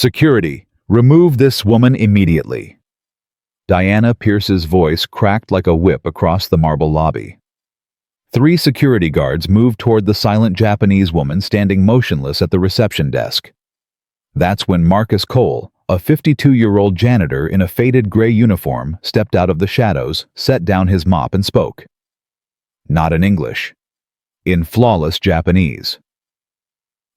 Security, remove this woman immediately. Diana Pierce's voice cracked like a whip across the marble lobby. 3 security guards moved toward the silent Japanese woman standing motionless at the reception desk. That's when Marcus Cole, a 52-year-old janitor in a faded gray uniform, stepped out of the shadows, set down his mop and spoke. Not in English. In flawless Japanese.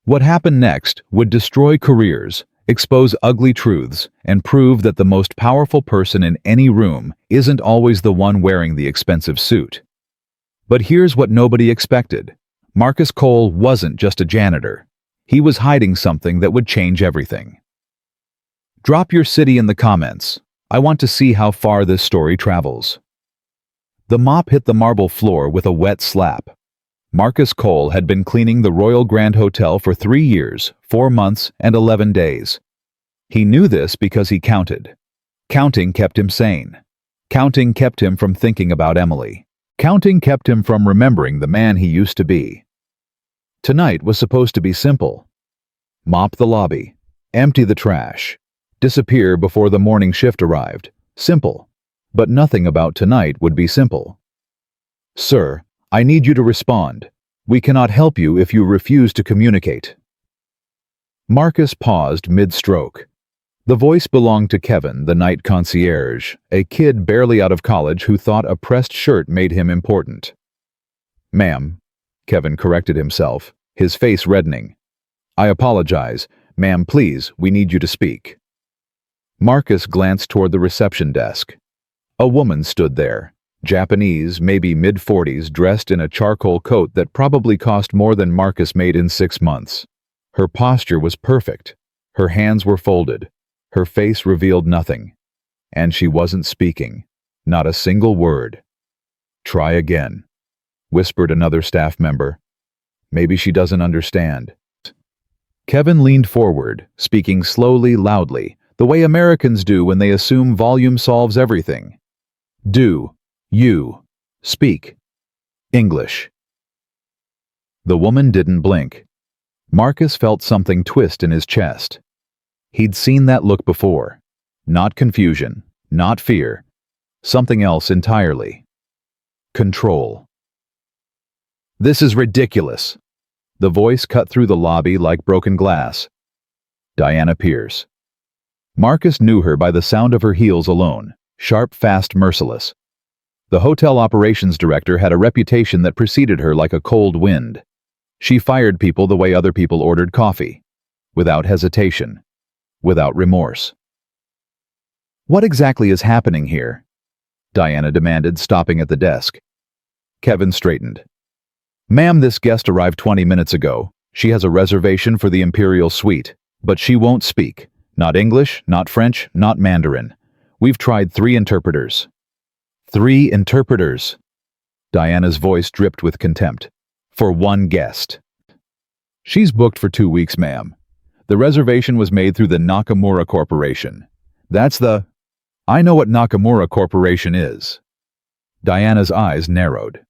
What happened next would destroy careers, expose ugly truths, and prove that the most powerful person in any room isn't always the one wearing the expensive suit. But here's what nobody expected. Marcus Cole wasn't just a janitor. He was hiding something that would change everything. Drop your city in the comments. I want to see how far this story travels. The mop hit the marble floor with a wet slap. Marcus Cole had been cleaning the Royal Grand Hotel for 3 years, 4 months, and 11 days. He knew this because he counted. Counting kept him sane. Counting kept him from thinking about Emily. Counting kept him from remembering the man he used to be. Tonight was supposed to be simple. Mop the lobby. Empty the trash. Disappear before the morning shift arrived. Simple. But nothing about tonight would be simple. Sir, I need you to respond. We cannot help you if you refuse to communicate. Marcus paused mid-stroke. The voice belonged to Kevin, the night concierge, a kid barely out of college who thought a pressed shirt made him important. Ma'am, Kevin corrected himself, his face reddening. I apologize. Ma'am, please, we need you to speak. Marcus glanced toward the reception desk. A woman stood there. Japanese, maybe mid-40s, dressed in a charcoal coat that probably cost more than Marcus made in 6 months. Her posture was perfect. Her hands were folded. Her face revealed nothing. And she wasn't speaking. Not a single word. Try again, whispered another staff member. Maybe she doesn't understand. Kevin leaned forward, speaking slowly, loudly, the way Americans do when they assume volume solves everything. Do. You. Speak. English. The woman didn't blink. Marcus felt something twist in his chest. He'd seen that look before. Not confusion, not fear. Something else entirely. Control. This is ridiculous. The voice cut through the lobby like broken glass. Diana Pierce. Marcus knew her by the sound of her heels alone, sharp, fast, merciless. The hotel operations director had a reputation that preceded her like a cold wind. She fired people the way other people ordered coffee, without hesitation, without remorse. What exactly is happening here? Diana demanded, stopping at the desk. Kevin straightened. Ma'am, this guest arrived 20 minutes ago. She has a reservation for the Imperial Suite, but she won't speak. Not English, not French, not Mandarin. We've tried 3 interpreters. 3 interpreters. Diana's voice dripped with contempt. For 1 guest. She's booked for 2 weeks, ma'am. The reservation was made through the Nakamura Corporation. That's the... I know what Nakamura Corporation is. Diana's eyes narrowed.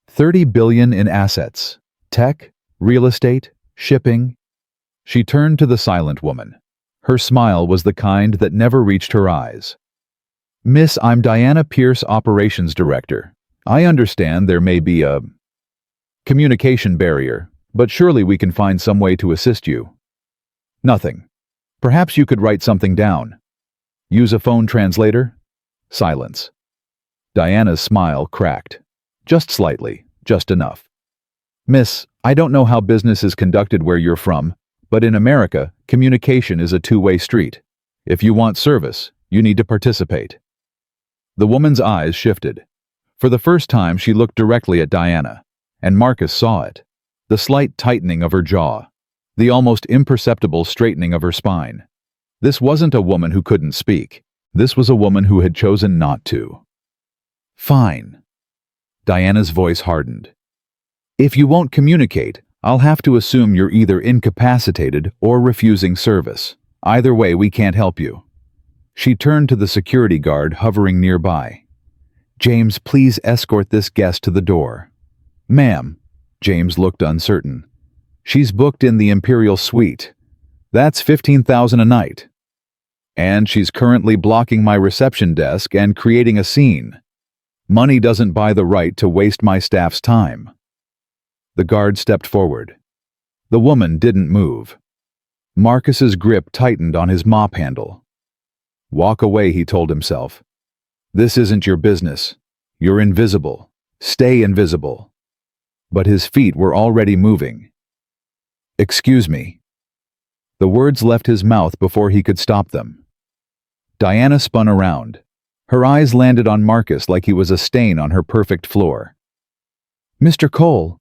30 billion in assets. Tech, real estate, shipping. She turned to the silent woman. Her smile was the kind that never reached her eyes. Miss, I'm Diana Pierce, Operations Director. I understand there may be a communication barrier, but surely we can find some way to assist you. Nothing. Perhaps you could write something down. Use a phone translator? Silence. Diana's smile cracked. Just slightly, just enough. Miss, I don't know how business is conducted where you're from, but in America, communication is a two-way street. If you want service, you need to participate. The woman's eyes shifted. For the first time, she looked directly at Diana, and Marcus saw it. The slight tightening of her jaw, the almost imperceptible straightening of her spine. This wasn't a woman who couldn't speak. This was a woman who had chosen not to. Fine. Diana's voice hardened. If you won't communicate, I'll have to assume you're either incapacitated or refusing service. Either way, we can't help you. She turned to the security guard hovering nearby. James, please escort this guest to the door. Ma'am. James looked uncertain. She's booked in the Imperial Suite. That's 15,000 a night. And she's currently blocking my reception desk and creating a scene. Money doesn't buy the right to waste my staff's time. The guard stepped forward. The woman didn't move. Marcus's grip tightened on his mop handle. Walk away, he told himself. This isn't your business. You're invisible. Stay invisible. But his feet were already moving. Excuse me. The words left his mouth before he could stop them. Diana spun around. Her eyes landed on Marcus like he was a stain on her perfect floor. Mr. Cole.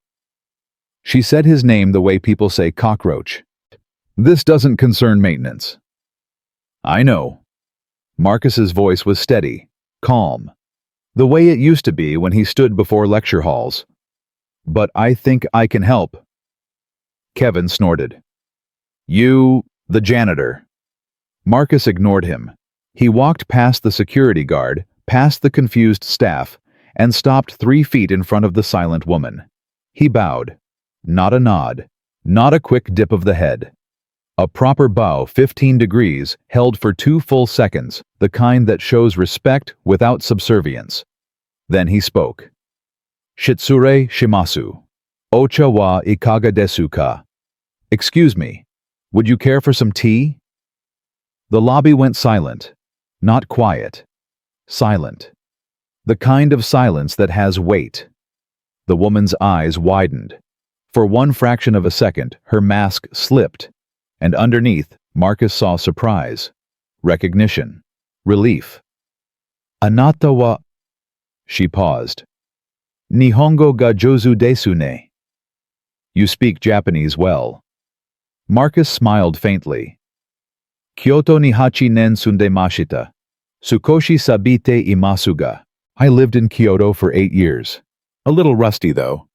She said his name the way people say cockroach. This doesn't concern maintenance. I know. Marcus's voice was steady, calm, the way it used to be when he stood before lecture halls. But I think I can help. Kevin snorted. You, the janitor. Marcus ignored him. He walked past the security guard, past the confused staff, and stopped 3 feet in front of the silent woman. He bowed. Not a nod, not a quick dip of the head. A proper bow 15 degrees, held for 2 full seconds, the kind that shows respect without subservience. Then he spoke. Shitsure shimasu. Ocha wa ikaga desu ka. Excuse me, would you care for some tea? The lobby went silent. Not quiet. Silent. The kind of silence that has weight. The woman's eyes widened. For 1 fraction of a second, her mask slipped. And underneath, Marcus saw surprise, recognition, relief. Anata wa... She paused. Nihongo ga jozu desu ne. You speak Japanese well. Marcus smiled faintly. Kyoto ni hachi nen sundemashita. Sukoshi sabite imasuga. I lived in Kyoto for 8 years. A little rusty, though.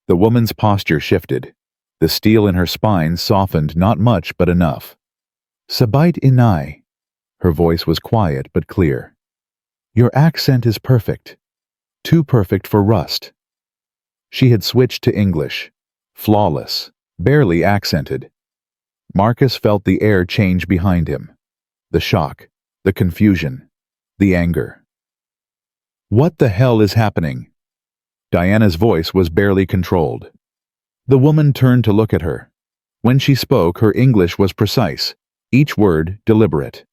The woman's posture shifted. The steel in her spine softened not much but enough. Sabite inai. Her voice was quiet but clear. Your accent is perfect. Too perfect for rust. She had switched to English. Flawless. Barely accented. Marcus felt the air change behind him. The shock. The confusion. The anger. What the hell is happening? Diana's voice was barely controlled. The woman turned to look at her. When she spoke, her English was precise, each word deliberate.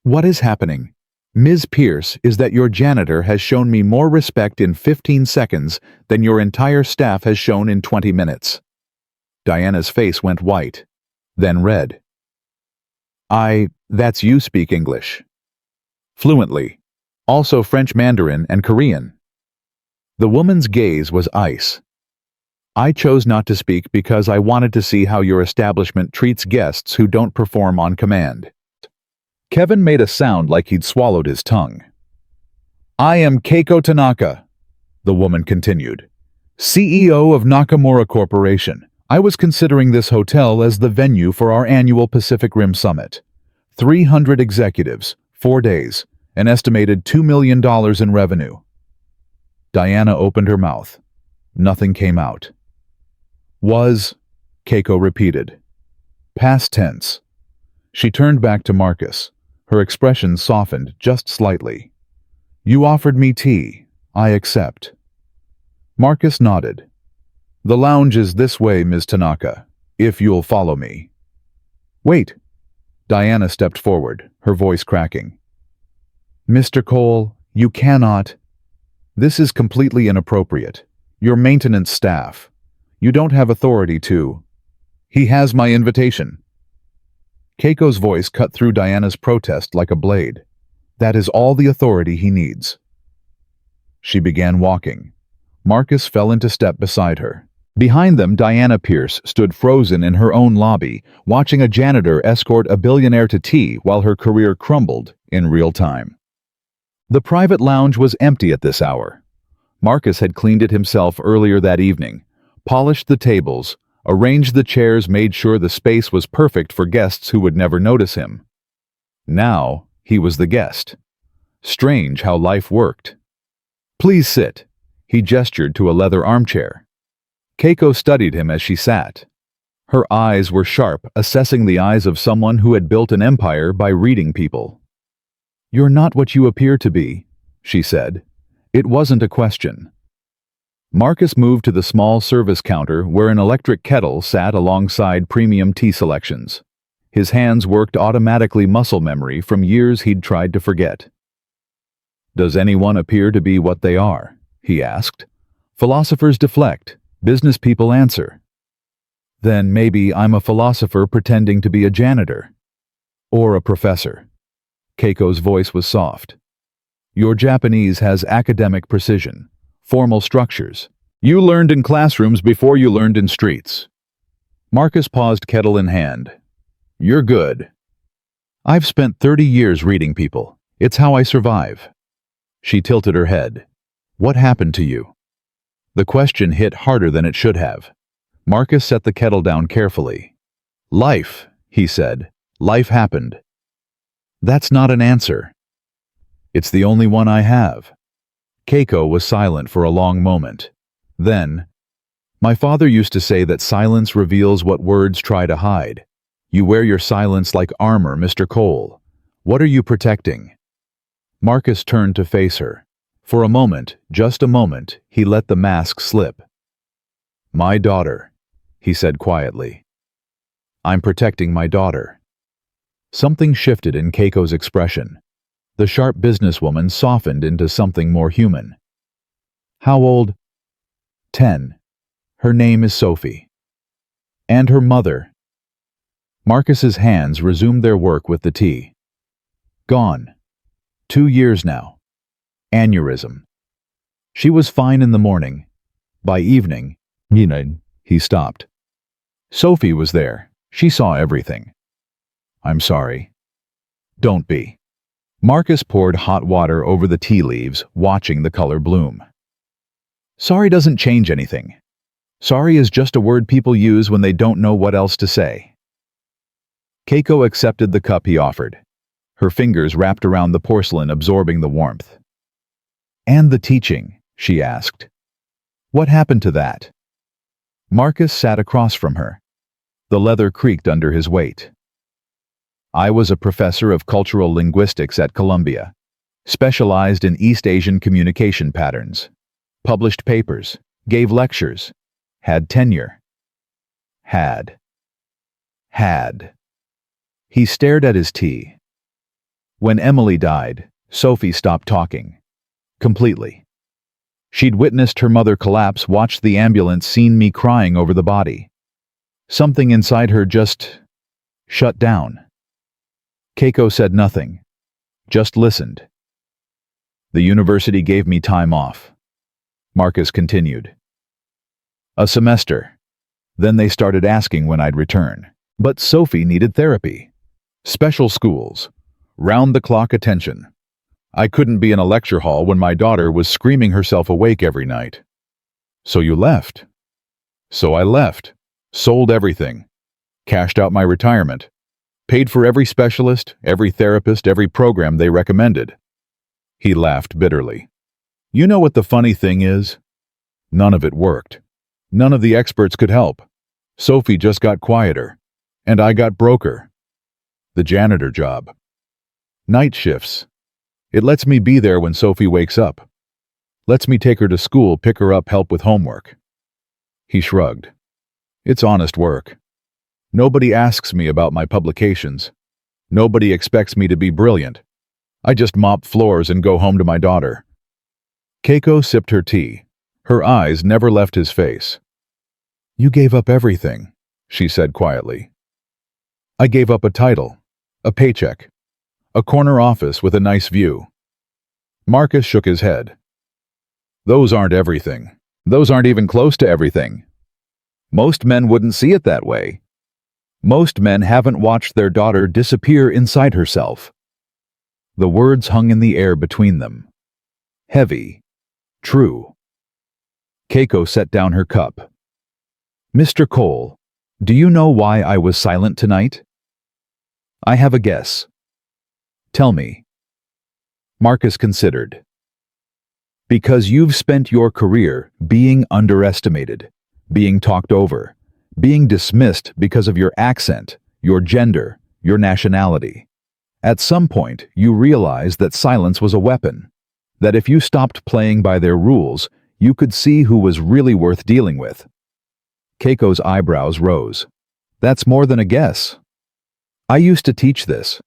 What is happening, Ms. Pierce, is that your janitor has shown me more respect in 15 seconds than your entire staff has shown in 20 minutes. Diana's face went white, then red. That's you speak English. Fluently. Also French Mandarin and Korean. The woman's gaze was ice. I chose not to speak because I wanted to see how your establishment treats guests who don't perform on command. Kevin made a sound like he'd swallowed his tongue. I am Keiko Tanaka, the woman continued, CEO of Nakamura Corporation. I was considering this hotel as the venue for our annual Pacific Rim Summit. 300 executives, 4 days, an estimated $2 million in revenue. Diana opened her mouth. Nothing came out. Was, Keiko repeated. Past tense. She turned back to Marcus. Her expression softened just slightly. You offered me tea. I accept. Marcus nodded. The lounge is this way, Ms. Tanaka, if you'll follow me. Wait. Diana stepped forward, her voice cracking. Mr. Cole, you cannot. This is completely inappropriate. Your maintenance staff. You don't have authority to. He has my invitation. Keiko's voice cut through Diana's protest like a blade. That is all the authority he needs. She began walking. Marcus fell into step beside her. Behind them, Diana Pierce stood frozen in her own lobby, watching a janitor escort a billionaire to tea while her career crumbled in real time. The private lounge was empty at this hour. Marcus had cleaned it himself earlier that evening, polished the tables, arranged the chairs, made sure the space was perfect for guests who would never notice him. Now, he was the guest. Strange how life worked. Please sit. He gestured to a leather armchair. Keiko studied him as she sat. Her eyes were sharp, assessing the eyes of someone who had built an empire by reading people. "You're not what you appear to be," she said. It wasn't a question. Marcus moved to the small service counter where an electric kettle sat alongside premium tea selections. His hands worked automatically, muscle memory from years he'd tried to forget. "Does anyone appear to be what they are?" he asked. "Philosophers deflect, business people answer." "Then maybe I'm a philosopher pretending to be a janitor. Or a professor." Keiko's voice was soft. "Your Japanese has academic precision, formal structures. You learned in classrooms before you learned in streets." Marcus paused, kettle in hand. "You're good." "I've spent 30 years reading people. It's how I survive." She tilted her head. "What happened to you?" The question hit harder than it should have. Marcus set the kettle down carefully. "Life," he said. "Life happened." "That's not an answer." "It's the only one I have." Keiko was silent for a long moment. Then, "My father used to say that silence reveals what words try to hide. You wear your silence like armor, Mr. Cole. What are you protecting?" Marcus turned to face her. For a moment, just a moment, he let the mask slip. "My daughter," he said quietly. "I'm protecting my daughter." Something shifted in Keiko's expression. The sharp businesswoman softened into something more human. "How old?" 10. "Her name is Sophie." "And her mother?" Marcus's hands resumed their work with the tea. "Gone. 2 years now. Aneurysm. She was fine in the morning. By evening," he stopped. "Sophie was there. She saw everything." "I'm sorry." "Don't be." Marcus poured hot water over the tea leaves, watching the color bloom. "Sorry doesn't change anything. Sorry is just a word people use when they don't know what else to say." Keiko accepted the cup he offered. Her fingers wrapped around the porcelain, absorbing the warmth. "And the teaching?" she asked. "What happened to that?" Marcus sat across from her. The leather creaked under his weight. "I was a professor of cultural linguistics at Columbia, specialized in East Asian communication patterns, published papers, gave lectures, had tenure." Had. He stared at his tea. "When Emily died, Sophie stopped talking. Completely. She'd witnessed her mother collapse, watched the ambulance, seen me crying over the body. Something inside her just shut down." Keiko said nothing, just listened. "The university gave me time off." Marcus continued. "A semester. Then they started asking when I'd return. But Sophie needed therapy. Special schools. Round-the-clock attention. I couldn't be in a lecture hall when my daughter was screaming herself awake every night." "So you left?" "So I left. Sold everything. Cashed out my retirement. Paid for every specialist, every therapist, every program they recommended." He laughed bitterly. "You know what the funny thing is? None of it worked. None of the experts could help. Sophie just got quieter. And I got broker. The janitor job. Night shifts. It lets me be there when Sophie wakes up. Lets me take her to school, pick her up, help with homework." He shrugged. "It's honest work. Nobody asks me about my publications. Nobody expects me to be brilliant. I just mop floors and go home to my daughter." Keiko sipped her tea. Her eyes never left his face. "You gave up everything," she said quietly. "I gave up a title, a paycheck, a corner office with a nice view." Marcus shook his head. "Those aren't everything. Those aren't even close to everything. Most men wouldn't see it that way. Most men haven't watched their daughter disappear inside herself." The words hung in the air between them. Heavy. True. Keiko set down her cup. "Mr. Cole, do you know why I was silent tonight?" "I have a guess." "Tell me." Marcus considered. "Because you've spent your career being underestimated, being talked over, being dismissed because of your accent, your gender, your nationality. At some point, you realized that silence was a weapon, that if you stopped playing by their rules, you could see who was really worth dealing with. Keiko's eyebrows rose. That's more than a guess. I used to teach this.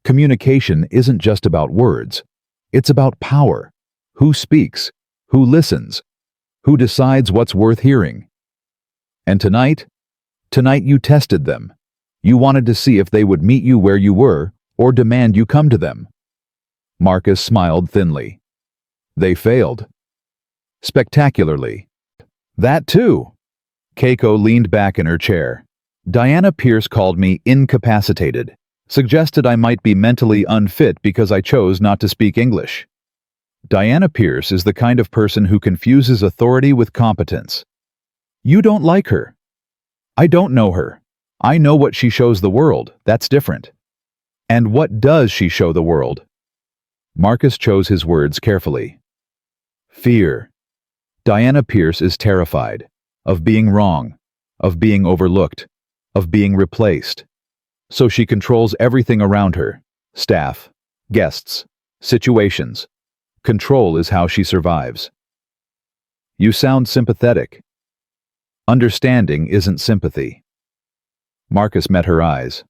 Communication isn't just about words. It's about power. Who speaks? Who listens? Who decides what's worth hearing? And tonight you tested them. You wanted to see if they would meet you where you were or demand you come to them. Marcus smiled thinly. They failed. Spectacularly. That too. Keiko leaned back in her chair. Diana Pierce called me incapacitated, suggested I might be mentally unfit because I chose not to speak English. Diana Pierce is the kind of person who confuses authority with competence. You don't like her. I don't know her. I know what she shows the world. That's different. And what does she show the world? Marcus chose his words carefully. Fear. Diana Pierce is terrified of being wrong, of being overlooked, of being replaced. So she controls everything around her: staff, guests, situations. Control is how she survives. You sound sympathetic. Understanding isn't sympathy. Marcus met her eyes.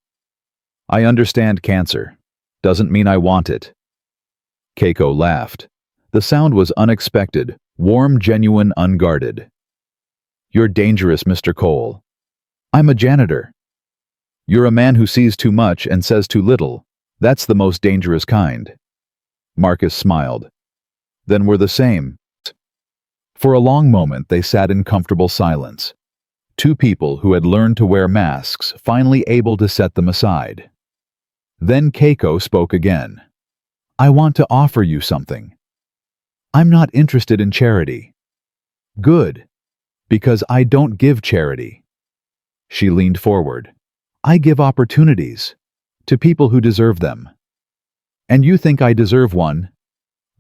I understand cancer. Doesn't mean I want it. Keiko laughed. The sound was unexpected, warm, genuine, unguarded. You're dangerous, Mr. Cole. I'm a janitor. You're a man who sees too much and says too little. That's the most dangerous kind. Marcus smiled. Then we're the same. For a long moment they sat in comfortable silence. Two people who had learned to wear masks, finally able to set them aside. Then Keiko spoke again. I want to offer you something. I'm not interested in charity. Good. Because I don't give charity. She leaned forward. I give opportunities to people who deserve them. And you think I deserve one?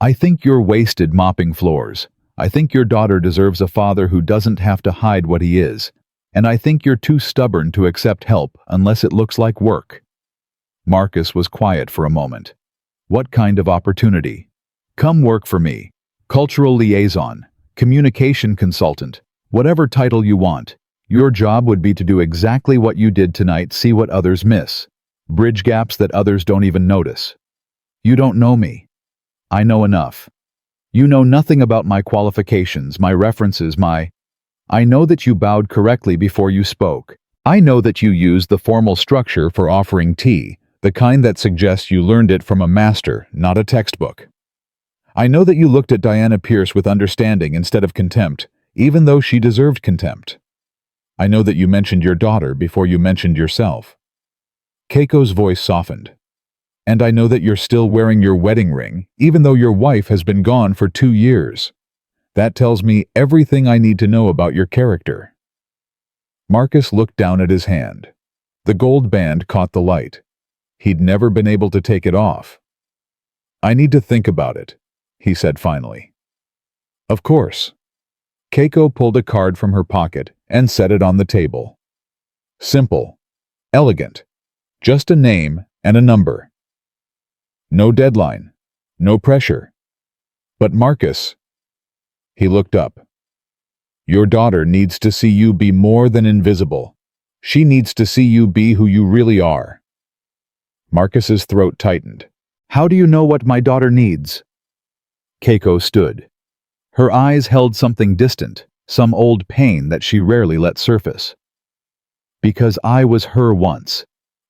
I think you're wasted mopping floors. I think your daughter deserves a father who doesn't have to hide what he is. And I think you're too stubborn to accept help unless it looks like work. Marcus was quiet for a moment. What kind of opportunity? Come work for me. Cultural liaison, communication consultant, whatever title you want. Your job would be to do exactly what you did tonight, see what others miss. Bridge gaps that others don't even notice. You don't know me. I know enough. You know nothing about my qualifications, my references, I know that you bowed correctly before you spoke. I know that you used the formal structure for offering tea, the kind that suggests you learned it from a master, not a textbook. I know that you looked at Diana Pierce with understanding instead of contempt, even though she deserved contempt. I know that you mentioned your daughter before you mentioned yourself. Keiko's voice softened. And I know that you're still wearing your wedding ring, even though your wife has been gone for 2 years. That tells me everything I need to know about your character. Marcus looked down at his hand. The gold band caught the light. He'd never been able to take it off. I need to think about it, he said finally. Of course. Keiko pulled a card from her pocket and set it on the table. Simple. Elegant. Just a name and a number. No deadline. No pressure. But Marcus... He looked up. Your daughter needs to see you be more than invisible. She needs to see you be who you really are. Marcus's throat tightened. How do you know what my daughter needs? Keiko stood. Her eyes held something distant, some old pain that she rarely let surface. Because I was her once.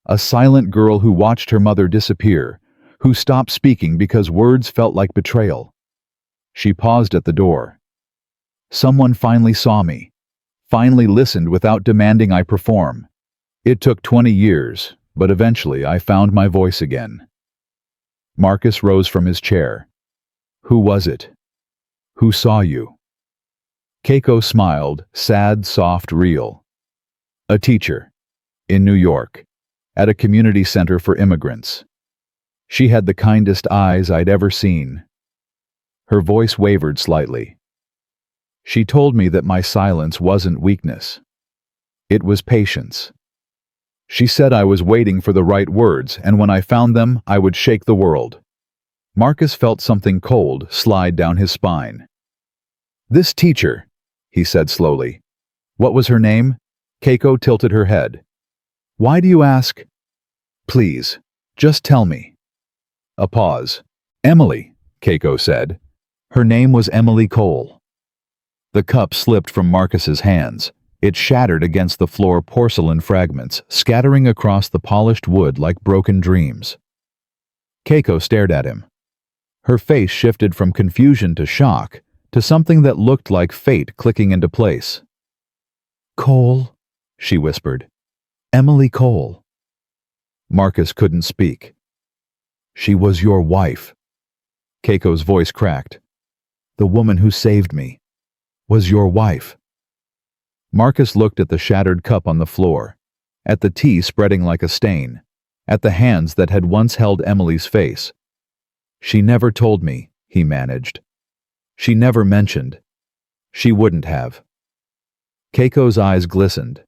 A silent girl who watched her mother disappear, who stopped speaking because words felt like betrayal. She paused at the door. Someone finally saw me, finally listened without demanding I perform. It took 20 years, but eventually I found my voice again. Marcus rose from his chair. Who was it? Who saw you? Keiko smiled, sad, soft, real. A teacher. In New York. At a community center for immigrants. She had the kindest eyes I'd ever seen. Her voice wavered slightly. She told me that my silence wasn't weakness. It was patience. She said I was waiting for the right words, and when I found them, I would shake the world. Marcus felt something cold slide down his spine. This teacher, he said slowly. What was her name? Keiko tilted her head. Why do you ask? Please, just tell me. A pause. Emily, Keiko said. Her name was Emily Cole. The cup slipped from Marcus's hands. It shattered against the floor porcelain fragments, scattering across the polished wood like broken dreams. Keiko stared at him. Her face shifted from confusion to shock, to something that looked like fate clicking into place. Cole, she whispered. Emily Cole. Marcus couldn't speak. She was your wife. Keiko's voice cracked. The woman who saved me was your wife. Marcus looked at the shattered cup on the floor, at the tea spreading like a stain, at the hands that had once held Emily's face. She never told me, he managed. She never mentioned. She wouldn't have. Keiko's eyes glistened.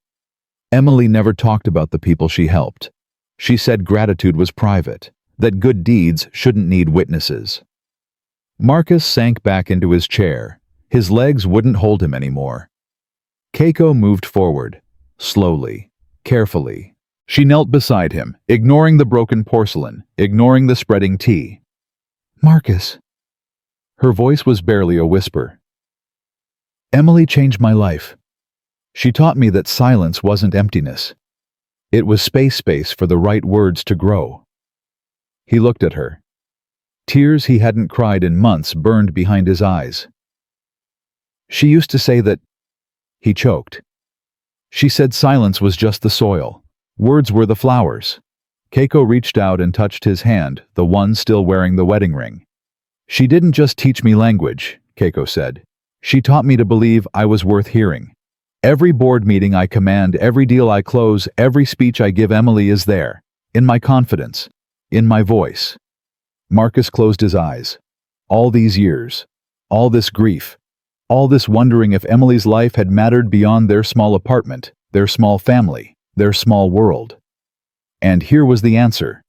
Emily never talked about the people she helped. She said gratitude was private, that good deeds shouldn't need witnesses. Marcus sank back into his chair. His legs wouldn't hold him anymore. Keiko moved forward, slowly, carefully. She knelt beside him, ignoring the broken porcelain, ignoring the spreading tea. Marcus. Her voice was barely a whisper. Emily changed my life. She taught me that silence wasn't emptiness. It was space for the right words to grow. He looked at her. Tears he hadn't cried in months burned behind his eyes. She used to say that... He choked. She said silence was just the soil. Words were the flowers. Keiko reached out and touched his hand, the one still wearing the wedding ring. She didn't just teach me language, Keiko said. She taught me to believe I was worth hearing. Every board meeting I command, every deal I close, every speech I give Emily is there, in my confidence, in my voice. Marcus closed his eyes. All these years, all this grief, all this wondering if Emily's life had mattered beyond their small apartment, their small family, their small world. And here was the answer,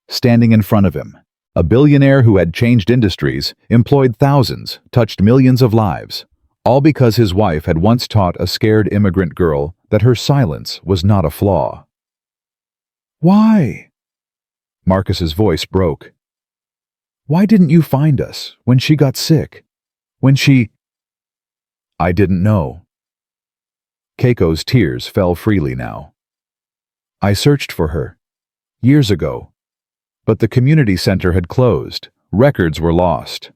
standing in front of him. A billionaire who had changed industries, employed thousands, touched millions of lives, all because his wife had once taught a scared immigrant girl that her silence was not a flaw. Why? Marcus's voice broke. Why didn't you find us when she got sick? When she... I didn't know. Keiko's tears fell freely now. I searched for her, years ago. But the community center had closed. Records were lost.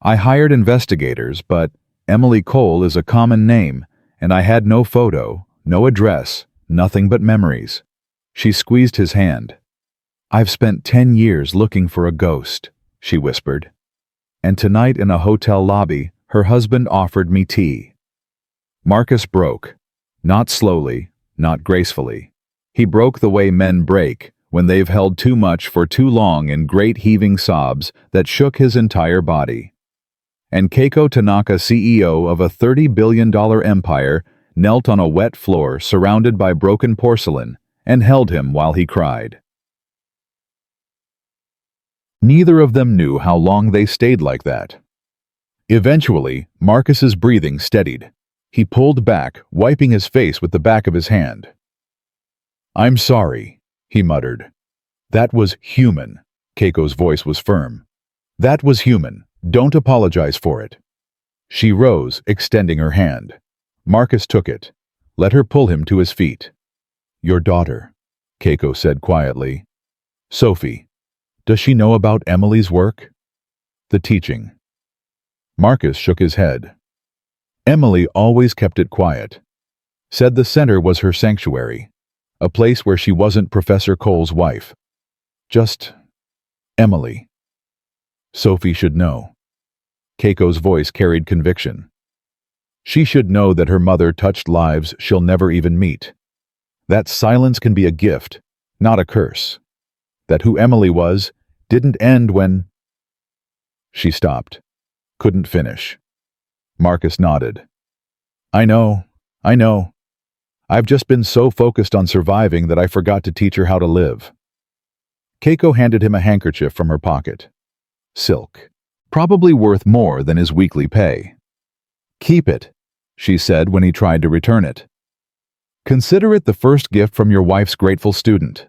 I hired investigators, but Emily Cole is a common name, and I had no photo, no address, nothing but memories. She squeezed his hand. I've spent 10 years looking for a ghost, she whispered. And tonight in a hotel lobby, her husband offered me tea. Marcus broke. Not slowly, not gracefully. He broke the way men break, when they've held too much for too long in great heaving sobs that shook his entire body. And Keiko Tanaka, CEO of a $30 billion empire, knelt on a wet floor surrounded by broken porcelain and held him while he cried. Neither of them knew how long they stayed like that. Eventually, Marcus's breathing steadied. He pulled back, wiping his face with the back of his hand. I'm sorry, he muttered. That was human. Keiko's voice was firm. That was human. Don't apologize for it. She rose, extending her hand. Marcus took it. Let her pull him to his feet. Your daughter, Keiko said quietly. Sophie, does she know about Emily's work? The teaching. Marcus shook his head. Emily always kept it quiet. Said the center was her sanctuary. A place where she wasn't Professor Cole's wife. Just Emily. Sophie should know. Keiko's voice carried conviction. She should know that her mother touched lives she'll never even meet. That silence can be a gift, not a curse. That who Emily was didn't end when... She stopped. Couldn't finish. Marcus nodded. I know. I've just been so focused on surviving that I forgot to teach her how to live." Keiko handed him a handkerchief from her pocket. Silk. Probably worth more than his weekly pay. "Keep it," she said when he tried to return it. "Consider it the first gift from your wife's grateful student."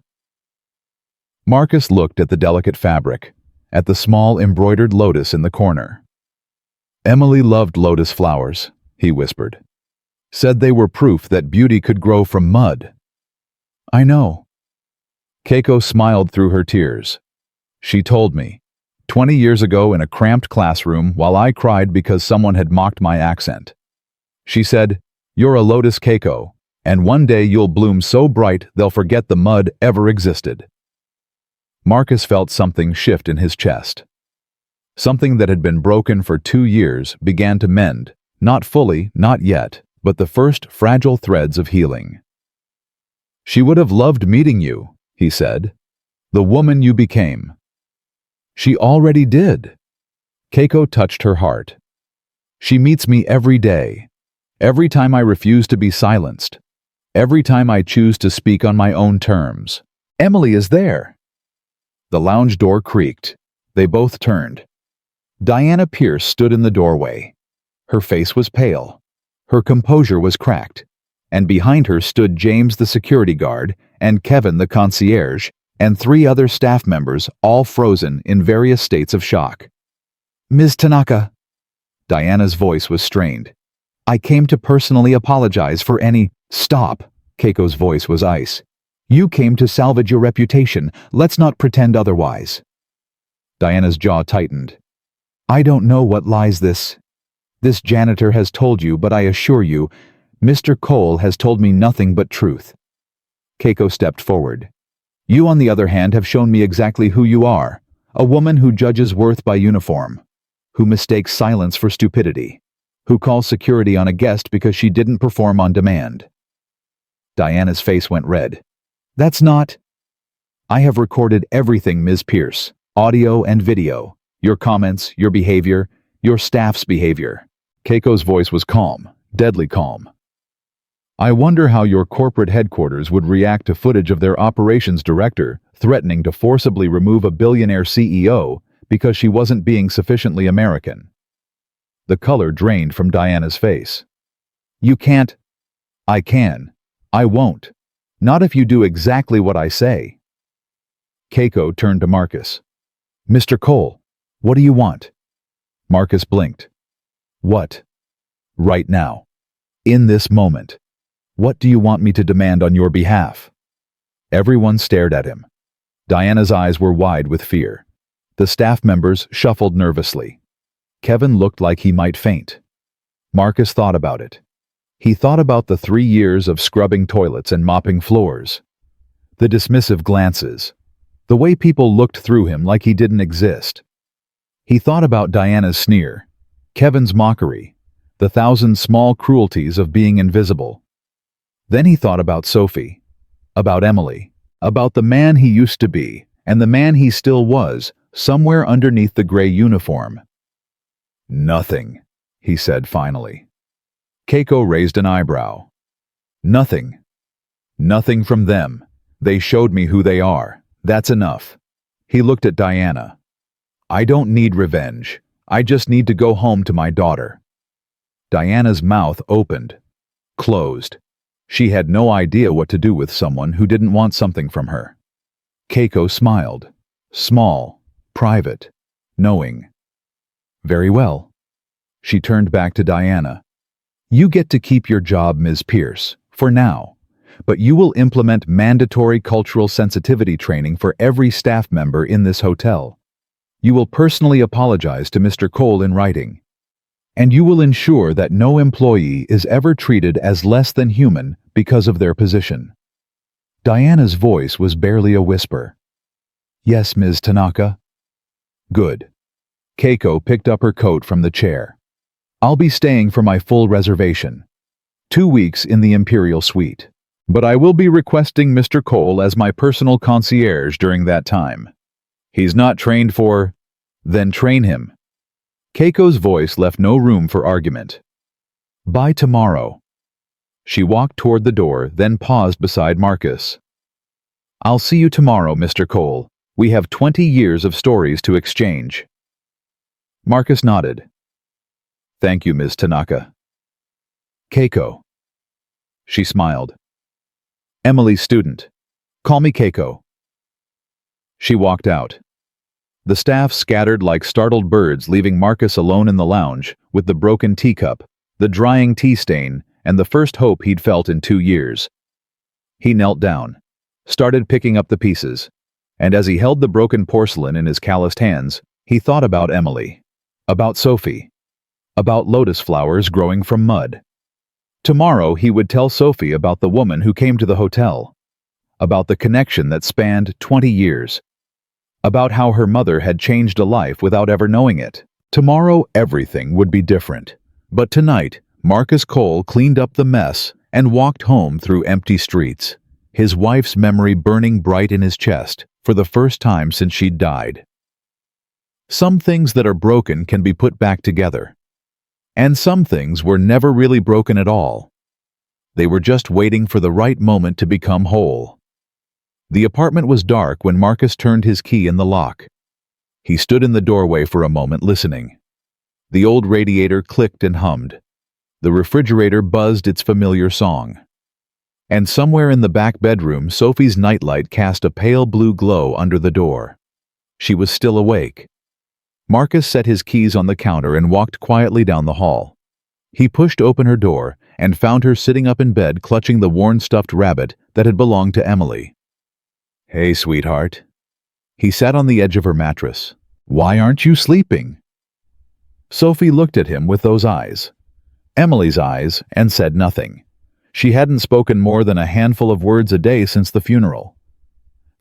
Marcus looked at the delicate fabric, at the small embroidered lotus in the corner. "Emily loved lotus flowers," he whispered. "Said they were proof that beauty could grow from mud." "I know." Keiko smiled through her tears. "She told me, 20 years ago in a cramped classroom while I cried because someone had mocked my accent. She said, 'You're a lotus, Keiko, and one day you'll bloom so bright they'll forget the mud ever existed.'" Marcus felt something shift in his chest. Something that had been broken for 2 years began to mend, not fully, not yet, but the first fragile threads of healing. "She would have loved meeting you," he said. "The woman you became." "She already did." Keiko touched her heart. "She meets me every day. Every time I refuse to be silenced. Every time I choose to speak on my own terms. Emily is there." The lounge door creaked. They both turned. Diana Pierce stood in the doorway. Her face was pale. Her composure was cracked. And behind her stood James the security guard and Kevin the concierge and 3 other staff members, all frozen in various states of shock. "Ms. Tanaka." Diana's voice was strained. "I came to personally apologize for any—" "Stop." Keiko's voice was ice. "You came to salvage your reputation. Let's not pretend otherwise." Diana's jaw tightened. "I don't know what lies this janitor has told you, but I assure you, Mr. Cole has told me nothing but truth." Keiko stepped forward. "You, on the other hand, have shown me exactly who you are, a woman who judges worth by uniform, who mistakes silence for stupidity, who calls security on a guest because she didn't perform on demand." Diana's face went red. "That's not—" "I have recorded everything, Ms. Pierce, audio and video, your comments, your behavior, your staff's behavior." Keiko's voice was calm, deadly calm. "I wonder how your corporate headquarters would react to footage of their operations director threatening to forcibly remove a billionaire CEO because she wasn't being sufficiently American." The color drained from Diana's face. "You can't—" "I can. I won't. Not if you do exactly what I say." Keiko turned to Marcus. "Mr. Cole, what do you want?" Marcus blinked. "What? Right now. In this moment. What do you want me to demand on your behalf?" Everyone stared at him. Diana's eyes were wide with fear. The staff members shuffled nervously. Kevin looked like he might faint. Marcus thought about it. He thought about the 3 years of scrubbing toilets and mopping floors. The dismissive glances. The way people looked through him like he didn't exist. He thought about Diana's sneer, Kevin's mockery, the 1,000 small cruelties of being invisible. Then he thought about Sophie, about Emily, about the man he used to be, and the man he still was, somewhere underneath the gray uniform. "Nothing," he said finally. Keiko raised an eyebrow. "Nothing. Nothing from them. They showed me who they are. That's enough." He looked at Diana. "I don't need revenge. I just need to go home to my daughter." Diana's mouth opened, closed. She had no idea what to do with someone who didn't want something from her. Keiko smiled, small, private, knowing. "Very well." She turned back to Diana. "You get to keep your job, Ms. Pierce, for now, but you will implement mandatory cultural sensitivity training for every staff member in this hotel. You will personally apologize to Mr. Cole in writing. And you will ensure that no employee is ever treated as less than human because of their position." Diana's voice was barely a whisper. "Yes, Ms. Tanaka." "Good." Keiko picked up her coat from the chair. "I'll be staying for my full reservation. 2 weeks in the Imperial Suite. But I will be requesting Mr. Cole as my personal concierge during that time. He's not trained for—" "Then train him." Keiko's voice left no room for argument. "By tomorrow." She walked toward the door, then paused beside Marcus. "I'll see you tomorrow, Mr. Cole. We have 20 years of stories to exchange." Marcus nodded. "Thank you, Ms. Tanaka." "Keiko." She smiled. "Emily's student. Call me Keiko." She walked out. The staff scattered like startled birds, leaving Marcus alone in the lounge with the broken teacup, the drying tea stain, and the first hope he'd felt in 2 years. He knelt down, started picking up the pieces, and as he held the broken porcelain in his calloused hands, he thought about Emily, about Sophie, about lotus flowers growing from mud. Tomorrow he would tell Sophie about the woman who came to the hotel, about the connection that spanned 20 years, about how her mother had changed a life without ever knowing it. Tomorrow everything would be different. But tonight, Marcus Cole cleaned up the mess and walked home through empty streets, his wife's memory burning bright in his chest for the first time since she'd died. Some things that are broken can be put back together. And some things were never really broken at all. They were just waiting for the right moment to become whole. The apartment was dark when Marcus turned his key in the lock. He stood in the doorway for a moment, listening. The old radiator clicked and hummed. The refrigerator buzzed its familiar song. And somewhere in the back bedroom, Sophie's nightlight cast a pale blue glow under the door. She was still awake. Marcus set his keys on the counter and walked quietly down the hall. He pushed open her door and found her sitting up in bed, clutching the worn stuffed rabbit that had belonged to Emily. "Hey, sweetheart." He sat on the edge of her mattress. "Why aren't you sleeping?" Sophie looked at him with those eyes, Emily's eyes, and said nothing. She hadn't spoken more than a handful of words a day since the funeral.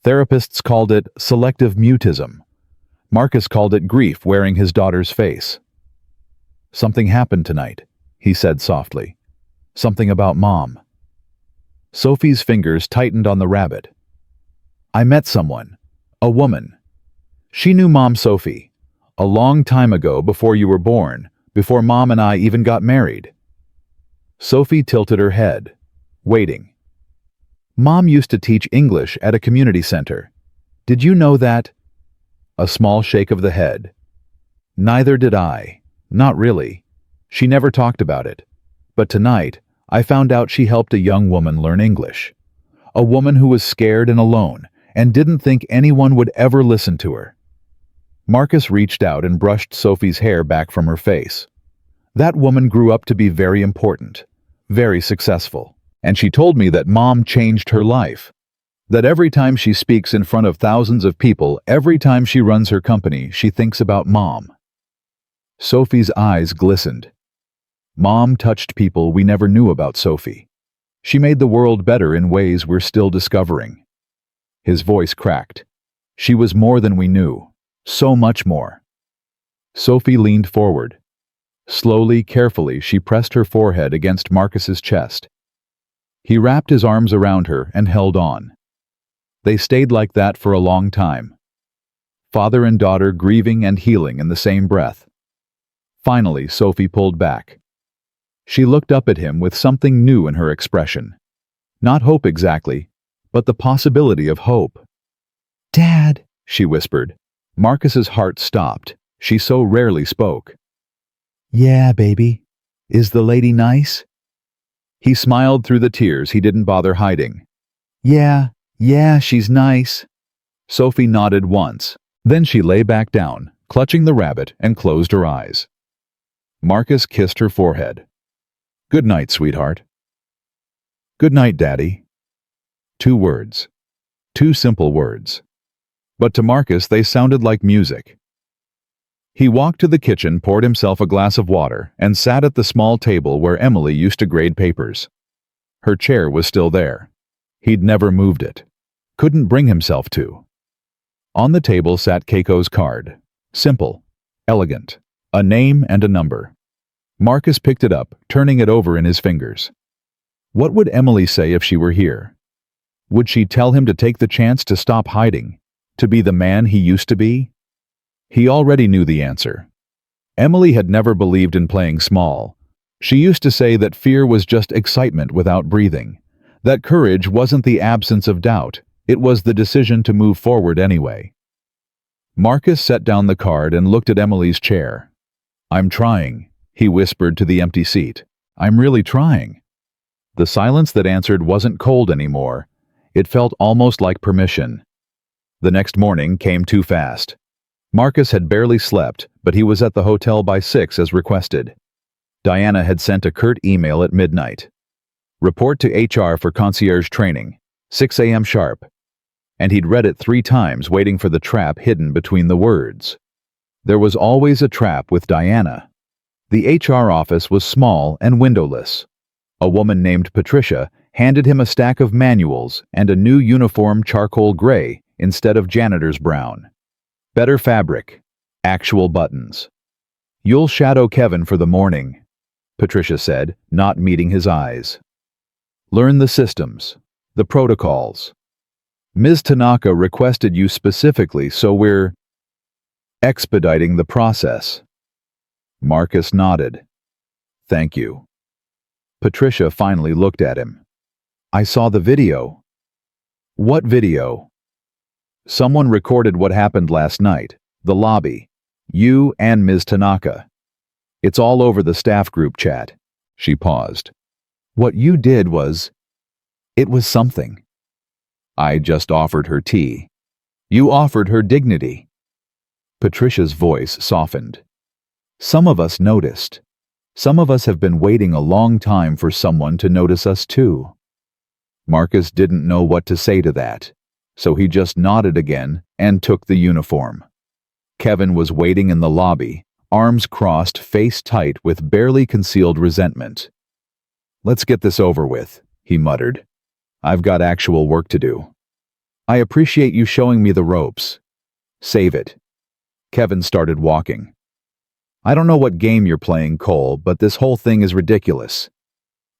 Therapists called it selective mutism. Marcus called it grief wearing his daughter's face. "Something happened tonight," he said softly. "Something about Mom." Sophie's fingers tightened on the rabbit. "I met someone, a woman. She knew Mom, Sophie, a long time ago, before you were born, before Mom and I even got married." Sophie tilted her head, waiting. "Mom used to teach English at a community center. Did you know that?" A small shake of the head. "Neither did I. Not really. She never talked about it. But tonight, I found out she helped a young woman learn English. A woman who was scared and alone, and didn't think anyone would ever listen to her." Marcus reached out and brushed Sophie's hair back from her face. "That woman grew up to be very important, very successful, and she told me that Mom changed her life. That every time she speaks in front of thousands of people, every time she runs her company, she thinks about Mom." Sophie's eyes glistened. Mom touched people we never knew about Sophie. She made the world better in ways we're still discovering. His voice cracked. "She was more than we knew. So much more." Sophie leaned forward. Slowly, carefully, she pressed her forehead against Marcus's chest. He wrapped his arms around her and held on. They stayed like that for a long time. Father and daughter grieving and healing in the same breath. Finally, Sophie pulled back. She looked up at him with something new in her expression. Not hope exactly, but the possibility of hope. "Dad," she whispered. Marcus's heart stopped. She so rarely spoke. "Yeah, baby. Is the lady nice?" He smiled through the tears he didn't bother hiding. Yeah, she's nice." Sophie nodded once. Then she lay back down, clutching the rabbit, and closed her eyes. Marcus kissed her forehead. "Good night, sweetheart." "Good night, Daddy." 2 words. 2 simple words. But to Marcus they sounded like music. He walked to the kitchen, poured himself a glass of water, and sat at the small table where Emily used to grade papers. Her chair was still there. He'd never moved it. Couldn't bring himself to. On the table sat Keiko's card. Simple, elegant, a name and a number. Marcus picked it up, turning it over in his fingers. What would Emily say if she were here? Would she tell him to take the chance to stop hiding, to be the man he used to be? He already knew the answer. Emily had never believed in playing small. She used to say that fear was just excitement without breathing, that courage wasn't the absence of doubt, it was the decision to move forward anyway. Marcus set down the card and looked at Emily's chair. "I'm trying," he whispered to the empty seat. "I'm really trying." The silence that answered wasn't cold anymore. It felt almost like permission. The next morning came too fast. Marcus had barely slept, but he was at the hotel by 6 as requested. Diana had sent a curt email at midnight. "Report to HR for concierge training, 6 a.m. sharp." And he'd read it 3 times, waiting for the trap hidden between the words. There was always a trap with Diana. The HR office was small and windowless. A woman named Patricia handed him a stack of manuals and a new uniform charcoal gray instead of janitor's brown. Better fabric, actual buttons. "You'll shadow Kevin for the morning," Patricia said, not meeting his eyes. "Learn the systems, the protocols. Ms. Tanaka requested you specifically, so we're expediting the process." Marcus nodded. "Thank you." Patricia finally looked at him. "I saw the video." "What video?" "Someone recorded what happened last night, the lobby. You and Ms. Tanaka. It's all over the staff group chat." She paused. "What you did was... it was something." "I just offered her tea." "You offered her dignity." Patricia's voice softened. "Some of us noticed. Some of us have been waiting a long time for someone to notice us too." Marcus didn't know what to say to that, so he just nodded again and took the uniform. Kevin was waiting in the lobby, arms crossed, face tight with barely concealed resentment. "Let's get this over with," he muttered. "I've got actual work to do." "I appreciate you showing me the ropes." "Save it." Kevin started walking. "I don't know what game you're playing, Cole, but this whole thing is ridiculous.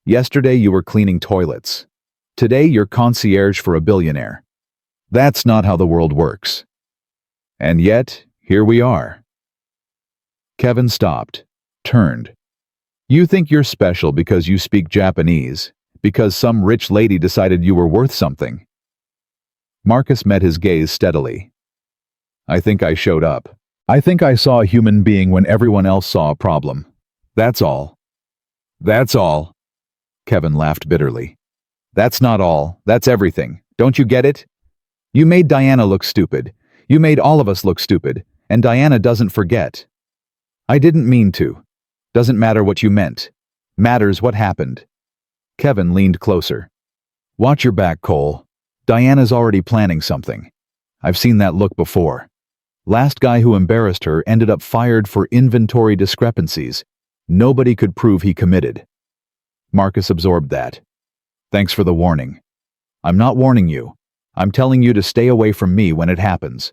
Yesterday you were cleaning toilets. Today you're concierge for a billionaire. That's not how the world works. And yet, here we are." Kevin stopped, turned. "You think you're special because you speak Japanese, because some rich lady decided you were worth something." Marcus met his gaze steadily. "I think I showed up. I think I saw a human being when everyone else saw a problem. That's all." "That's all." Kevin laughed bitterly. "That's not all. That's everything. Don't you get it? You made Diana look stupid. You made all of us look stupid, and Diana doesn't forget. I didn't mean to. Doesn't matter what you meant. Matters what happened." Kevin leaned closer. "Watch your back, Cole. Diana's already planning something. I've seen that look before. Last guy who embarrassed her ended up fired for inventory discrepancies. Nobody could prove he committed." Marcus absorbed that. "Thanks for the warning. I'm not warning you. I'm telling you to stay away from me when it happens."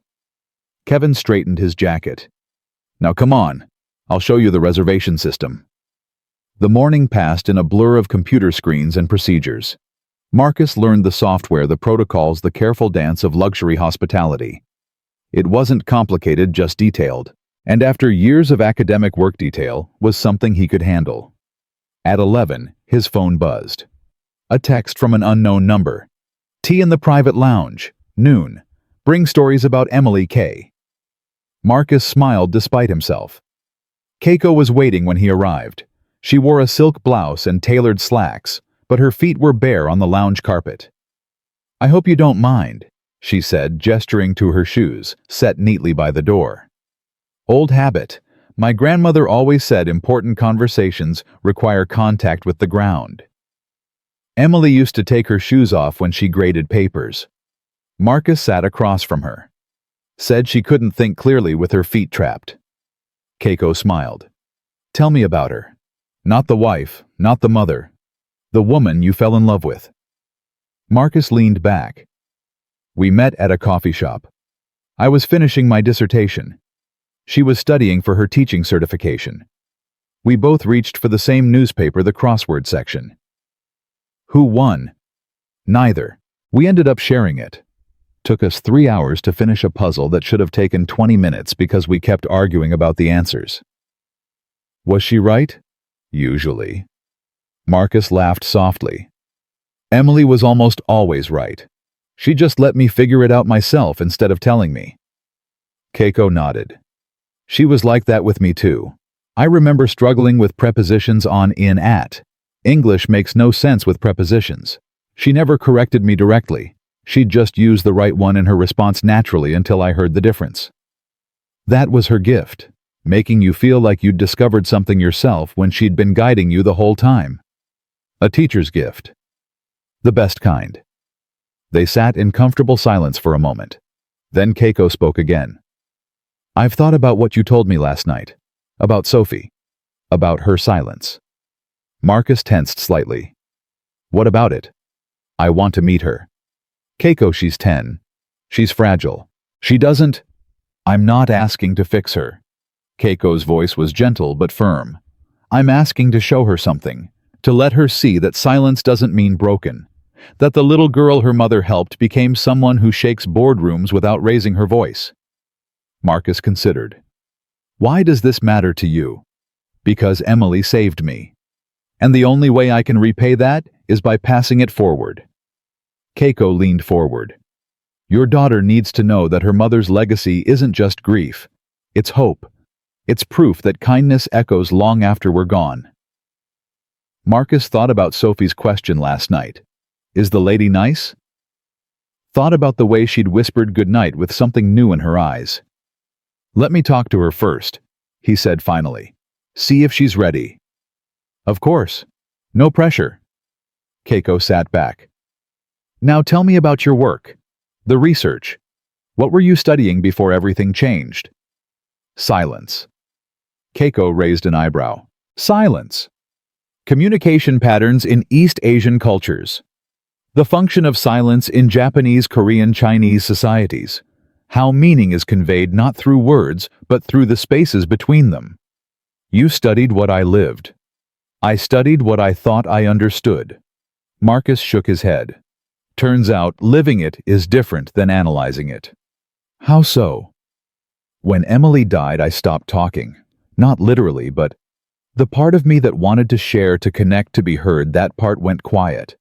Kevin straightened his jacket. "Now come on. I'll show you the reservation system." The morning passed in a blur of computer screens and procedures. Marcus learned the software, the protocols, the careful dance of luxury hospitality. It wasn't complicated, just detailed, and after years of academic work, detail was something he could handle. At 11, his phone buzzed. A text from an unknown number. "Tea in the private lounge. Noon. Bring stories about Emily K." Marcus smiled despite himself. Keiko was waiting when he arrived. She wore a silk blouse and tailored slacks, but her feet were bare on the lounge carpet. "I hope you don't mind," she said, gesturing to her shoes, set neatly by the door. "Old habit. My grandmother always said important conversations require contact with the ground." Emily used to take her shoes off when she graded papers. Marcus sat across from her. Said she couldn't think clearly with her feet trapped. Keiko smiled. "Tell me about her. Not the wife, not the mother. The woman you fell in love with." Marcus leaned back. "We met at a coffee shop. I was finishing my dissertation. She was studying for her teaching certification. We both reached for the same newspaper, the crossword section." "Who won?" "Neither. We ended up sharing it. Took us 3 hours to finish a puzzle that should have taken 20 minutes because we kept arguing about the answers." "Was she right?" Usually. Marcus laughed softly. Emily was almost always right. She just let me figure it out myself instead of telling me. Keiko nodded. She was like that with me too. I remember struggling with prepositions on in at. English makes no sense with prepositions. She never corrected me directly. She'd just use the right one in her response naturally until I heard the difference. That was her gift, making you feel like you'd discovered something yourself when she'd been guiding you the whole time. A teacher's gift. The best kind. They sat in comfortable silence for a moment. Then Keiko spoke again. I've thought about what you told me last night. About Sophie. About her silence. Marcus tensed slightly. What about it? I want to meet her. Keiko, she's 10. She's fragile. She doesn't... I'm not asking to fix her. Keiko's voice was gentle but firm. I'm asking to show her something. To let her see that silence doesn't mean broken. That the little girl her mother helped became someone who shakes boardrooms without raising her voice. Marcus considered. Why does this matter to you? Because Emily saved me. And the only way I can repay that is by passing it forward. Keiko leaned forward. Your daughter needs to know that her mother's legacy isn't just grief. It's hope. It's proof that kindness echoes long after we're gone. Marcus thought about Sophie's question last night. Is the lady nice? Thought about the way she'd whispered goodnight with something new in her eyes. Let me talk to her first, he said finally. See if she's ready. Of course. No pressure. Keiko sat back. Now tell me about your work. The research. What were you studying before everything changed? Silence. Keiko raised an eyebrow. Silence. Communication patterns in East Asian cultures. The function of silence in Japanese, Korean, Chinese societies. How meaning is conveyed not through words, but through the spaces between them. You studied what I lived. I studied what I thought I understood. Marcus shook his head. Turns out, living it is different than analyzing it. How so? When Emily died, I stopped talking. Not literally, but the part of me that wanted to share, to connect, to be heard, that part went quiet.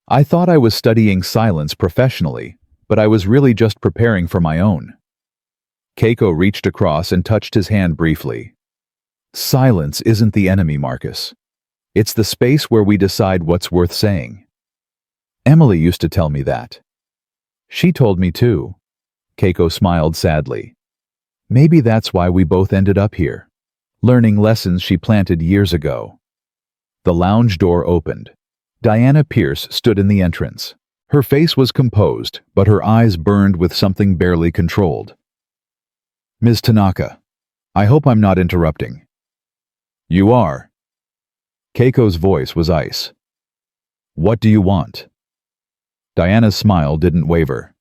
I thought I was studying silence professionally, but I was really just preparing for my own. Keiko reached across and touched his hand briefly. Silence isn't the enemy, Marcus. It's the space where we decide what's worth saying. Emily used to tell me that. She told me too. Keiko smiled sadly. Maybe that's why we both ended up here, learning lessons she planted years ago. The lounge door opened. Diana Pierce stood in the entrance. Her face was composed, but her eyes burned with something barely controlled. Ms. Tanaka, I hope I'm not interrupting. You are. Keiko's voice was ice. What do you want? Diana's smile didn't waver.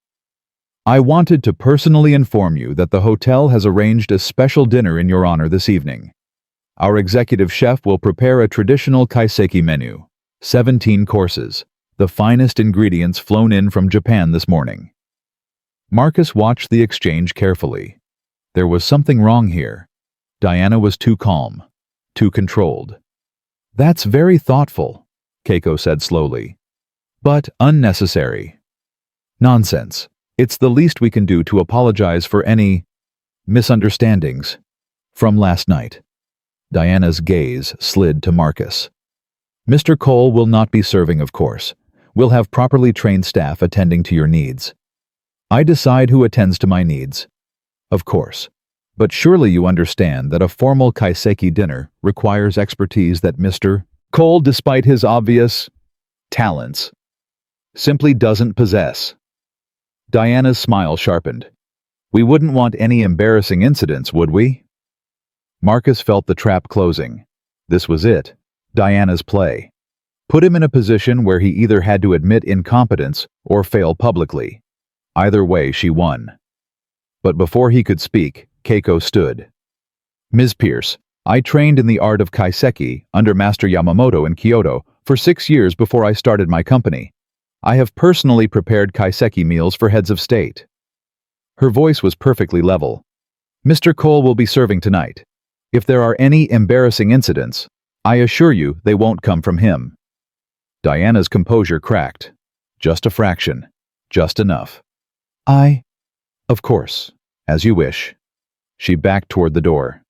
I wanted to personally inform you that the hotel has arranged a special dinner in your honor this evening. Our executive chef will prepare a traditional kaiseki menu, 17 courses, the finest ingredients flown in from Japan this morning. Marcus watched the exchange carefully. There was something wrong here. Diana was too calm, too controlled. That's very thoughtful, Keiko said slowly. But unnecessary. Nonsense. It's the least we can do to apologize for any misunderstandings from last night. Diana's gaze slid to Marcus. Mr. Cole will not be serving, of course. We'll have properly trained staff attending to your needs. I decide who attends to my needs. Of course. But surely you understand that a formal kaiseki dinner requires expertise that Mr. Cole, despite his obvious talents, simply doesn't possess. Diana's smile sharpened. We wouldn't want any embarrassing incidents, would we? Marcus felt the trap closing. This was it. Diana's play. Put him in a position where he either had to admit incompetence or fail publicly. Either way, she won. But before he could speak, Keiko stood. Ms. Pierce, I trained in the art of kaiseki under Master Yamamoto in Kyoto for 6 years before I started my company. I have personally prepared kaiseki meals for heads of state. Her voice was perfectly level. Mr. Cole will be serving tonight. If there are any embarrassing incidents, I assure you they won't come from him. Diana's composure cracked. Just a fraction. Just enough. Of course. As you wish. She backed toward the door.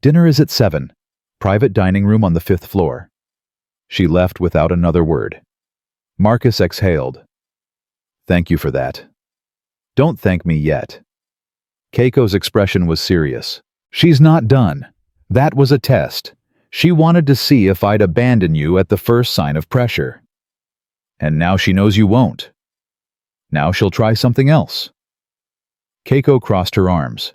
Dinner is at 7. Private dining room on the 5th floor. She left without another word. Marcus exhaled. Thank you for that. Don't thank me yet. Keiko's expression was serious. She's not done. That was a test. She wanted to see if I'd abandon you at the first sign of pressure. And now she knows you won't. Now she'll try something else. Keiko crossed her arms.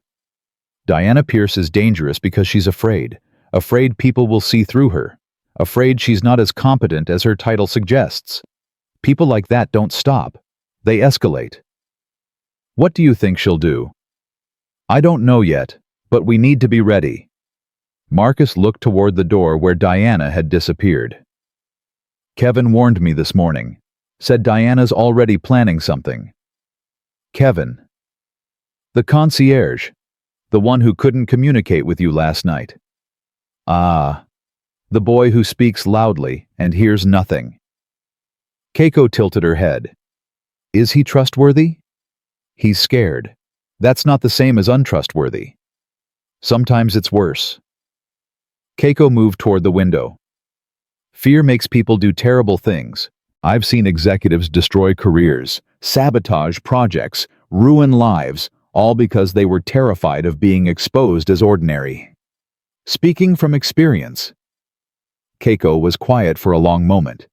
Diana Pierce is dangerous because she's afraid. Afraid people will see through her. Afraid she's not as competent as her title suggests. People like that don't stop. They escalate. What do you think she'll do? I don't know yet, but we need to be ready. Marcus looked toward the door where Diana had disappeared. Kevin warned me this morning. Said Diana's already planning something. Kevin. The concierge. The one who couldn't communicate with you last night. Ah. The boy who speaks loudly and hears nothing. Keiko tilted her head. Is he trustworthy? He's scared. That's not the same as untrustworthy. Sometimes it's worse. Keiko moved toward the window. Fear makes people do terrible things. I've seen executives destroy careers, sabotage projects, ruin lives, all because they were terrified of being exposed as ordinary. Speaking from experience. Keiko was quiet for a long moment.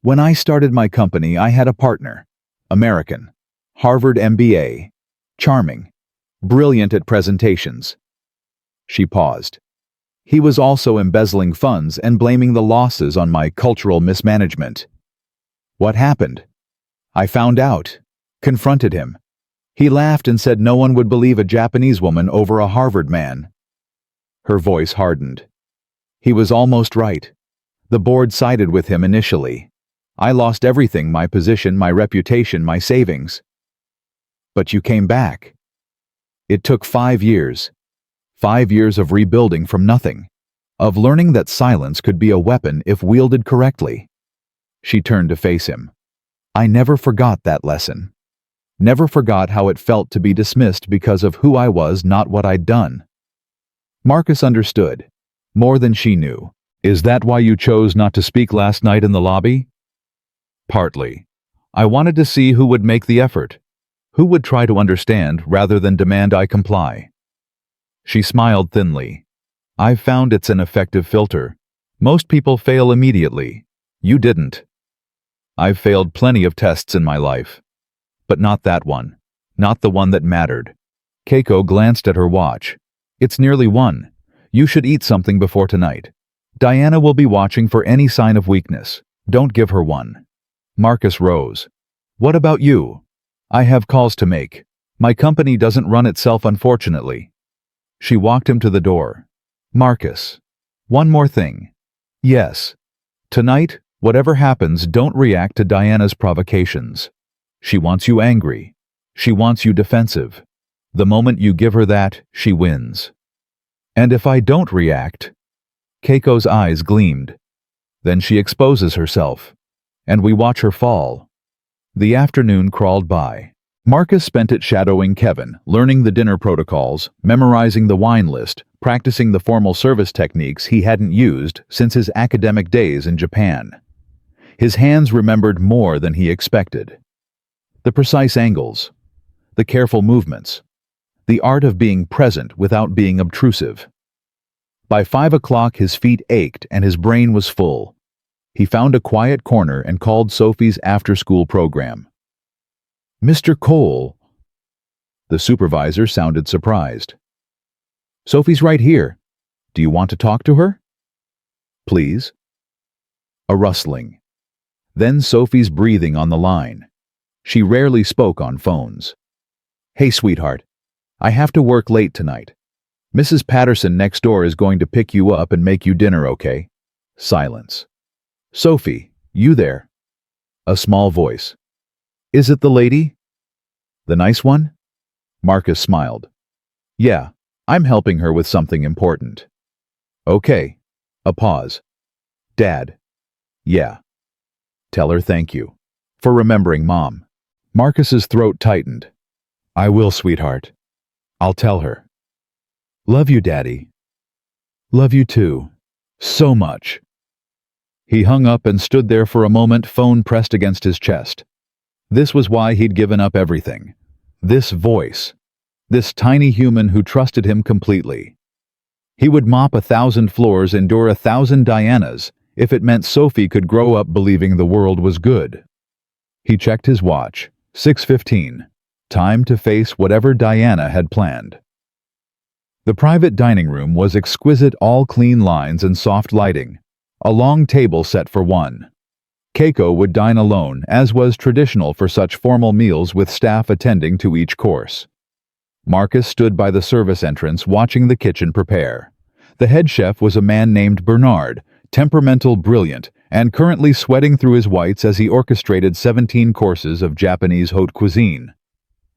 When I started my company, I had a partner. American. Harvard MBA. Charming. Brilliant at presentations. She paused. He was also embezzling funds and blaming the losses on my cultural mismanagement. What happened? I found out. Confronted him. He laughed and said no one would believe a Japanese woman over a Harvard man. Her voice hardened. He was almost right. The board sided with him initially. I lost everything, my position, my reputation, my savings. But you came back. It took 5 years. 5 years of rebuilding from nothing. Of learning that silence could be a weapon if wielded correctly. She turned to face him. I never forgot that lesson. Never forgot how it felt to be dismissed because of who I was, not what I'd done. Marcus understood. More than she knew. Is that why you chose not to speak last night in the lobby? Partly. I wanted to see who would make the effort. Who would try to understand rather than demand I comply. She smiled thinly. I've found it's an effective filter. Most people fail immediately. You didn't. I've failed plenty of tests in my life. But not that one. Not the one that mattered. Keiko glanced at her watch. It's nearly 1. You should eat something before tonight. Diana will be watching for any sign of weakness. Don't give her one. Marcus rose. What about you? I have calls to make. My company doesn't run itself, unfortunately. She walked him to the door. Marcus. One more thing. Yes. Tonight, whatever happens, don't react to Diana's provocations. She wants you angry. She wants you defensive. The moment you give her that, she wins. And if I don't react... Keiko's eyes gleamed. Then she exposes herself. And we watch her fall. The afternoon crawled by. Marcus spent it shadowing Kevin, learning the dinner protocols, memorizing the wine list, practicing the formal service techniques he hadn't used since his academic days in Japan. His hands remembered more than he expected. The precise angles, the careful movements, the art of being present without being obtrusive. By 5 o'clock his feet ached and his brain was full. He found a quiet corner and called Sophie's after-school program. Mr. Cole. The supervisor sounded surprised. Sophie's right here. Do you want to talk to her? Please. A rustling. Then Sophie's breathing on the line. She rarely spoke on phones. Hey, sweetheart. I have to work late tonight. Mrs. Patterson next door is going to pick you up and make you dinner, okay? Silence. Sophie, you there? A small voice. Is it the lady? The nice one? Marcus smiled. Yeah, I'm helping her with something important. Okay. A pause. Dad. Yeah. Tell her thank you. For remembering Mom. Marcus's throat tightened. I will, sweetheart. I'll tell her. Love you, Daddy. Love you too. So much. He hung up and stood there for a moment, phone pressed against his chest. This was why he'd given up everything. This voice. This tiny human who trusted him completely. He would mop 1,000 floors, endure 1,000 Dianas, if it meant Sophie could grow up believing the world was good. He checked his watch. 6:15. Time to face whatever Diana had planned. The private dining room was exquisite, all clean lines and soft lighting. A long table set for one. Keiko would dine alone, as was traditional for such formal meals with staff attending to each course. Marcus stood by the service entrance watching the kitchen prepare. The head chef was a man named Bernard, temperamental, brilliant, and currently sweating through his whites as he orchestrated 17 courses of Japanese haute cuisine.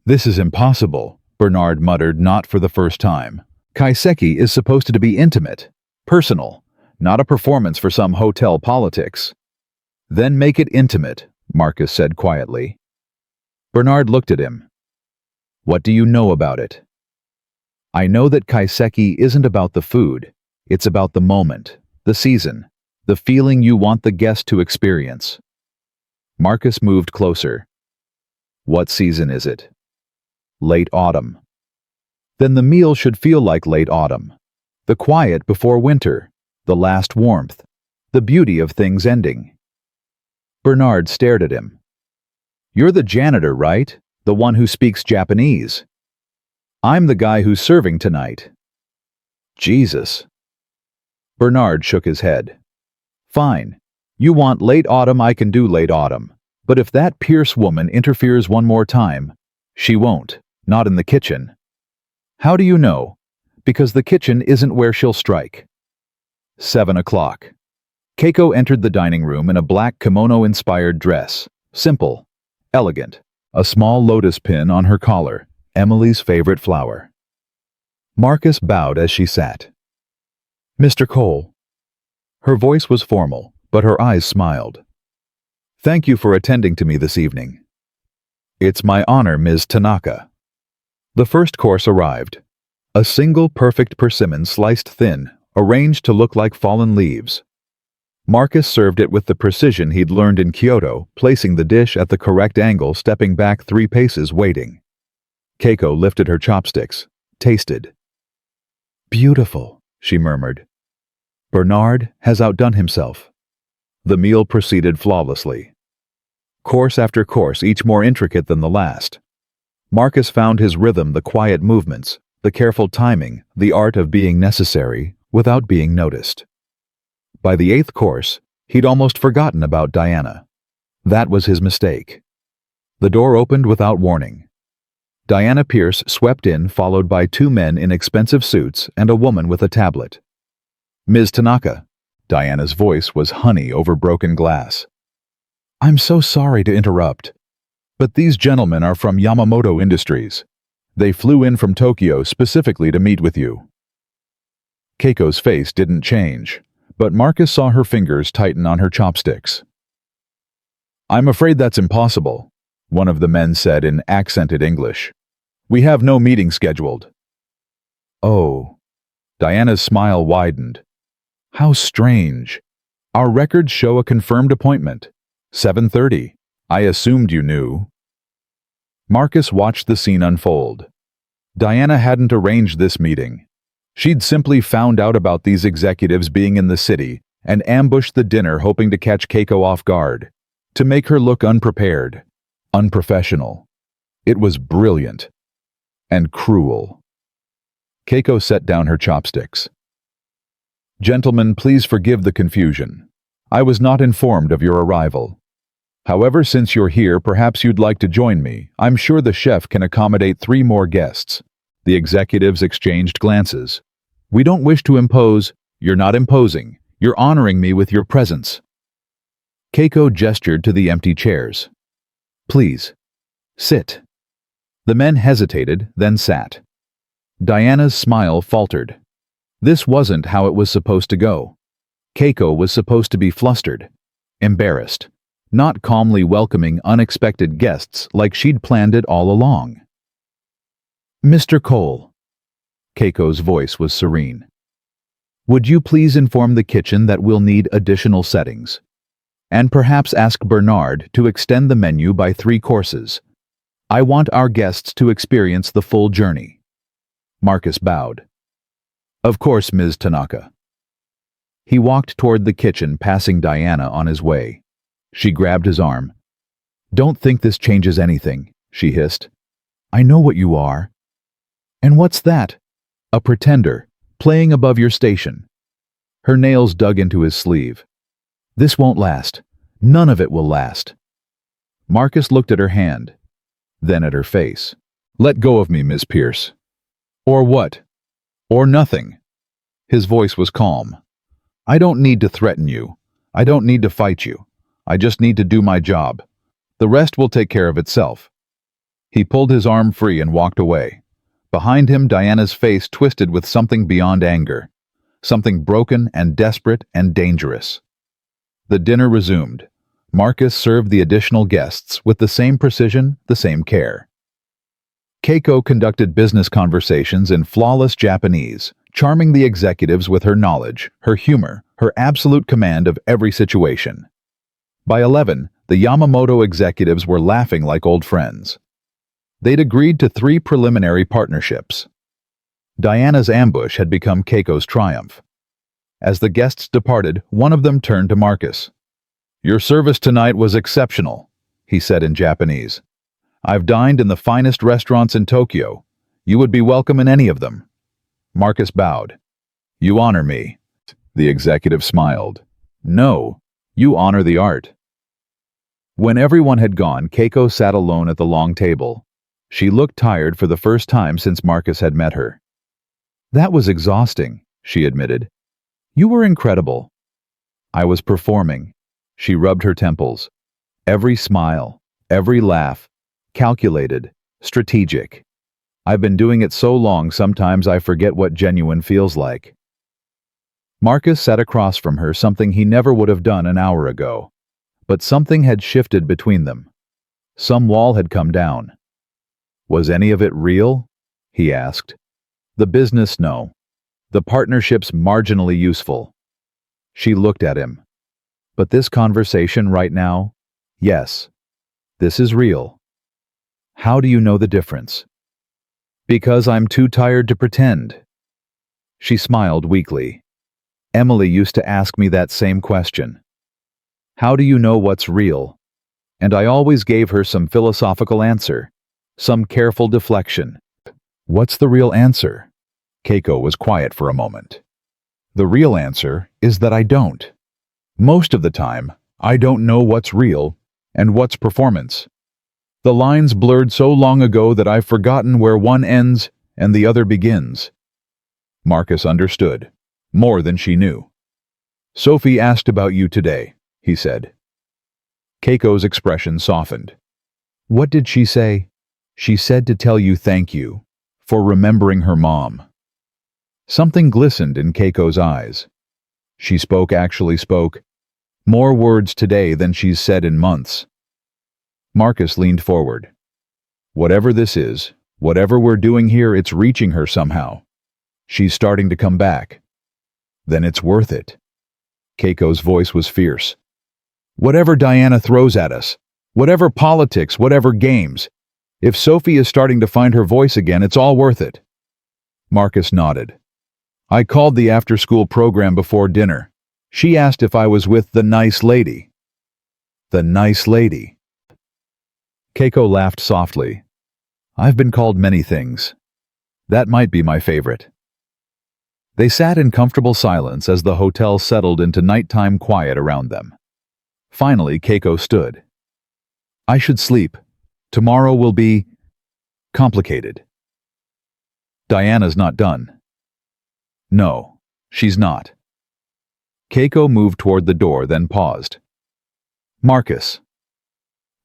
This is impossible, Bernard muttered, not for the first time. Kaiseki is supposed to be intimate, personal, not a performance for some hotel politics. Then make it intimate, Marcus said quietly. Bernard looked at him. What do you know about it? I know that kaiseki isn't about the food. It's about the moment, the season, the feeling you want the guest to experience. Marcus moved closer. What season is it? Late autumn. Then the meal should feel like late autumn. The quiet before winter, the last warmth, the beauty of things ending. Bernard stared at him. You're the janitor, right? The one who speaks Japanese. I'm the guy who's serving tonight. Jesus. Bernard shook his head. Fine. You want late autumn, I can do late autumn. But if that Pierce woman interferes one more time, she won't. Not in the kitchen. How do you know? Because the kitchen isn't where she'll strike. 7 o'clock. Keiko entered the dining room in a black kimono-inspired dress. Simple. Elegant. A small lotus pin on her collar, Emily's favorite flower. Marcus bowed as she sat. Mr. Cole. Her voice was formal, but her eyes smiled. Thank you for attending to me this evening. It's my honor, Ms. Tanaka. The first course arrived. A single perfect persimmon sliced thin, arranged to look like fallen leaves. Marcus served it with the precision he'd learned in Kyoto, placing the dish at the correct angle, stepping back 3 paces, waiting. Keiko lifted her chopsticks, tasted. Beautiful, she murmured. Bernard has outdone himself. The meal proceeded flawlessly. Course after course, each more intricate than the last. Marcus found his rhythm, the quiet movements, the careful timing, the art of being necessary without being noticed. By the 8th course, he'd almost forgotten about Diana. That was his mistake. The door opened without warning. Diana Pierce swept in, followed by 2 men in expensive suits and a woman with a tablet. Ms. Tanaka. Diana's voice was honey over broken glass. I'm so sorry to interrupt, but these gentlemen are from Yamamoto Industries. They flew in from Tokyo specifically to meet with you. Keiko's face didn't change, but Marcus saw her fingers tighten on her chopsticks. I'm afraid that's impossible, one of the men said in accented English. We have no meeting scheduled. Oh. Diana's smile widened. How strange. Our records show a confirmed appointment. 7:30. I assumed you knew. Marcus watched the scene unfold. Diana hadn't arranged this meeting. She'd simply found out about these executives being in the city and ambushed the dinner, hoping to catch Keiko off guard, to make her look unprepared, unprofessional. It was brilliant and cruel. Keiko set down her chopsticks. Gentlemen, please forgive the confusion. I was not informed of your arrival. However, since you're here, perhaps you'd like to join me. I'm sure the chef can accommodate 3 more guests. The executives exchanged glances. We don't wish to impose. You're not imposing. You're honoring me with your presence. Keiko gestured to the empty chairs. Please, sit. The men hesitated, then sat. Diana's smile faltered. This wasn't how it was supposed to go. Keiko was supposed to be flustered, embarrassed, not calmly welcoming unexpected guests like she'd planned it all along. "Mr. Cole," Keiko's voice was serene. "Would you please inform the kitchen that we'll need additional settings? And perhaps ask Bernard to extend the menu by 3 courses. I want our guests to experience the full journey." Marcus bowed. "Of course, Ms. Tanaka." He walked toward the kitchen, passing Diana on his way. She grabbed his arm. "Don't think this changes anything," she hissed. "I know what you are." "And what's that?" "A pretender, playing above your station." Her nails dug into his sleeve. "This won't last. None of it will last." Marcus looked at her hand, then at her face. "Let go of me, Miss Pierce." "Or what?" "Or nothing." His voice was calm. "I don't need to threaten you. I don't need to fight you. I just need to do my job. The rest will take care of itself." He pulled his arm free and walked away. Behind him, Diana's face twisted with something beyond anger. Something broken and desperate and dangerous. The dinner resumed. Marcus served the additional guests with the same precision, the same care. Keiko conducted business conversations in flawless Japanese, charming the executives with her knowledge, her humor, her absolute command of every situation. By 11, the Yamamoto executives were laughing like old friends. They'd agreed to 3 preliminary partnerships. Diana's ambush had become Keiko's triumph. As the guests departed, one of them turned to Marcus. "Your service tonight was exceptional," he said in Japanese. "I've dined in the finest restaurants in Tokyo. You would be welcome in any of them." Marcus bowed. "You honor me." The executive smiled. "No, you honor the art." When everyone had gone, Keiko sat alone at the long table. She looked tired for the first time since Marcus had met her. "That was exhausting," she admitted. "You were incredible." "I was performing." She rubbed her temples. Every smile, every laugh, calculated, strategic. "I've been doing it so long sometimes I forget what genuine feels like." Marcus sat across from her, something he never would have done an hour ago. But something had shifted between them. Some wall had come down. "Was any of it real?" he asked. "The business, no. The partnership's marginally useful." She looked at him. "But this conversation right now? Yes. This is real." "How do you know the difference?" "Because I'm too tired to pretend." She smiled weakly. "Emily used to ask me that same question. How do you know what's real?" And I always gave her some philosophical answer, some careful deflection. "What's the real answer?" Keiko was quiet for a moment. "The real answer is that I don't. Most of the time, I don't know what's real and what's performance. The lines blurred so long ago that I've forgotten where one ends and the other begins." Marcus understood, more than she knew. "Sophie asked about you today," he said. Keiko's expression softened. "What did she say?" "She said to tell you thank you for remembering her mom." Something glistened in Keiko's eyes. She actually spoke. More words today than she's said in months. Marcus leaned forward. "Whatever this is, whatever we're doing here, it's reaching her somehow. She's starting to come back. Then it's worth it." Keiko's voice was fierce. "Whatever Diana throws at us, whatever politics, whatever games, if Sophie is starting to find her voice again, it's all worth it." Marcus nodded. "I called the after-school program before dinner. She asked if I was with the nice lady." "The nice lady." Keiko laughed softly. "I've been called many things. That might be my favorite." They sat in comfortable silence as the hotel settled into nighttime quiet around them. Finally, Keiko stood. "I should sleep. Tomorrow will be complicated." "Diana's not done." "No, she's not." Keiko moved toward the door, then paused. "Marcus,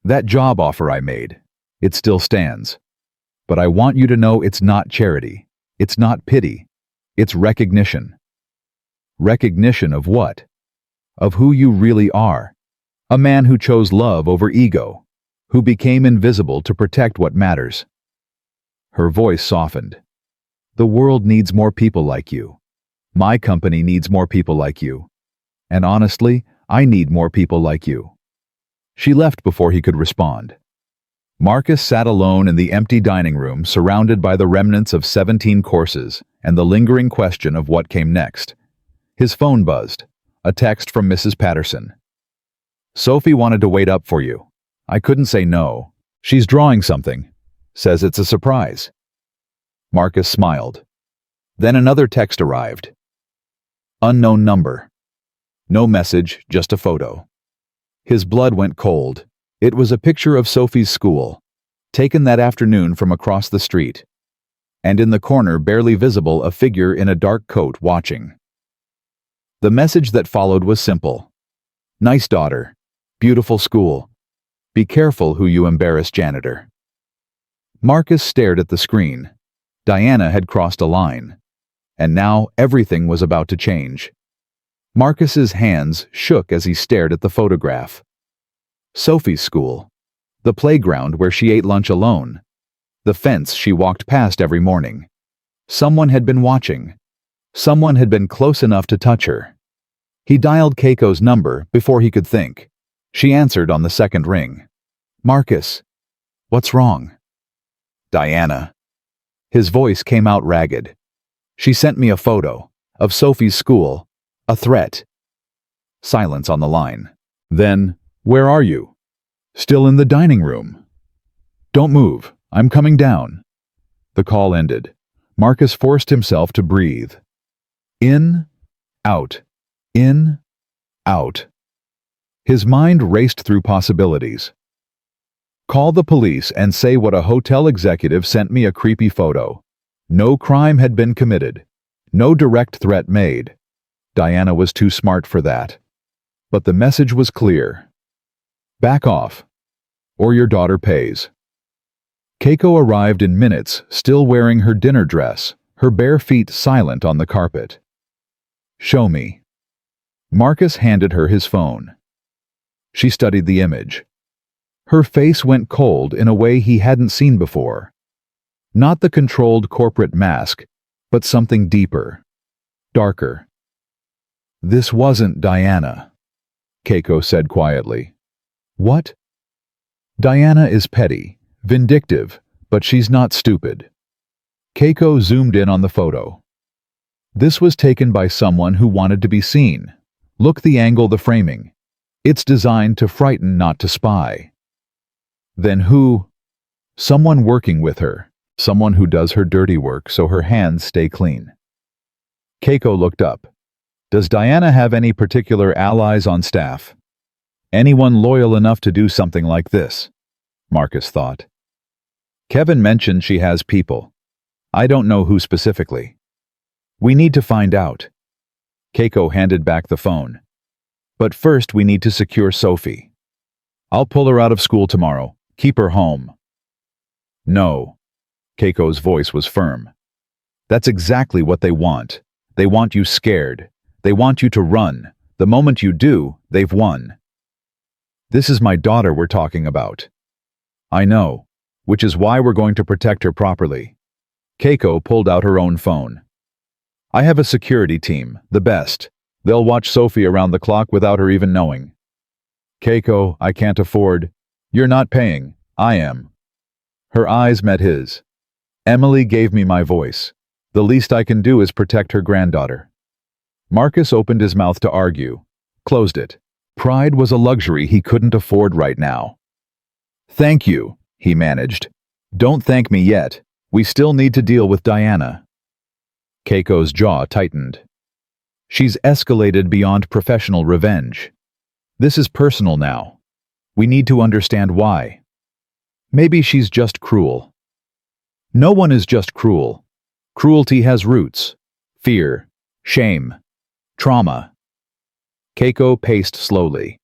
that job offer I made, it still stands. But I want you to know it's not charity. It's not pity. It's recognition." "Recognition of what?" of who you really are. A man who chose love over ego, who became invisible to protect what matters. Her voice softened. The world needs more people like you. My company needs more people like you. And honestly, I need more people like you. She left before he could respond. Marcus sat alone in the empty dining room, surrounded by the remnants of 17 courses and the lingering question of what came next. His phone buzzed. A text from Mrs. Patterson. Sophie wanted to wait up for you. I couldn't say no. She's drawing something. Says it's a surprise. Marcus smiled. Then another text arrived. Unknown number. No message, just a photo. His blood went cold. It was a picture of Sophie's school, taken that afternoon from across the street. And in the corner, barely visible, a figure in a dark coat watching. The message that followed was simple. Nice daughter. Beautiful school. Be careful who you embarrass, janitor. Marcus stared at the screen. Diana had crossed a line. And now everything was about to change. Marcus's hands shook as he stared at the photograph. Sophie's school. The playground where she ate lunch alone. The fence she walked past every morning. Someone had been watching. Someone had been close enough to touch her. He dialed Keiko's number before he could think. She answered on the second ring. Marcus. What's wrong? Diana. His voice came out ragged. She sent me a photo of Sophie's school. A threat. Silence on the line. Then, where are you? Still in the dining room. Don't move. I'm coming down. The call ended. Marcus forced himself to breathe. In, out. In, out. His mind raced through possibilities. Call the police and say what a hotel executive sent me a creepy photo. No crime had been committed. No direct threat made. Diana was too smart for that. But the message was clear. Back off, or your daughter pays. Keiko arrived in minutes, still wearing her dinner dress, her bare feet silent on the carpet. Show me. Marcus handed her his phone. She studied the image. Her face went cold in a way he hadn't seen before. Not the controlled corporate mask, but something deeper, darker. This wasn't Diana, Keiko said quietly. What? Diana is petty, vindictive, but she's not stupid. Keiko zoomed in on the photo. This was taken by someone who wanted to be seen. Look the angle, the framing. It's designed to frighten, not to spy. Then who? Someone working with her. Someone who does her dirty work so her hands stay clean. Keiko looked up. Does Diana have any particular allies on staff? Anyone loyal enough to do something like this? Marcus thought. Kevin mentioned she has people. I don't know who specifically. We need to find out. Keiko handed back the phone. But first we need to secure Sophie. I'll pull her out of school tomorrow. Keep her home. No. Keiko's voice was firm. That's exactly what they want. They want you scared. They want you to run. The moment you do, they've won. This is my daughter we're talking about. I know, which is why we're going to protect her properly. Keiko pulled out her own phone. I have a security team, the best. They'll watch Sophie around the clock without her even knowing. Keiko, I can't afford. You're not paying. I am. Her eyes met his. Emily gave me my voice. The least I can do is protect her granddaughter. Marcus opened his mouth to argue, closed it. Pride was a luxury he couldn't afford right now. Thank you, he managed. Don't thank me yet. We still need to deal with Diana. Keiko's jaw tightened. She's escalated beyond professional revenge. This is personal now. We need to understand why. Maybe she's just cruel. No one is just cruel. Cruelty has roots. Fear, shame, trauma. Keiko paced slowly.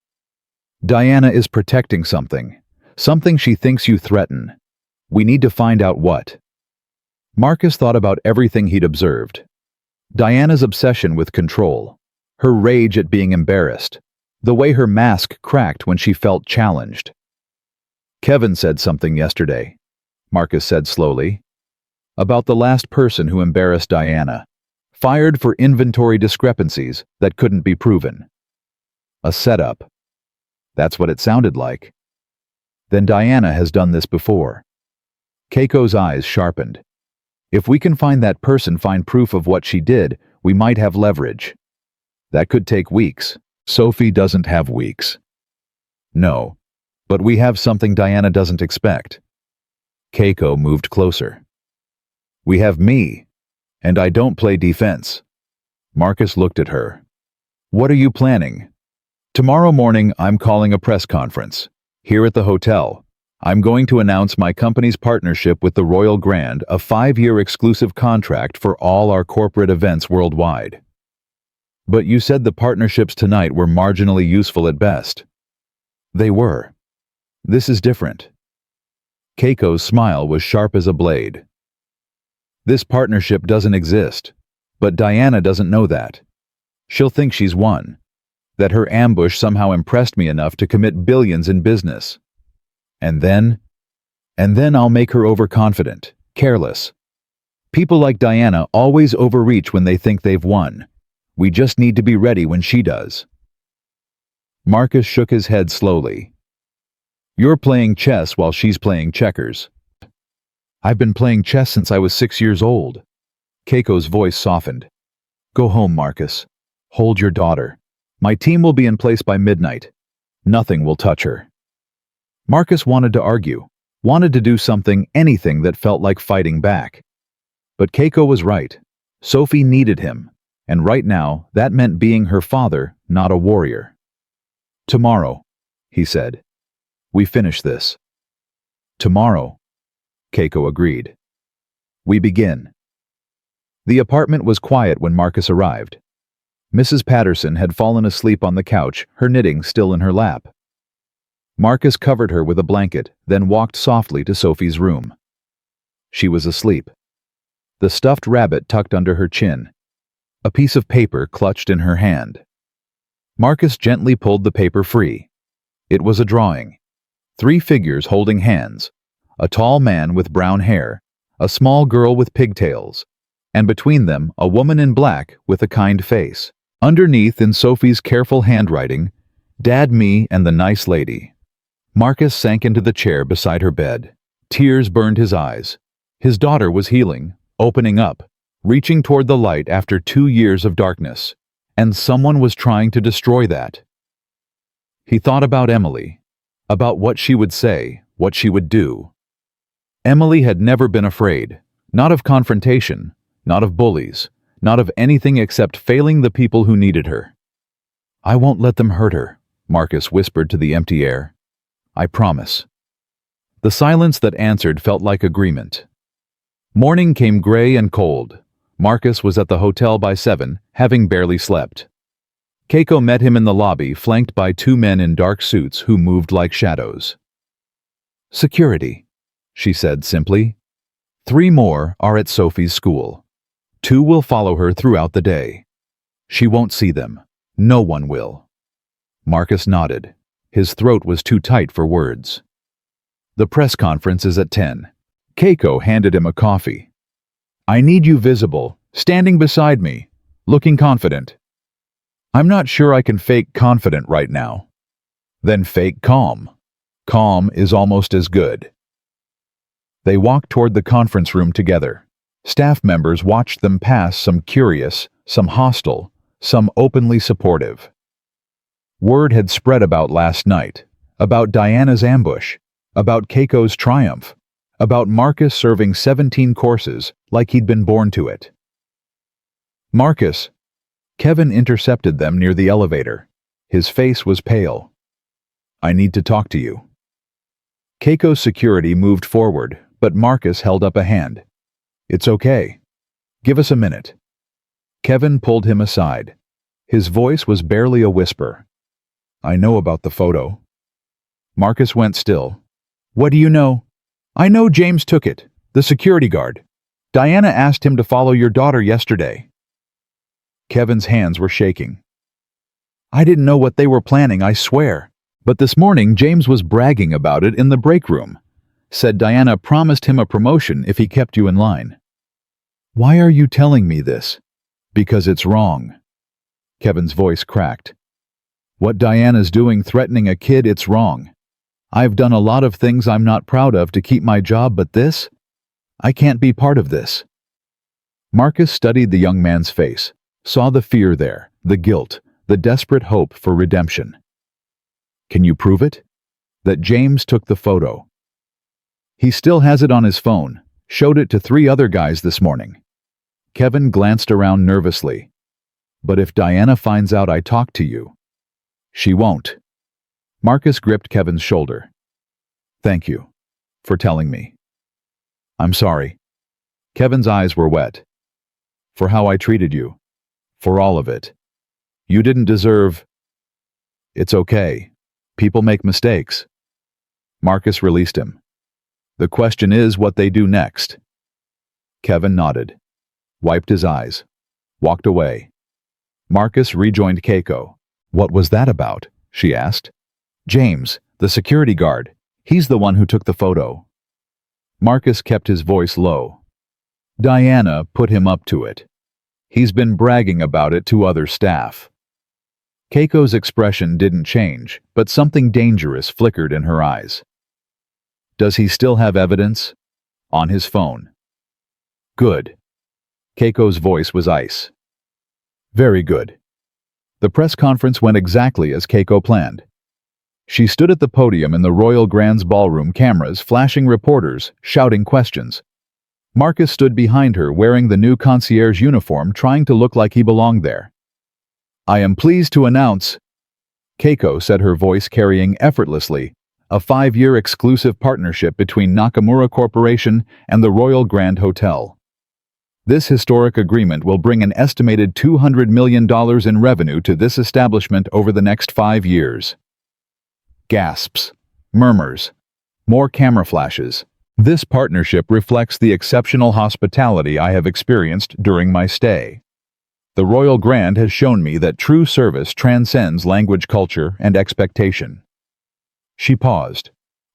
Diana is protecting something. Something she thinks you threaten. We need to find out what. Marcus thought about everything he'd observed. Diana's obsession with control. her rage at being embarrassed, the way her mask cracked when she felt challenged. "Kevin said something yesterday," Marcus said slowly, "about the last person who embarrassed Diana, fired for inventory discrepancies that couldn't be proven. A setup. That's what it sounded like. Then Diana has done this before." Keiko's eyes sharpened. "If we can find that person, find proof of what she did, we might have leverage. That could take weeks. Sophie doesn't have weeks." "No, but we have something Diana doesn't expect." Keiko moved closer. "We have me, and I don't play defense." Marcus looked at her. "What are you planning?" "Tomorrow morning, I'm calling a press conference. Here at the hotel, I'm going to announce my company's partnership with the Royal Grand, a 5-year exclusive contract for all our corporate events worldwide." "But you said the partnerships tonight were marginally useful at best." "They were. This is different." Keiko's smile was sharp as a blade. "This partnership doesn't exist, but Diana doesn't know that. She'll think she's won, that her ambush somehow impressed me enough to commit billions in business. And then I'll make her overconfident, careless. People like Diana always overreach when they think they've won. We just need to be ready when she does." Marcus shook his head slowly. "You're playing chess while she's playing checkers." "I've been playing chess since I was 6 years old." Keiko's voice softened. "Go home, Marcus. Hold your daughter. My team will be in place by midnight. Nothing will touch her." Marcus wanted to argue, wanted to do something, anything that felt like fighting back. But Keiko was right. Sophie needed him, and right now that meant being her father, not a warrior. "Tomorrow," he said. "We finish this." "Tomorrow," Keiko agreed. "We begin." The apartment was quiet when Marcus arrived. Mrs. Patterson had fallen asleep on the couch, her knitting still in her lap. Marcus covered her with a blanket, then walked softly to Sophie's room. She was asleep. The stuffed rabbit tucked under her chin. A piece of paper clutched in her hand. Marcus gently pulled the paper free. It was a drawing. 3 figures holding hands. A tall man with brown hair, a small girl with pigtails, and between them a woman in black with a kind face. Underneath, in Sophie's careful handwriting, "Dad, me, and the nice lady." Marcus sank into the chair beside her bed. Tears burned his eyes. His daughter was healing, opening up, reaching toward the light after 2 years of darkness, and someone was trying to destroy that. He thought about Emily, about what she would say, what she would do. Emily had never been afraid, not of confrontation, not of bullies, not of anything except failing the people who needed her. "I won't let them hurt her," Marcus whispered to the empty air. "I promise." The silence that answered felt like agreement. Morning came gray and cold. Marcus was at the hotel by 7, having barely slept. Keiko met him in the lobby, flanked by 2 men in dark suits who moved like shadows. "Security," she said simply. 3 more are at Sophie's school. 2 will follow her throughout the day. She won't see them. No one will. Marcus nodded. His throat was too tight for words. "The press conference is at 10. Keiko handed him a coffee. "I need you visible, standing beside me, looking confident." "I'm not sure I can fake confident right now." "Then fake calm. Calm is almost as good." They walked toward the conference room together. Staff members watched them pass, some curious, some hostile, some openly supportive. Word had spread about last night, about Diana's ambush, about Keiko's triumph, about Marcus serving 17 courses like he'd been born to it. "Marcus!" Kevin intercepted them near the elevator. His face was pale. "I need to talk to you." Keiko's security moved forward, but Marcus held up a hand. "It's okay. Give us a minute." Kevin pulled him aside. His voice was barely a whisper. "I know about the photo." Marcus went still. "What do you know?" "I know James took it, the security guard. Diana asked him to follow your daughter yesterday." Kevin's hands were shaking. I didn't know what they were planning, I swear. But this morning James was bragging about it in the break room. Said Diana promised him a promotion if he kept you in line. Why are you telling me this? Because it's wrong. Kevin's voice cracked. What Diana's doing threatening a kid, it's wrong. I've done a lot of things I'm not proud of to keep my job, but this? I can't be part of this. Marcus studied the young man's face, saw the fear there, the guilt, the desperate hope for redemption. Can you prove it? That James took the photo. He still has it on his phone, showed it to 3 other guys this morning. Kevin glanced around nervously. But if Diana finds out I talked to you, she won't. Marcus gripped Kevin's shoulder. Thank you for telling me. I'm sorry. Kevin's eyes were wet. For how I treated you. For all of it. You didn't deserve... It's okay. People make mistakes. Marcus released him. The question is what they do next. Kevin nodded, wiped his eyes, walked away. Marcus rejoined Keiko. What was that about? She asked. James, the security guard. He's the one who took the photo. Marcus kept his voice low. Diana put him up to it. He's been bragging about it to other staff. Keiko's expression didn't change, but something dangerous flickered in her eyes. Does he still have evidence? On his phone. Good. Keiko's voice was ice. Very good. The press conference went exactly as Keiko planned. She stood at the podium in the Royal Grand's ballroom, cameras flashing, reporters shouting questions. Marcus stood behind her wearing the new concierge uniform, trying to look like he belonged there. I am pleased to announce, Keiko said, her voice carrying effortlessly, a 5-year exclusive partnership between Nakamura Corporation and the Royal Grand Hotel. This historic agreement will bring an estimated $200 million in revenue to this establishment over the next 5 years. Gasps, murmurs, more camera flashes. This partnership reflects the exceptional hospitality I have experienced during my stay. The Royal Grand has shown me that true service transcends language, culture, and expectation. She paused.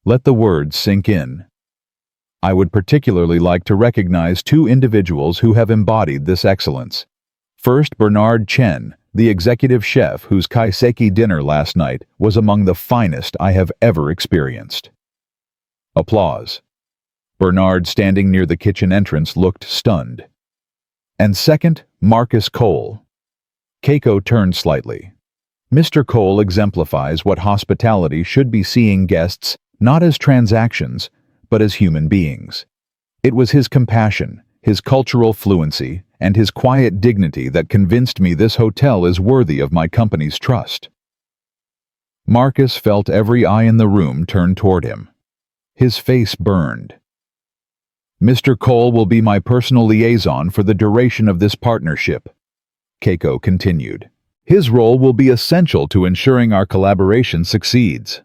Let the words sink in. I would particularly like to recognize 2 individuals who have embodied this excellence. First, Bernard Chen, the executive chef whose kaiseki dinner last night was among the finest I have ever experienced. Applause. Bernard, standing near the kitchen entrance, looked stunned. And second, Marcus Cole. Keiko turned slightly. Mr. Cole exemplifies what hospitality should be, seeing guests not as transactions, but as human beings. It was his compassion, his cultural fluency, and his quiet dignity that convinced me this hotel is worthy of my company's trust. Marcus felt every eye in the room turn toward him. His face burned. Mr. Cole will be my personal liaison for the duration of this partnership, Keiko continued. His role will be essential to ensuring our collaboration succeeds.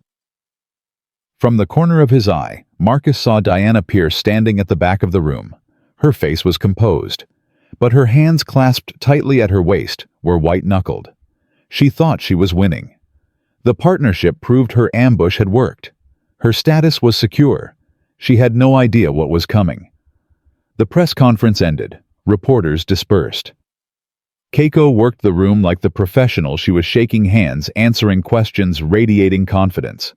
From the corner of his eye, Marcus saw Diana Pierce standing at the back of the room. Her face was composed, but her hands clasped tightly at her waist were white-knuckled. She thought she was winning. The partnership proved her ambush had worked. Her status was secure. She had no idea what was coming. The press conference ended. Reporters dispersed. Keiko worked the room like the professional she was, shaking hands, answering questions, radiating confidence.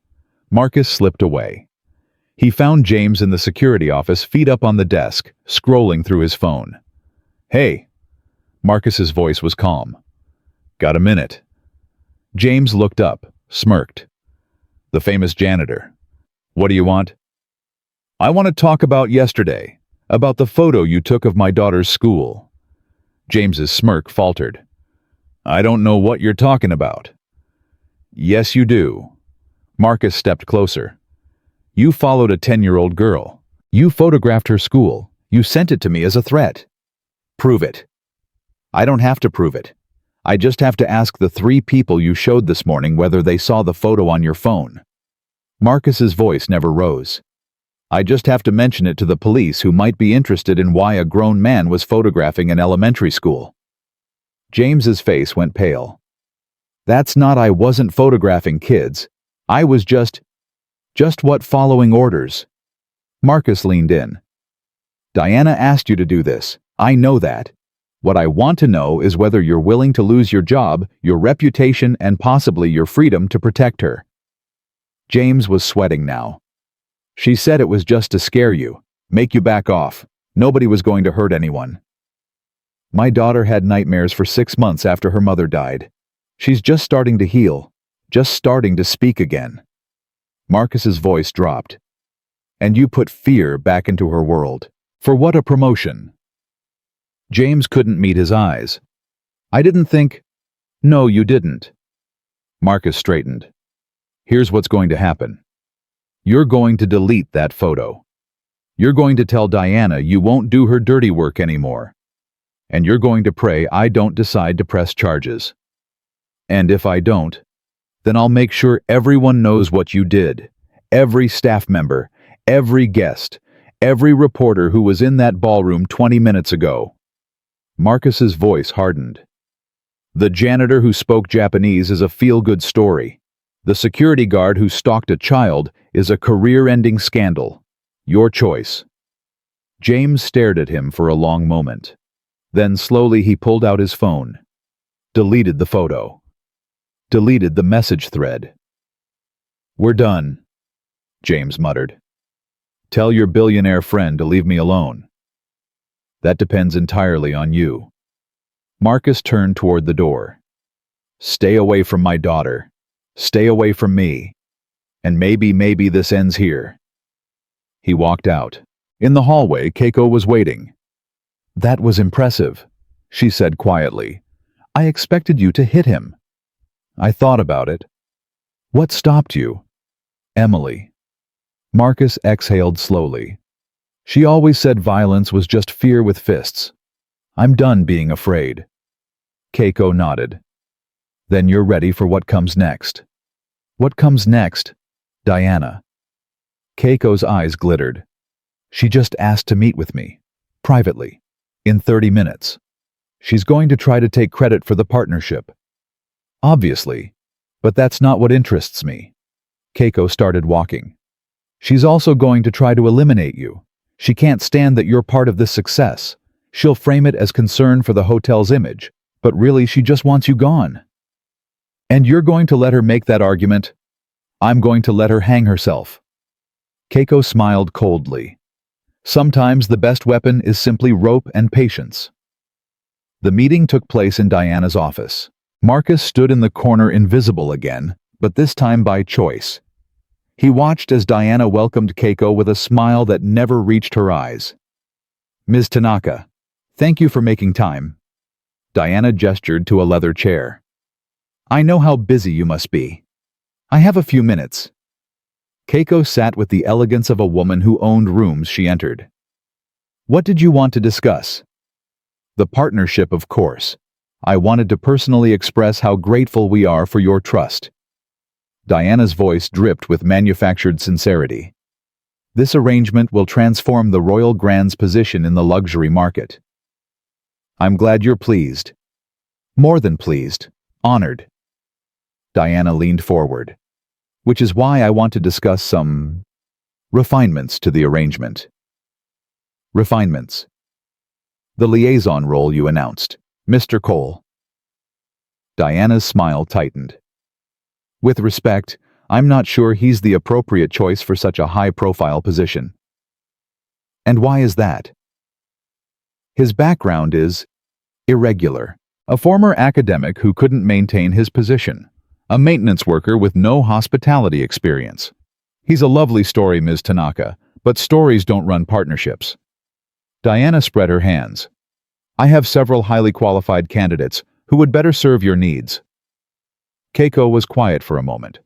Marcus slipped away. He found James in the security office, feet up on the desk, scrolling through his phone. Hey. Marcus's voice was calm. Got a minute? James looked up, smirked. The famous janitor. What do you want? I want to talk about yesterday, about the photo you took of my daughter's school. James's smirk faltered. I don't know what you're talking about. Yes, you do. Marcus stepped closer. You followed a 10-year-old girl. You photographed her school. You sent it to me as a threat. Prove it. I don't have to prove it. I just have to ask the 3 people you showed this morning whether they saw the photo on your phone. Marcus's voice never rose. I just have to mention it to the police, who might be interested in why a grown man was photographing an elementary school. James's face went pale. That's not I wasn't photographing kids. I was just what following orders. Marcus leaned in. Diana asked you to do this. I know that. What I want to know is whether you're willing to lose your job, your reputation, and possibly your freedom to protect her. James was sweating now. She said it was just to scare you, make you back off. Nobody was going to hurt anyone. My daughter had nightmares for 6 months after her mother died. She's just starting to heal, just starting to speak again. Marcus's voice dropped. And you put fear back into her world. For what a promotion. James couldn't meet his eyes. I didn't think... No, you didn't. Marcus straightened. Here's what's going to happen. You're going to delete that photo. You're going to tell Diana you won't do her dirty work anymore. And you're going to pray I don't decide to press charges. And if I don't, then I'll make sure everyone knows what you did. Every staff member, every guest, every reporter who was in that ballroom 20 minutes ago. Marcus's voice hardened. The janitor who spoke Japanese is a feel-good story. The security guard who stalked a child is a career-ending scandal. Your choice. James stared at him for a long moment. Then slowly he pulled out his phone. Deleted the photo. Deleted the message thread. We're done, James muttered. Tell your billionaire friend to leave me alone. That depends entirely on you. Marcus turned toward the door. Stay away from my daughter. Stay away from me. And maybe this ends here. He walked out. In the hallway, Keiko was waiting. That was impressive, she said quietly. I expected you to hit him. I thought about it. What stopped you? Emily. Marcus exhaled slowly. She always said violence was just fear with fists. I'm done being afraid. Keiko nodded. Then you're ready for what comes next. What comes next? Diana. Keiko's eyes glittered. She just asked to meet with me, privately, in 30 minutes. She's going to try to take credit for the partnership. Obviously, but that's not what interests me. Keiko started walking. She's also going to try to eliminate you. She can't stand that you're part of this success. She'll frame it as concern for the hotel's image, but really she just wants you gone. And you're going to let her make that argument? I'm going to let her hang herself. Keiko smiled coldly. Sometimes the best weapon is simply rope and patience. The meeting took place in Diana's office. Marcus stood in the corner invisible again, but this time by choice. He watched as Diana welcomed Keiko with a smile that never reached her eyes. Ms. Tanaka, thank you for making time. Diana gestured to a leather chair. I know how busy you must be. I have a few minutes. Keiko sat with the elegance of a woman who owned rooms she entered. What did you want to discuss? The partnership, of course. I wanted to personally express how grateful we are for your trust. Diana's voice dripped with manufactured sincerity. This arrangement will transform the Royal Grand's position in the luxury market. I'm glad you're pleased. More than pleased, honored. Diana leaned forward. Which is why I want to discuss some refinements to the arrangement. Refinements. The liaison role you announced, Mr. Cole. Diana's smile tightened. With respect, I'm not sure he's the appropriate choice for such a high-profile position. And why is that? His background is irregular. A former academic who couldn't maintain his position. A maintenance worker with no hospitality experience. He's a lovely story, Ms. Tanaka, but stories don't run partnerships. Diana spread her hands. I have several highly qualified candidates who would better serve your needs. Keiko was quiet for a moment.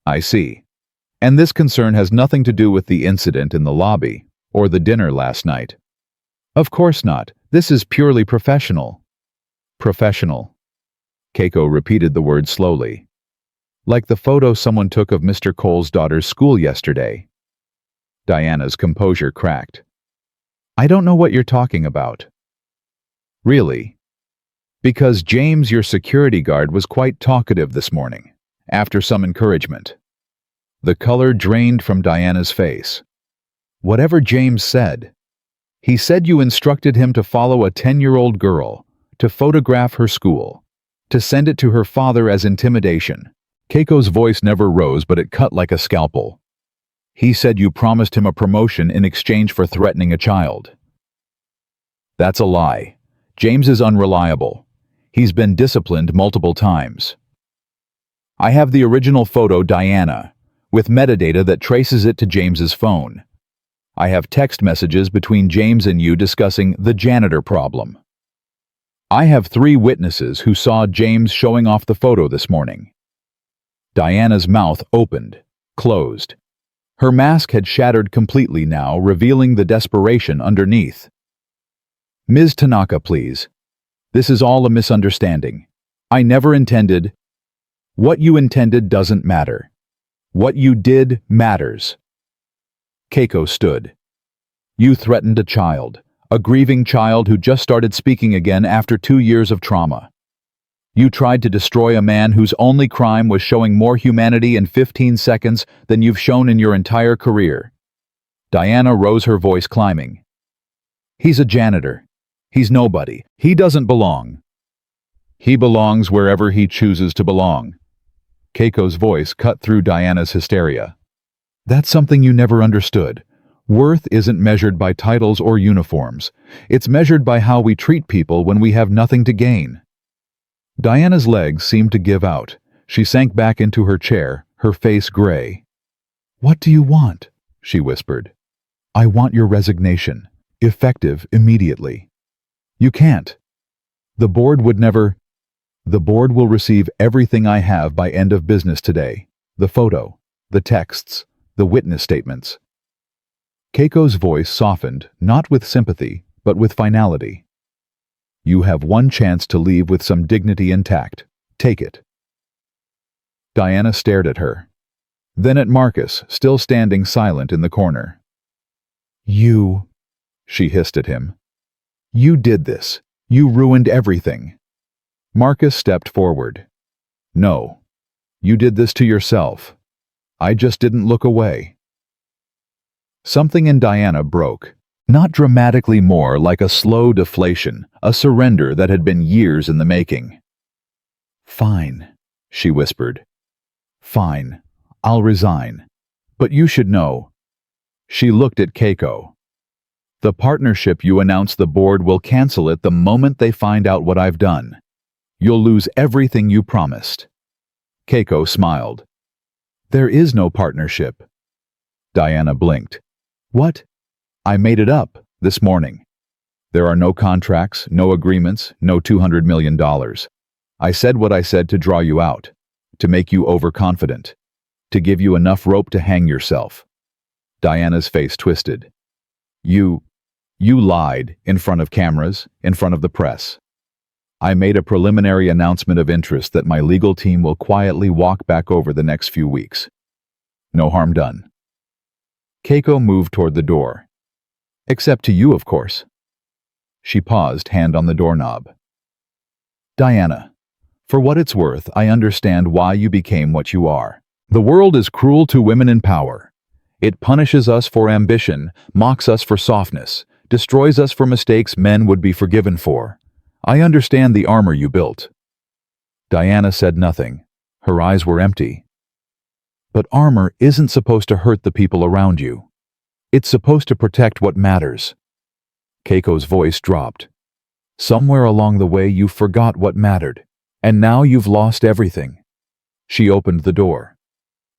I see. And this concern has nothing to do with the incident in the lobby or the dinner last night. Of course not. This is purely professional. Professional. Keiko repeated the word slowly. Like the photo someone took of Mr. Cole's daughter's school yesterday. Diana's composure cracked. I don't know what you're talking about. Really? Because James, your security guard, was quite talkative this morning, after some encouragement. The color drained from Diana's face. Whatever James said, he said you instructed him to follow a 10-year-old girl, to photograph her school, to send it to her father as intimidation. Keiko's voice never rose, but it cut like a scalpel. He said you promised him a promotion in exchange for threatening a child. That's a lie. James is unreliable. He's been disciplined multiple times. I have the original photo, Diana, with metadata that traces it to James's phone. I have text messages between James and you discussing the janitor problem. I have 3 witnesses who saw James showing off the photo this morning. Diana's mouth opened, closed. Her mask had shattered completely now, revealing the desperation underneath. Ms. Tanaka, please. This is all a misunderstanding. I never intended. What you intended doesn't matter. What you did matters. Keiko stood. You threatened a child, a grieving child who just started speaking again after 2 years of trauma. You tried to destroy a man whose only crime was showing more humanity in 15 seconds than you've shown in your entire career. Diana rose, her voice climbing. He's a janitor. He's nobody. He doesn't belong. He belongs wherever he chooses to belong. Keiko's voice cut through Diana's hysteria. That's something you never understood. Worth isn't measured by titles or uniforms. It's measured by how we treat people when we have nothing to gain. Diana's legs seemed to give out. She sank back into her chair, her face gray. What do you want? She whispered. I want your resignation, effective immediately. You can't. The board would never. The board will receive everything I have by end of business today. The photo, the texts, the witness statements. Keiko's voice softened, not with sympathy, but with finality. You have one chance to leave with some dignity intact. Take it. Diana stared at her. Then at Marcus, still standing silent in the corner. You, she hissed at him. You did this. You ruined everything. Marcus stepped forward. No. You did this to yourself. I just didn't look away. Something in Diana broke. Not dramatically, more like a slow deflation, a surrender that had been years in the making. Fine, she whispered. Fine, I'll resign. But you should know. She looked at Keiko. The partnership you announced, the board will cancel it the moment they find out what I've done. You'll lose everything you promised. Keiko smiled. There is no partnership. Diana blinked. What? I made it up this morning. There are no contracts, no agreements, no $200 million. I said what I said to draw you out, to make you overconfident, to give you enough rope to hang yourself. Diana's face twisted. You lied in front of cameras, in front of the press. I made a preliminary announcement of interest that my legal team will quietly walk back over the next few weeks. No harm done. Keiko moved toward the door. Except to you, of course. She paused, hand on the doorknob. Diana, for what it's worth, I understand why you became what you are. The world is cruel to women in power. It punishes us for ambition, mocks us for softness, destroys us for mistakes men would be forgiven for. I understand the armor you built. Diana said nothing. Her eyes were empty. But armor isn't supposed to hurt the people around you. It's supposed to protect what matters. Keiko's voice dropped. Somewhere along the way you forgot what mattered, and now you've lost everything. She opened the door.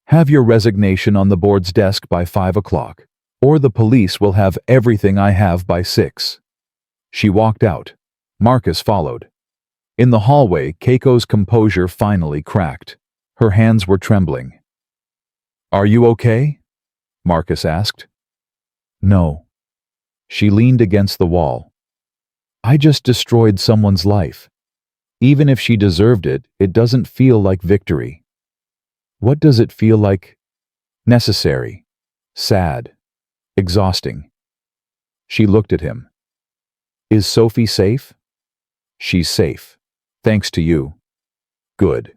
Have your resignation on the board's desk by 5 o'clock, or the police will have everything I have by 6. She walked out. Marcus followed. In the hallway, Keiko's composure finally cracked. Her hands were trembling. Are you okay? Marcus asked. No. She leaned against the wall. I just destroyed someone's life. Even if she deserved it, it doesn't feel like victory. What does it feel like? Necessary. Sad. Exhausting. She looked at him. Is Sophie safe? She's safe. Thanks to you. Good.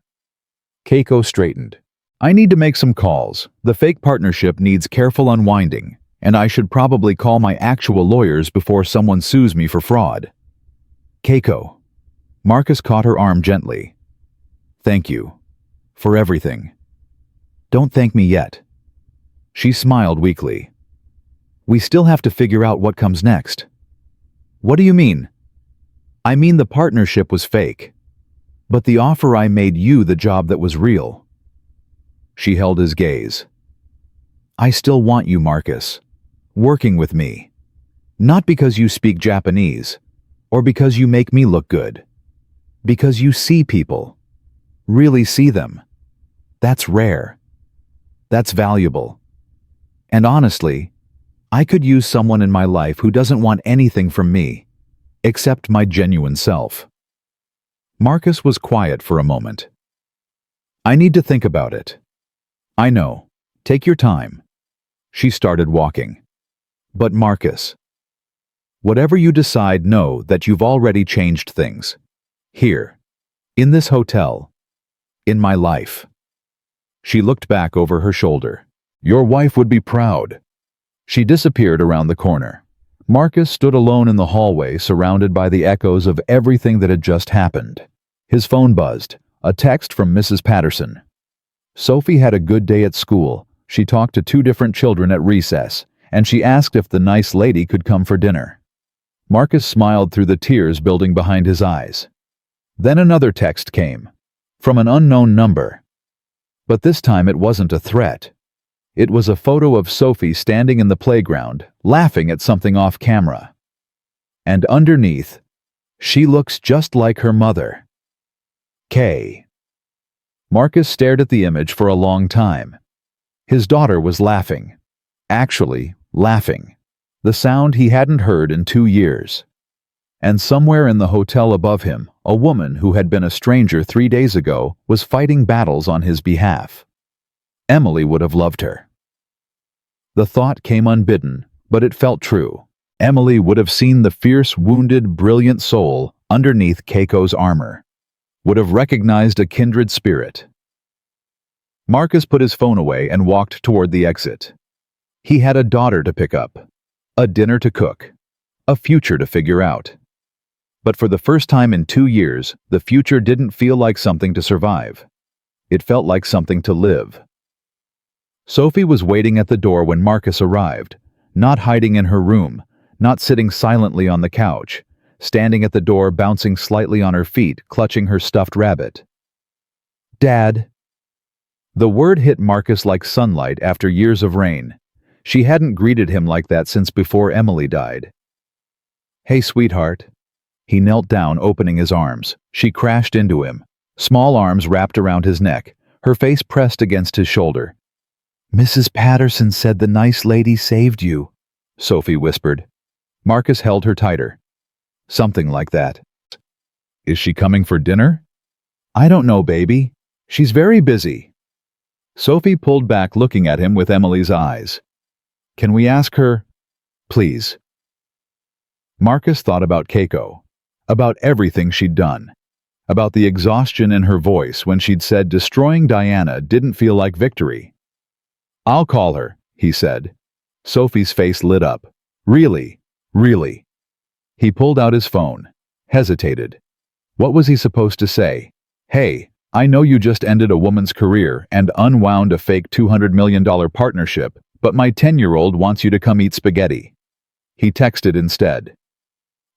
Keiko straightened. I need to make some calls. The fake partnership needs careful unwinding, and I should probably call my actual lawyers before someone sues me for fraud. Keiko. Marcus caught her arm gently. Thank you. For everything. Don't thank me yet. She smiled weakly. We still have to figure out what comes next. What do you mean? I mean the partnership was fake. But the offer I made you the job that was real. She held his gaze. I still want you, Marcus. Working with me. Not because you speak Japanese, or because you make me look good. Because you see people. Really see them. That's rare. That's valuable. And honestly, I could use someone in my life who doesn't want anything from me, except my genuine self. Marcus was quiet for a moment. I need to think about it. I know. Take your time. She started walking. But Marcus, whatever you decide, know that you've already changed things. Here. In this hotel. In my life. She looked back over her shoulder. Your wife would be proud. She disappeared around the corner. Marcus stood alone in the hallway, surrounded by the echoes of everything that had just happened. His phone buzzed. A text from Mrs. Patterson. Sophie had a good day at school. She talked to 2 different children at recess, and she asked if the nice lady could come for dinner. Marcus smiled through the tears building behind his eyes. Then another text came. From an unknown number. But this time it wasn't a threat. It was a photo of Sophie standing in the playground, laughing at something off camera. And underneath, she looks just like her mother. Kay. Marcus stared at the image for a long time. His daughter was laughing. Actually, laughing. The sound he hadn't heard in 2 years. And somewhere in the hotel above him, a woman who had been a stranger 3 days ago was fighting battles on his behalf. Emily would have loved her. The thought came unbidden, but it felt true. Emily would have seen the fierce, wounded, brilliant soul underneath Keiko's armor. Would have recognized a kindred spirit. Marcus put his phone away and walked toward the exit. He had a daughter to pick up, a dinner to cook, a future to figure out. But for the first time in 2 years, the future didn't feel like something to survive. It felt like something to live. Sophie was waiting at the door when Marcus arrived, not hiding in her room, not sitting silently on the couch, standing at the door, bouncing slightly on her feet, clutching her stuffed rabbit. Dad. The word hit Marcus like sunlight after years of rain. She hadn't greeted him like that since before Emily died. Hey, sweetheart. He knelt down, opening his arms. She crashed into him, small arms wrapped around his neck, her face pressed against his shoulder. Mrs. Patterson said the nice lady saved you, Sophie whispered. Marcus held her tighter. Something like that. Is she coming for dinner? I don't know, baby. She's very busy. Sophie pulled back, looking at him with Emily's eyes. Can we ask her? Please. Marcus thought about Keiko, about everything she'd done, about the exhaustion in her voice when she'd said destroying Diana didn't feel like victory. I'll call her, he said. Sophie's face lit up. Really? Really? He pulled out his phone, hesitated. What was he supposed to say? Hey, I know you just ended a woman's career and unwound a fake $200 million partnership, but my 10-year-old wants you to come eat spaghetti. He texted instead.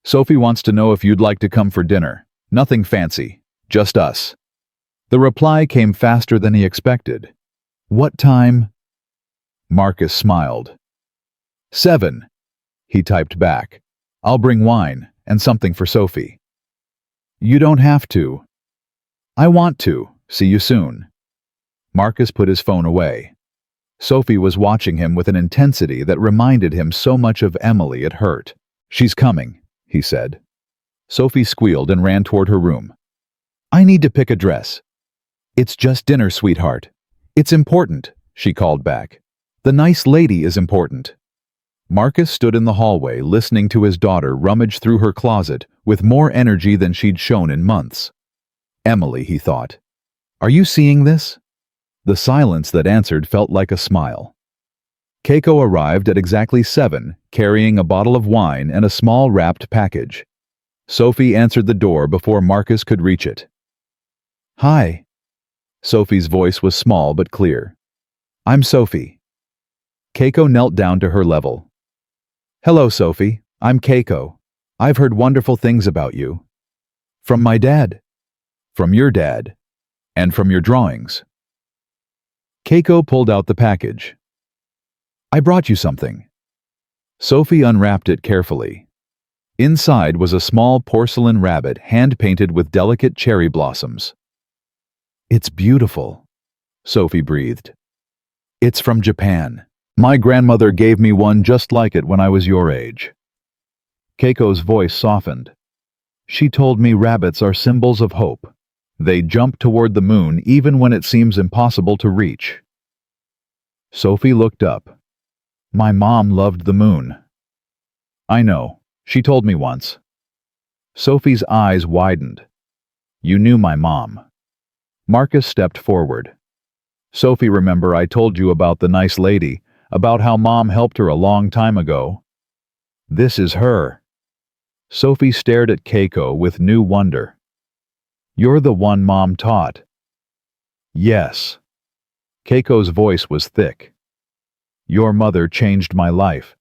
Sophie wants to know if you'd like to come for dinner. Nothing fancy, just us. The reply came faster than he expected. What time? Marcus smiled. 7. He typed back. I'll bring wine and something for Sophie. You don't have to. I want to. See you soon. Marcus put his phone away. Sophie was watching him with an intensity that reminded him so much of Emily it hurt. She's coming, he said. Sophie squealed and ran toward her room. I need to pick a dress. It's just dinner, sweetheart. It's important, she called back. The nice lady is important. Marcus stood in the hallway listening to his daughter rummage through her closet with more energy than she'd shown in months. Emily, he thought. Are you seeing this? The silence that answered felt like a smile. Keiko arrived at exactly 7, carrying a bottle of wine and a small wrapped package. Sophie answered the door before Marcus could reach it. Hi. Sophie's voice was small but clear. I'm Sophie. Keiko knelt down to her level. Hello, Sophie. I'm Keiko. I've heard wonderful things about you. From my dad. From your dad. And from your drawings. Keiko pulled out the package. I brought you something. Sophie unwrapped it carefully. Inside was a small porcelain rabbit hand-painted with delicate cherry blossoms. It's beautiful, Sophie breathed. It's from Japan. My grandmother gave me one just like it when I was your age. Keiko's voice softened. She told me rabbits are symbols of hope. They jump toward the moon even when it seems impossible to reach. Sophie looked up. My mom loved the moon. I know. She told me once. Sophie's eyes widened. You knew my mom. Marcus stepped forward. Sophie, remember I told you about the nice lady, about how Mom helped her a long time ago? This is her. Sophie stared at Keiko with new wonder. You're the one Mom taught. Yes. Keiko's voice was thick. Your mother changed my life.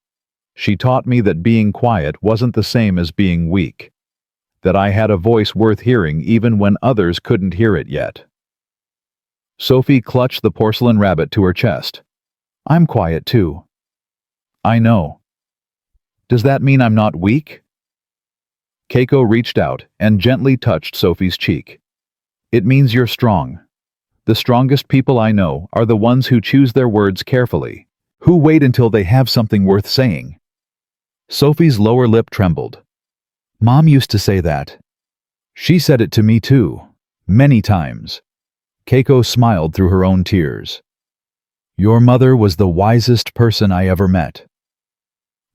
She taught me that being quiet wasn't the same as being weak, that I had a voice worth hearing even when others couldn't hear it yet. Sophie clutched the porcelain rabbit to her chest. I'm quiet too. I know. Does that mean I'm not weak? Keiko reached out and gently touched Sophie's cheek. It means you're strong. The strongest people I know are the ones who choose their words carefully, who wait until they have something worth saying. Sophie's lower lip trembled. Mom used to say that. She said it to me too, many times. Keiko smiled through her own tears. Your mother was the wisest person I ever met.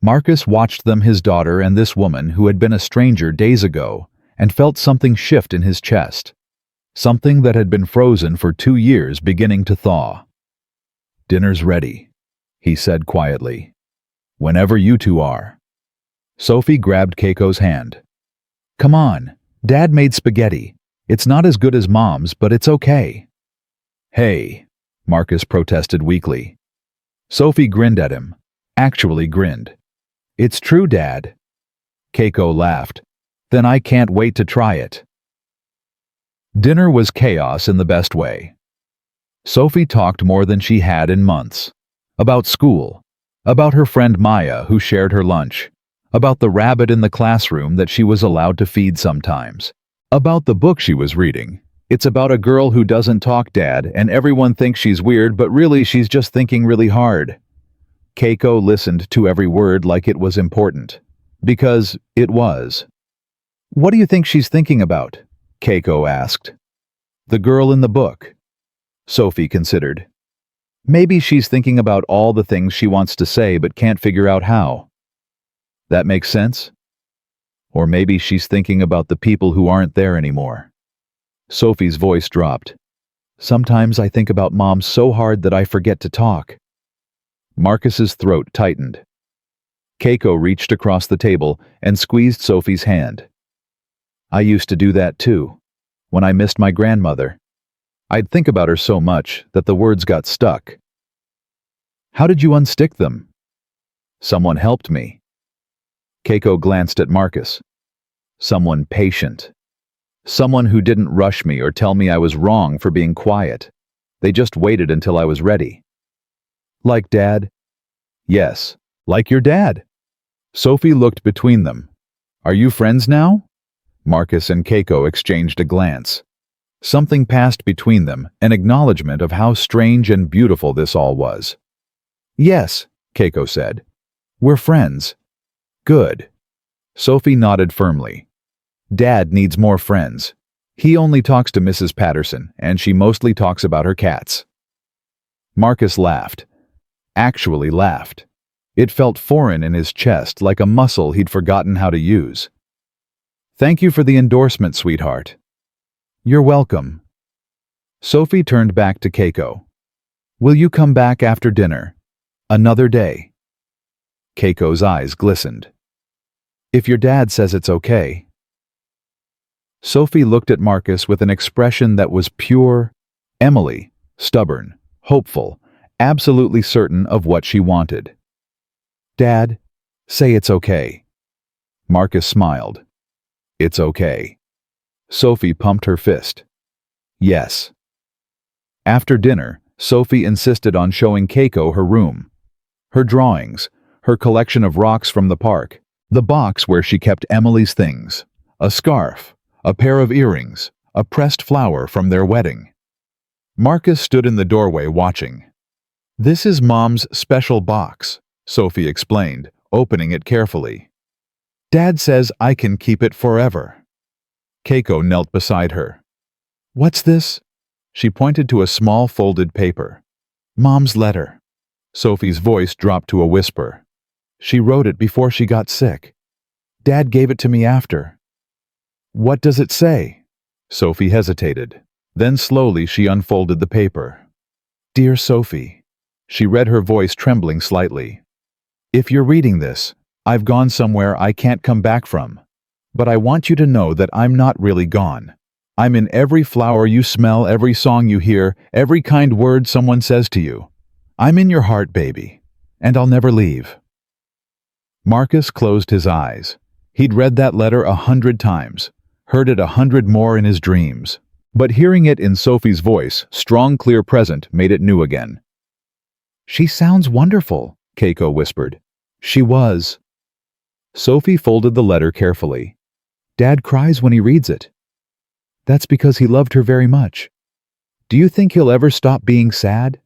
Marcus watched them, his daughter and this woman who had been a stranger days ago, and felt something shift in his chest. Something that had been frozen for 2 years beginning to thaw. Dinner's ready, he said quietly. Whenever you two are. Sophie grabbed Keiko's hand. Come on, Dad made spaghetti. It's not as good as Mom's, but it's okay. Hey, Marcus protested weakly. Sophie grinned at him. Actually grinned. It's true, Dad. Keiko laughed. Then I can't wait to try it. Dinner was chaos in the best way. Sophie talked more than she had in months. About school. About her friend Maya who shared her lunch. About the rabbit in the classroom that she was allowed to feed sometimes. About the book she was reading. It's about a girl who doesn't talk, Dad, and everyone thinks she's weird, but really she's just thinking really hard. Keiko listened to every word like it was important. Because it was. What do you think she's thinking about? Keiko asked. The girl in the book. Sophie considered. Maybe she's thinking about all the things she wants to say but can't figure out how. That makes sense? Or maybe she's thinking about the people who aren't there anymore. Sophie's voice dropped. Sometimes I think about Mom so hard that I forget to talk. Marcus's throat tightened. Keiko reached across the table and squeezed Sophie's hand. I used to do that too, when I missed my grandmother. I'd think about her so much that the words got stuck. How did you unstick them? Someone helped me. Keiko glanced at Marcus. Someone patient. Someone who didn't rush me or tell me I was wrong for being quiet. They just waited until I was ready. Like Dad? Yes, like your dad. Sophie looked between them. Are you friends now? Marcus and Keiko exchanged a glance. Something passed between them, an acknowledgement of how strange and beautiful this all was. Yes, Keiko said. We're friends. Good. Sophie nodded firmly. Dad needs more friends. He only talks to Mrs. Patterson, and she mostly talks about her cats. Marcus laughed. Actually laughed. It felt foreign in his chest, like a muscle he'd forgotten how to use. Thank you for the endorsement, sweetheart. You're welcome. Sophie turned back to Keiko. Will you come back after dinner? Another day. Keiko's eyes glistened. If your dad says it's okay. Sophie looked at Marcus with an expression that was pure Emily, stubborn, hopeful, absolutely certain of what she wanted. Dad, say it's okay. Marcus smiled. It's okay. Sophie pumped her fist. Yes. After dinner, Sophie insisted on showing Keiko her room. Her drawings, her collection of rocks from the park, the box where she kept Emily's things, a scarf, a pair of earrings, a pressed flower from their wedding. Marcus stood in the doorway watching. This is Mom's special box, Sophie explained, opening it carefully. Dad says I can keep it forever. Keiko knelt beside her. What's this? She pointed to a small folded paper. Mom's letter. Sophie's voice dropped to a whisper. She wrote it before she got sick. Dad gave it to me after. What does it say? Sophie hesitated. Then slowly she unfolded the paper. Dear Sophie. She read, her voice trembling slightly. If you're reading this, I've gone somewhere I can't come back from. But I want you to know that I'm not really gone. I'm in every flower you smell, every song you hear, every kind word someone says to you. I'm in your heart, baby, and I'll never leave. Marcus closed his eyes. He'd read that letter 100 times, heard it 100 more in his dreams. But hearing it in Sophie's voice, strong, clear, present, made it new again. She sounds wonderful, Keiko whispered. She was. Sophie folded the letter carefully. Dad cries when he reads it. That's because he loved her very much. Do you think he'll ever stop being sad?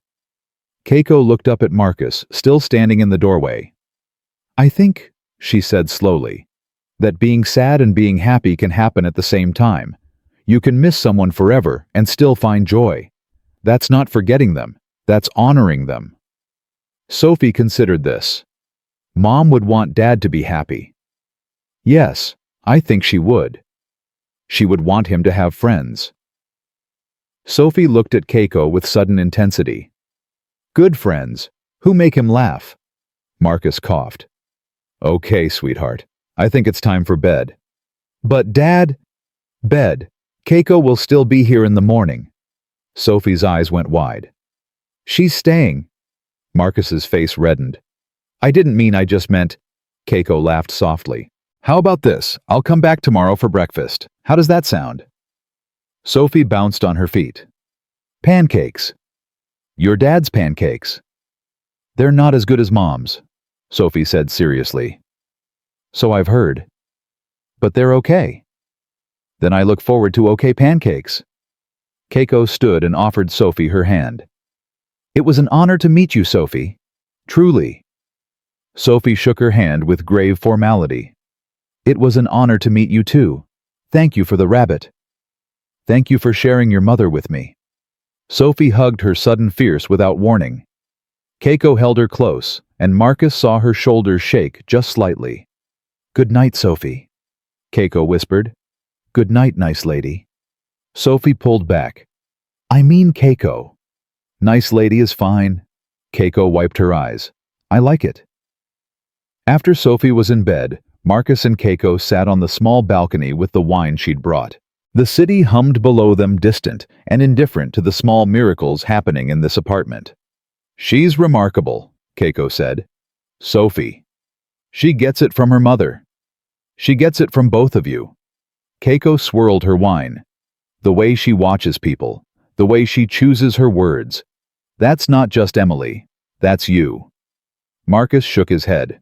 Keiko looked up at Marcus, still standing in the doorway. I think, she said slowly, that being sad and being happy can happen at the same time. You can miss someone forever and still find joy. That's not forgetting them, that's honoring them. Sophie considered this. Mom would want Dad to be happy. Yes, I think she would. She would want him to have friends. Sophie looked at Keiko with sudden intensity. Good friends, who make him laugh. Marcus coughed. Okay, sweetheart, I think it's time for bed. But Dad... Bed. Keiko will still be here in the morning. Sophie's eyes went wide. She's staying. Marcus's face reddened. I didn't mean, I just meant... Keiko laughed softly. How about this? I'll come back tomorrow for breakfast. How does that sound? Sophie bounced on her feet. Pancakes. Your dad's pancakes. They're not as good as Mom's, Sophie said seriously. So I've heard. But they're okay. Then I look forward to okay pancakes. Keiko stood and offered Sophie her hand. It was an honor to meet you, Sophie. Truly. Sophie shook her hand with grave formality. It was an honor to meet you too. Thank you for the rabbit. Thank you for sharing your mother with me. Sophie hugged her sudden fierce without warning. Keiko held her close, and Marcus saw her shoulders shake just slightly. Good night, Sophie. Keiko whispered. Good night, nice lady. Sophie pulled back. I mean Keiko. Nice lady is fine. Keiko wiped her eyes. I like it. After Sophie was in bed, Marcus and Keiko sat on the small balcony with the wine she'd brought. The city hummed below them, distant and indifferent to the small miracles happening in this apartment. She's remarkable, Keiko said. Sophie. She gets it from her mother. She gets it from both of you. Keiko swirled her wine. The way she watches people, the way she chooses her words. That's not just Emily. That's you. Marcus shook his head.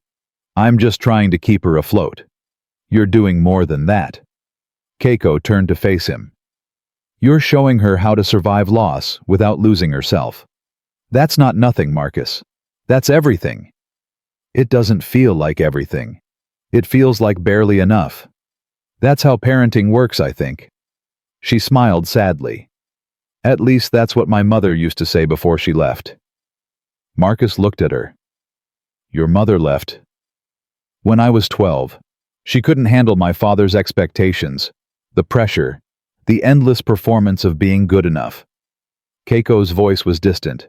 I'm just trying to keep her afloat. You're doing more than that. Keiko turned to face him. You're showing her how to survive loss without losing herself. That's not nothing, Marcus. That's everything. It doesn't feel like everything. It feels like barely enough. That's how parenting works, I think. She smiled sadly. At least that's what my mother used to say before she left. Marcus looked at her. Your mother left. When I was 12, she couldn't handle my father's expectations, the pressure, The endless performance of being good enough. Keiko's voice was distant.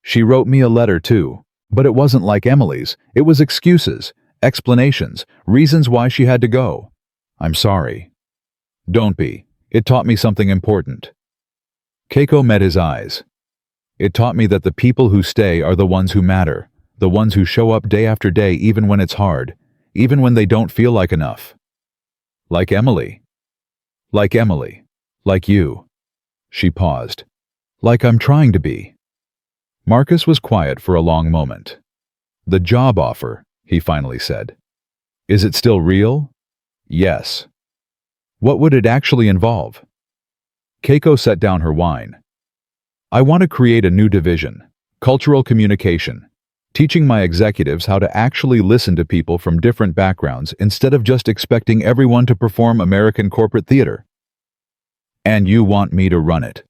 She wrote me a letter too, but it wasn't like Emily's. It was excuses, explanations, reasons why she had to go. I'm sorry. Don't be. It taught me something important. Keiko met his eyes. It taught me that the people who stay are the ones who matter, the ones who show up day after day even when it's hard, even when they don't feel like enough. Like Emily. Like Emily. Like you. She paused. Like I'm trying to be. Marcus was quiet for a long moment. The job offer, he finally said. Is it still real? Yes. What would it actually involve? Keiko set down her wine. I want to create a new division, cultural communication, teaching my executives how to actually listen to people from different backgrounds instead of just expecting everyone to perform American corporate theater. And you want me to run it.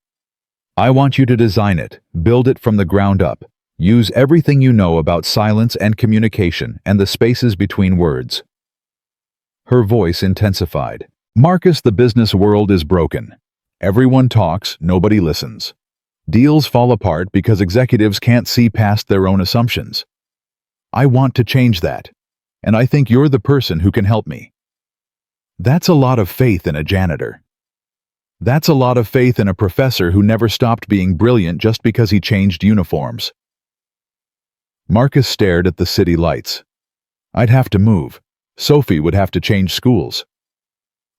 I want you to design it, build it from the ground up, use everything you know about silence and communication and the spaces between words. Her voice intensified. Marcus, the business world is broken. Everyone talks, nobody listens. Deals fall apart because executives can't see past their own assumptions. I want to change that, and I think you're the person who can help me. That's a lot of faith in a janitor. That's a lot of faith in a professor who never stopped being brilliant just because he changed uniforms. Marcus stared at the city lights. I'd have to move. Sophie would have to change schools.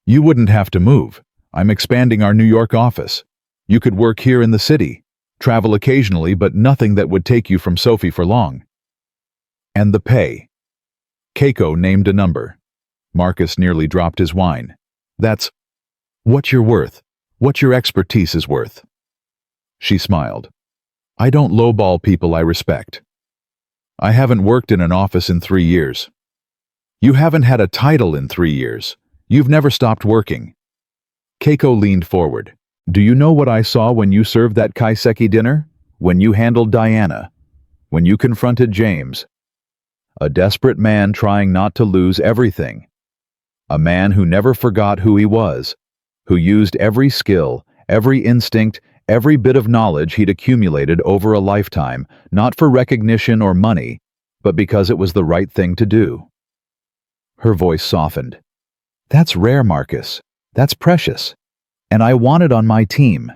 You wouldn't have to move. I'm expanding our New York office. You could work here in the city, travel occasionally, but nothing that would take you from Sophie for long. And the pay. Keiko named a number. Marcus nearly dropped his wine. That's what you're worth, what your expertise is worth. She smiled. I don't lowball people I respect. I haven't worked in an office in 3 years. You haven't had a title in 3 years. You've never stopped working. Keiko leaned forward. Do you know what I saw when you served that kaiseki dinner? When you handled Diana? When you confronted James? A desperate man trying not to lose everything. A man who never forgot who he was, who used every skill, every instinct, every bit of knowledge he'd accumulated over a lifetime, not for recognition or money, but because it was the right thing to do. Her voice softened. That's rare, Marcus. That's precious. And I want it on my team.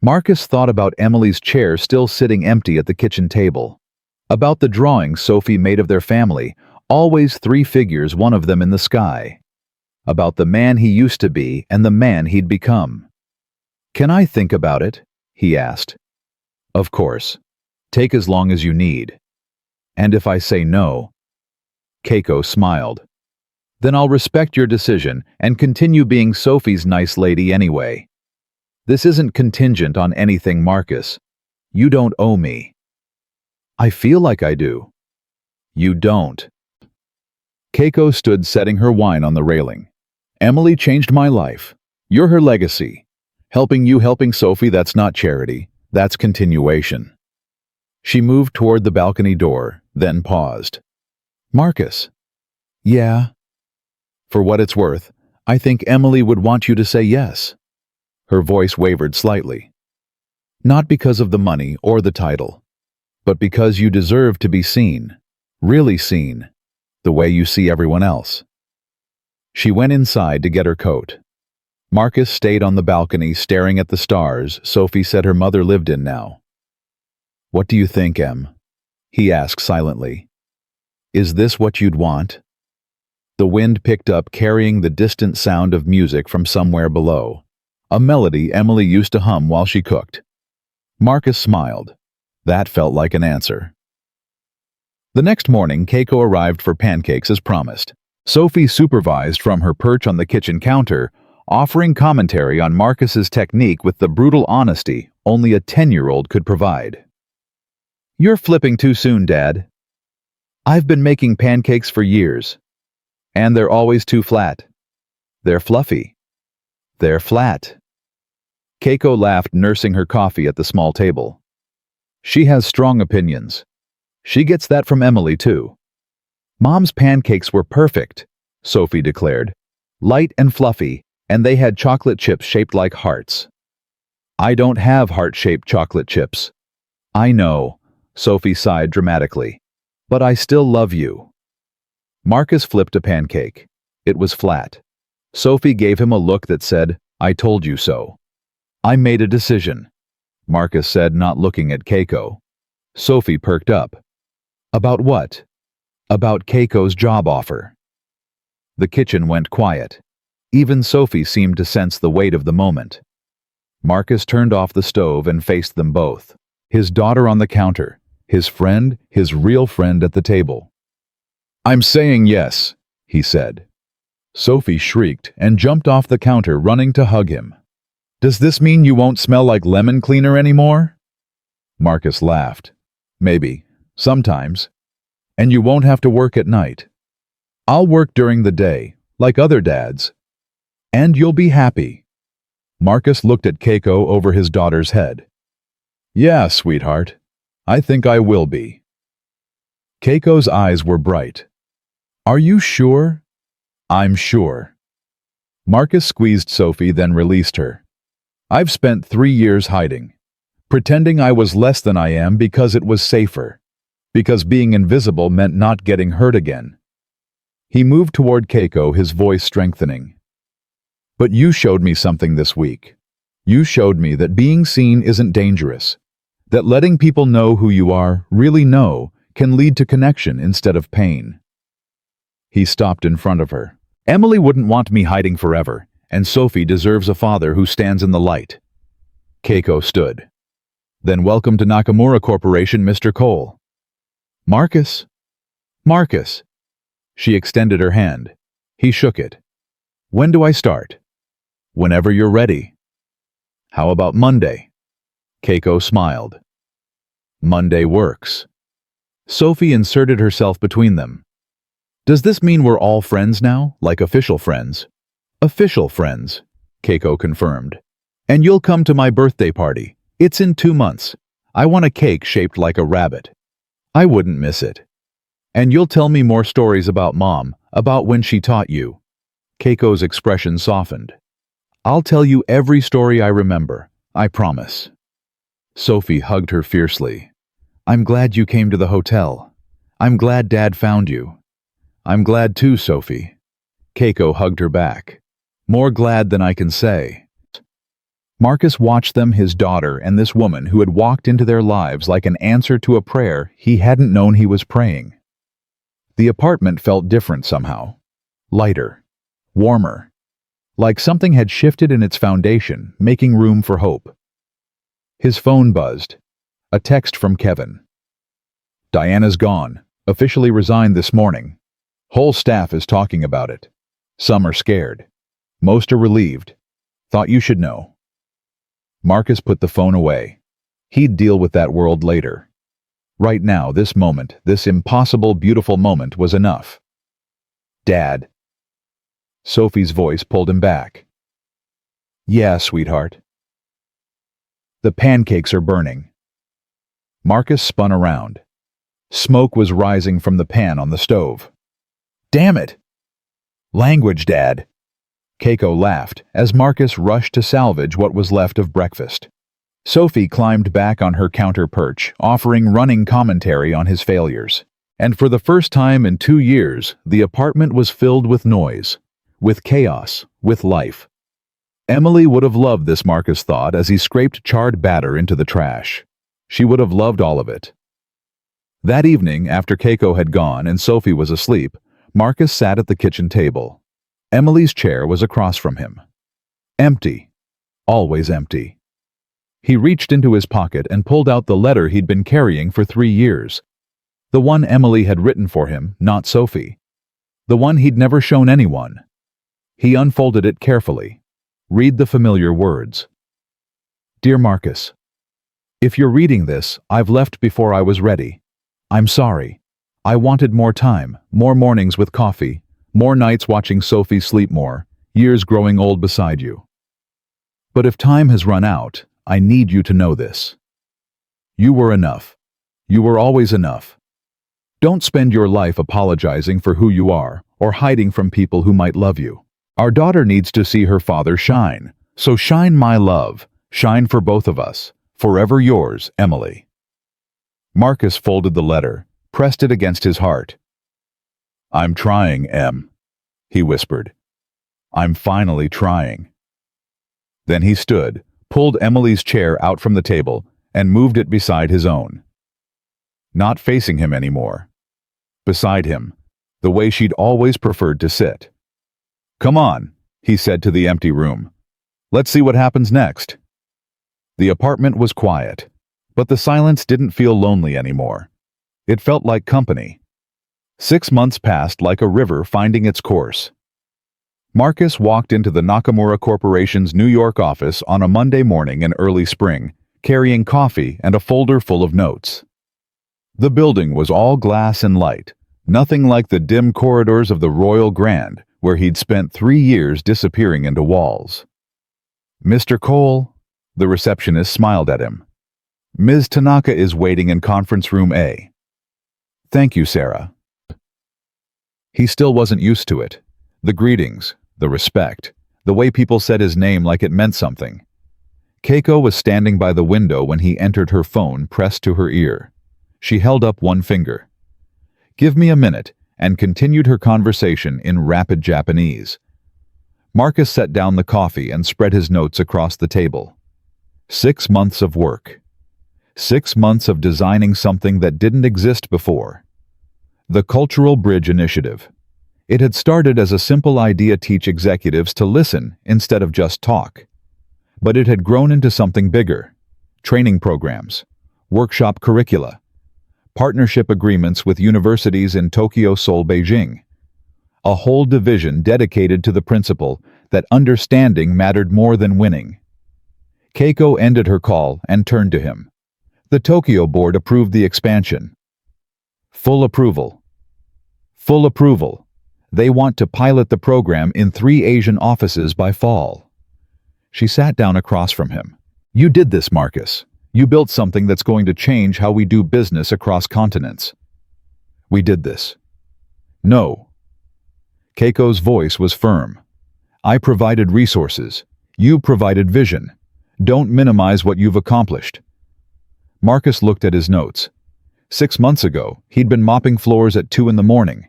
Marcus thought about Emily's chair still sitting empty at the kitchen table. About the drawings Sophie made of their family, always 3 figures, one of them in the sky. About the man he used to be and the man he'd become. Can I think about it? He asked. Of course. Take as long as you need. And if I say no? Keiko smiled. Then I'll respect your decision and continue being Sophie's nice lady anyway. This isn't contingent on anything, Marcus. You don't owe me. I feel like I do. You don't. Keiko stood setting her wine on the railing. Emily changed my life. You're her legacy. Helping Sophie, that's not charity. That's continuation. She moved toward the balcony door, then paused. Marcus. Yeah. For what it's worth, I think Emily would want you to say yes. Her voice wavered slightly. Not because of the money or the title, but because you deserve to be seen, really seen, the way you see everyone else. She went inside to get her coat. Marcus stayed on the balcony staring at the stars Sophie said her mother lived in now. What do you think, Em? He asked silently. Is this what you'd want? The wind picked up, carrying the distant sound of music from somewhere below, a melody Emily used to hum while she cooked. Marcus smiled. That felt like an answer. The next morning, Keiko arrived for pancakes as promised. Sophie supervised from her perch on the kitchen counter, offering commentary on Marcus's technique with the brutal honesty only a 10-year-old could provide. You're flipping too soon, Dad. I've been making pancakes for years. And they're always too flat. They're fluffy. They're flat. Keiko laughed, nursing her coffee at the small table. She has strong opinions. She gets that from Emily, too. Mom's pancakes were perfect, Sophie declared. Light and fluffy, And they had chocolate chips shaped like hearts. I don't have heart-shaped chocolate chips. I know, Sophie sighed dramatically. But I still love you. Marcus flipped a pancake. It was flat. Sophie gave him a look that said, I told you so. I made a decision, Marcus said, not looking at Keiko. Sophie perked up. About what? About Keiko's job offer. The kitchen went quiet. Even Sophie seemed to sense the weight of the moment. Marcus turned off the stove and faced them both. His daughter on the counter, his friend, his real friend at the table. I'm saying yes, he said. Sophie shrieked and jumped off the counter, running to hug him. Does this mean you won't smell like lemon cleaner anymore? Marcus laughed. Maybe. Sometimes. And you won't have to work at night. I'll work during the day, like other dads. And you'll be happy. Marcus looked at Keiko over his daughter's head. Yeah, sweetheart. I think I will be. Keiko's eyes were bright. Are you sure? I'm sure. Marcus squeezed Sophie, then released her. I've spent 3 years hiding, pretending I was less than I am because it was safer, because being invisible meant not getting hurt again. He moved toward Keiko, his voice strengthening. But you showed me something this week. You showed me that being seen isn't dangerous, that letting people know who you are, really know, can lead to connection instead of pain. He stopped in front of her. Emily wouldn't want me hiding forever, and Sophie deserves a father who stands in the light. Keiko stood. Then welcome to Nakamura Corporation, Mr. Cole. Marcus? Marcus. She extended her hand. He shook it. When do I start? Whenever you're ready. How about Monday? Keiko smiled. Monday works. Sophie inserted herself between them. Does this mean we're all friends now, like official friends? Official friends, Keiko confirmed. And you'll come to my birthday party. It's in 2 months. I want a cake shaped like a rabbit. I wouldn't miss it. And you'll tell me more stories about Mom, about when she taught you. Keiko's expression softened. I'll tell you every story I remember, I promise. Sophie hugged her fiercely. I'm glad you came to the hotel. I'm glad Dad found you. I'm glad too, Sophie. Keiko hugged her back. More glad than I can say. Marcus watched them, his daughter and this woman who had walked into their lives like an answer to a prayer he hadn't known he was praying. The apartment felt different somehow. Lighter. Warmer. Like something had shifted in its foundation, making room for hope. His phone buzzed. A text from Kevin. Diana's gone. Officially resigned this morning. Whole staff is talking about it. Some are scared. Most are relieved. Thought you should know. Marcus put the phone away. He'd deal with that world later. Right now, this moment, this impossible, beautiful moment was enough. Dad. Sophie's voice pulled him back. Yeah, sweetheart. The pancakes are burning. Marcus spun around. Smoke was rising from the pan on the stove. Damn it! Language, Dad. Keiko laughed as Marcus rushed to salvage what was left of breakfast. Sophie climbed back on her counter perch, offering running commentary on his failures. And for the first time in 2 years, the apartment was filled with noise, with chaos, with life. Emily would have loved this, Marcus thought as he scraped charred batter into the trash. She would have loved all of it. That evening, after Keiko had gone and Sophie was asleep, Marcus sat at the kitchen table. Emily's chair was across from him. Empty. Always empty. He reached into his pocket and pulled out the letter he'd been carrying for 3 years. The one Emily had written for him, not Sophie. The one he'd never shown anyone. He unfolded it carefully. Read the familiar words. Dear Marcus, if you're reading this, I've left before I was ready. I'm sorry. I wanted more time, more mornings with coffee, more nights watching Sophie sleep more, years growing old beside you. But if time has run out, I need you to know this. You were enough. You were always enough. Don't spend your life apologizing for who you are or hiding from people who might love you. Our daughter needs to see her father shine. So shine, my love. Shine for both of us. Forever yours, Emily. Marcus folded the letter, pressed it against his heart. I'm trying, Em, he whispered. I'm finally trying. Then he stood, pulled Emily's chair out from the table, and moved it beside his own. Not facing him anymore. Beside him, the way she'd always preferred to sit. Come on, he said to the empty room. Let's see what happens next. The apartment was quiet, but the silence didn't feel lonely anymore. It felt like company. 6 months passed like a river finding its course. Marcus walked into the Nakamura Corporation's New York office on a Monday morning in early spring, carrying coffee and a folder full of notes. The building was all glass and light, nothing like the dim corridors of the Royal Grand, where he'd spent 3 years disappearing into walls. Mr. Cole, the receptionist smiled at him. Ms. Tanaka is waiting in conference room A. Thank you, Sarah. He still wasn't used to it. The greetings, the respect, the way people said his name like it meant something. Keiko was standing by the window when he entered, her phone pressed to her ear. She held up one finger. Give me a minute, and continued her conversation in rapid Japanese. Marcus set down the coffee and spread his notes across the table. 6 months of work. 6 months of designing something that didn't exist before. The Cultural Bridge Initiative. It had started as a simple idea to teach executives to listen instead of just talk. But it had grown into something bigger. Training programs, workshop curricula, partnership agreements with universities in Tokyo, Seoul, Beijing. A whole division dedicated to the principle that understanding mattered more than winning. Keiko ended her call and turned to him. The Tokyo board approved the expansion. Full approval. Full approval. They want to pilot the program in 3 Asian offices by fall. She sat down across from him. You did this, Marcus. You built something that's going to change how we do business across continents. We did this. No. Keiko's voice was firm. I provided resources. You provided vision. Don't minimize what you've accomplished. Marcus looked at his notes. 6 months ago, he'd been mopping floors at 2 a.m.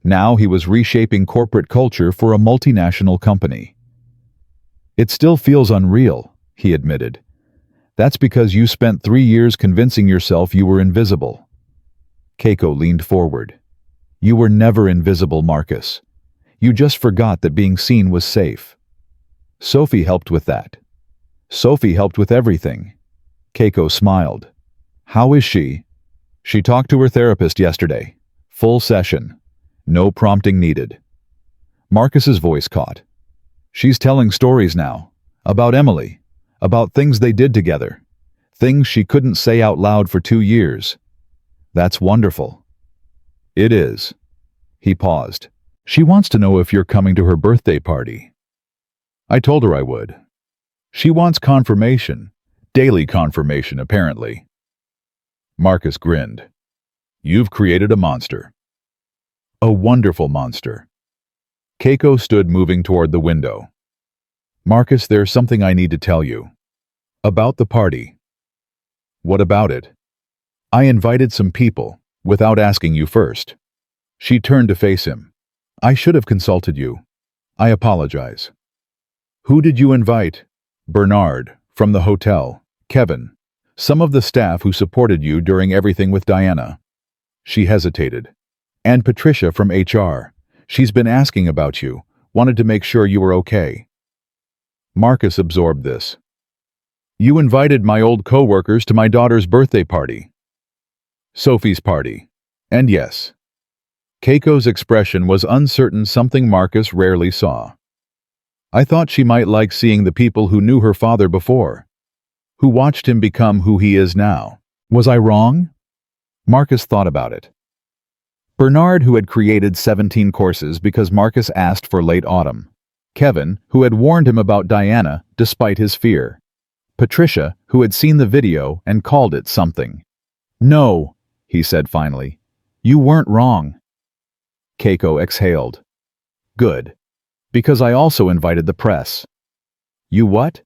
Now he was reshaping corporate culture for a multinational company. It still feels unreal, he admitted. That's because you spent 3 years convincing yourself you were invisible. Keiko leaned forward. You were never invisible, Marcus. You just forgot that being seen was safe. Sophie helped with that. Sophie helped with everything. Keiko smiled. How is she? She talked to her therapist yesterday. Full session. No prompting needed. Marcus's voice caught. She's telling stories now. About Emily. About things they did together. Things she couldn't say out loud for 2 years. That's wonderful. It is. He paused. She wants to know if you're coming to her birthday party. I told her I would. She wants confirmation. Daily confirmation, apparently. Marcus grinned. You've created a monster. A wonderful monster. Keiko stood moving toward the window. Marcus, there's something I need to tell you. About the party. What about it? I invited some people, without asking you first. She turned to face him. I should have consulted you. I apologize. Who did you invite? Bernard, from the hotel. Kevin. Some of the staff who supported you during everything with Diana. She hesitated. And Patricia from HR. She's been asking about you, wanted to make sure you were okay. Marcus absorbed this. You invited my old co-workers to my daughter's birthday party. Sophie's party. And yes. Keiko's expression was uncertain, something Marcus rarely saw. I thought she might like seeing the people who knew her father before, who watched him become who he is now. Was I wrong? Marcus thought about it. Bernard, who had created 17 courses because Marcus asked for late autumn. Kevin, who had warned him about Diana despite his fear. Patricia, who had seen the video and called it something. No, he said finally. You weren't wrong. Keiko exhaled. Good. Because I also invited the press. You what?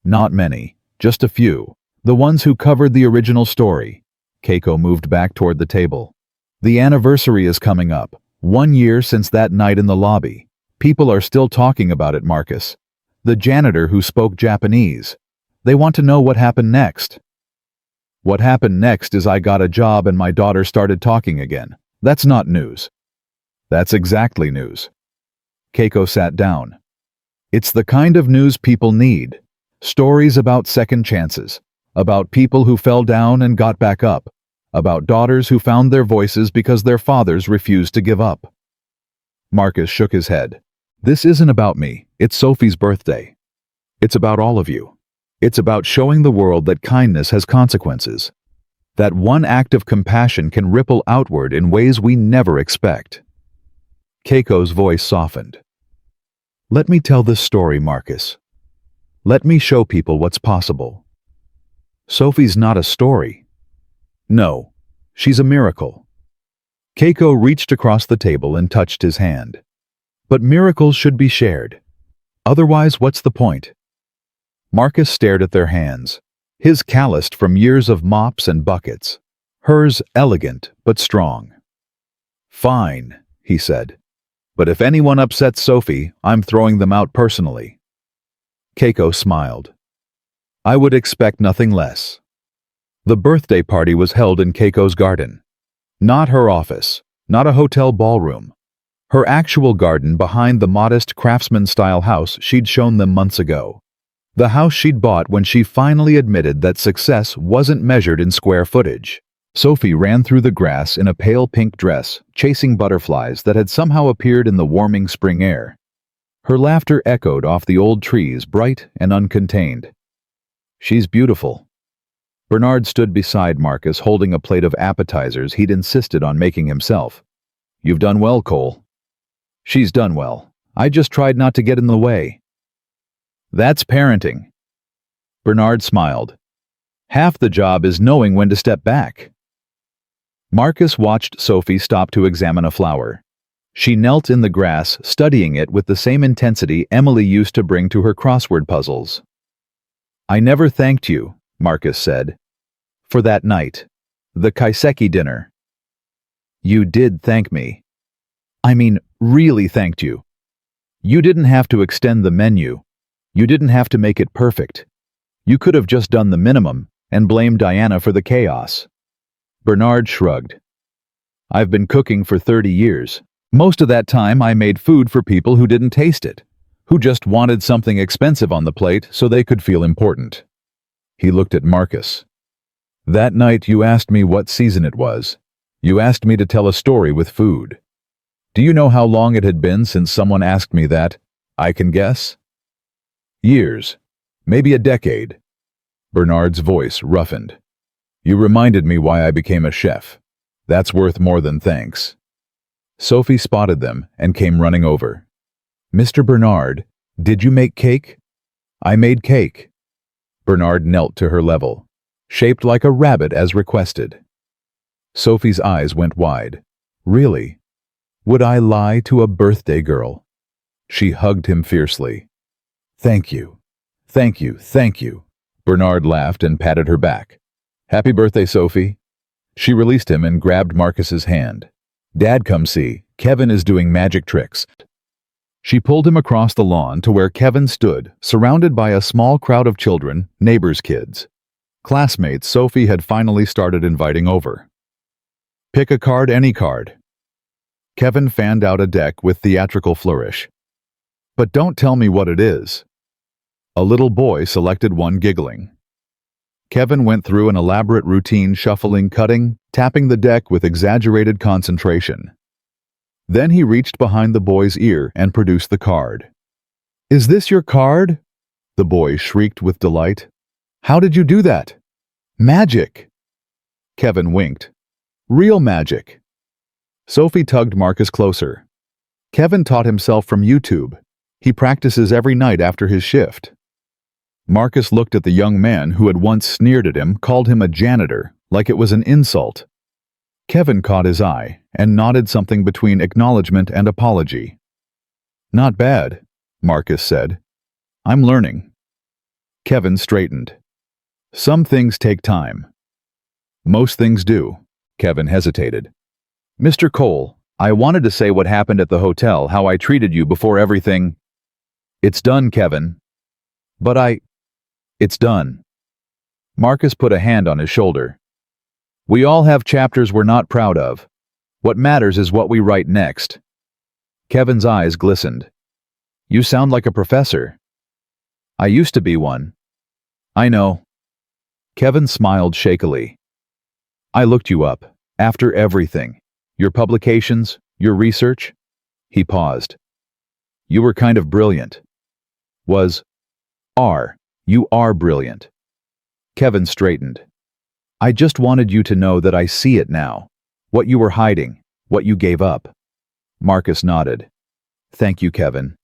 Not many, just a few. The ones who covered the original story. Keiko moved back toward the table. The anniversary is coming up. 1 year since that night in the lobby. People are still talking about it, Marcus. The janitor who spoke Japanese. They want to know what happened next. What happened next is I got a job and my daughter started talking again. That's not news. That's exactly news. Keiko sat down. It's the kind of news people need. Stories about second chances. About people who fell down and got back up. About daughters who found their voices because their fathers refused to give up. Marcus shook his head. This isn't about me. It's Sophie's birthday. It's about all of you. It's about showing the world that kindness has consequences. That one act of compassion can ripple outward in ways we never expect. Keiko's voice softened. Let me tell this story, Marcus. Let me show people what's possible. Sophie's not a story. No, she's a miracle. Keiko reached across the table and touched his hand. But miracles should be shared. Otherwise, what's the point? Marcus stared at their hands, his calloused from years of mops and buckets, hers elegant but strong. Fine, he said. But if anyone upsets Sophie, I'm throwing them out personally. Keiko smiled. I would expect nothing less. The birthday party was held in Keiko's garden. Not her office, not a hotel ballroom. Her actual garden behind the modest craftsman-style house she'd shown them months ago. The house she'd bought when she finally admitted that success wasn't measured in square footage. Sophie ran through the grass in a pale pink dress, chasing butterflies that had somehow appeared in the warming spring air. Her laughter echoed off the old trees, bright and uncontained. She's beautiful. Bernard stood beside Marcus, holding a plate of appetizers he'd insisted on making himself. You've done well, Cole. She's done well. I just tried not to get in the way. That's parenting. Bernard smiled. Half the job is knowing when to step back. Marcus watched Sophie stop to examine a flower. She knelt in the grass, studying it with the same intensity Emily used to bring to her crossword puzzles. I never thanked you, Marcus said, for that night. The kaiseki dinner. You did thank me. I mean, really thanked you. You didn't have to extend the menu. You didn't have to make it perfect. You could have just done the minimum and blamed Diana for the chaos. Bernard shrugged. I've been cooking for 30 years. Most of that time I made food for people who didn't taste it, who just wanted something expensive on the plate so they could feel important. He looked at Marcus. That night you asked me what season it was. You asked me to tell a story with food. Do you know how long it had been since someone asked me that? I can guess. Years. Maybe a decade. Bernard's voice roughened. You reminded me why I became a chef. That's worth more than thanks. Sophie spotted them and came running over. Mr. Bernard, did you make cake? I made cake. Bernard knelt to her level, shaped like a rabbit as requested. Sophie's eyes went wide. Really? Would I lie to a birthday girl? She hugged him fiercely. Thank you. Thank you, thank you. Bernard laughed and patted her back. Happy birthday, Sophie. She released him and grabbed Marcus's hand. Dad, come see. Kevin is doing magic tricks. She pulled him across the lawn to where Kevin stood, surrounded by a small crowd of children, neighbors' kids. Classmates Sophie had finally started inviting over. Pick a card, any card. Kevin fanned out a deck with theatrical flourish. But don't tell me what it is. A little boy selected one, giggling. Kevin went through an elaborate routine, shuffling, cutting, tapping the deck with exaggerated concentration. Then he reached behind the boy's ear and produced the card. Is this your card? The boy shrieked with delight. How did you do that? Magic! Kevin winked. Real magic. Sophie tugged Marcus closer. Kevin taught himself from YouTube. He practices every night after his shift. Marcus looked at the young man who had once sneered at him, called him a janitor, like it was an insult. Kevin caught his eye and nodded something between acknowledgement and apology. Not bad, Marcus said. I'm learning. Kevin straightened. Some things take time. Most things do. Kevin hesitated. Mr. Cole, I wanted to say what happened at the hotel, how I treated you before everything. It's done, Kevin. But It's done. Marcus put a hand on his shoulder. We all have chapters we're not proud of. What matters is what we write next. Kevin's eyes glistened. You sound like a professor. I used to be one. I know. Kevin smiled shakily. I looked you up, after everything. Your publications, your research. He paused. You were kind of brilliant. You are brilliant. Kevin straightened. I just wanted you to know that I see it now. What you were hiding, what you gave up. Marcus nodded. Thank you, Kevin.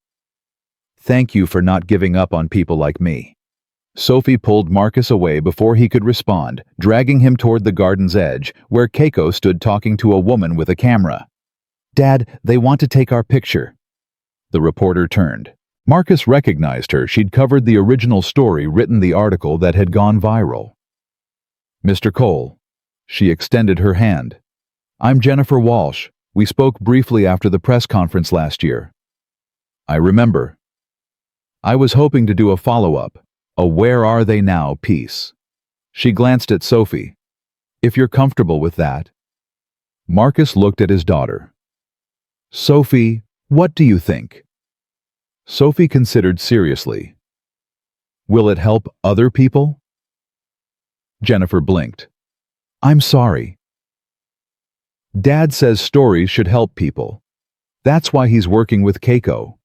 Thank you for not giving up on people like me. Sophie pulled Marcus away before he could respond, dragging him toward the garden's edge, where Keiko stood talking to a woman with a camera. Dad, they want to take our picture. The reporter turned. Marcus recognized her. She'd covered the original story, written the article that had gone viral. Mr. Cole. She extended her hand. I'm Jennifer Walsh. We spoke briefly after the press conference last year. I remember. I was hoping to do a follow-up, a where are they now piece. She glanced at Sophie. If you're comfortable with that. Marcus looked at his daughter. Sophie, what do you think? Sophie considered seriously. Will it help other people? Jennifer blinked. I'm sorry. Dad says stories should help people. That's why he's working with Keiko,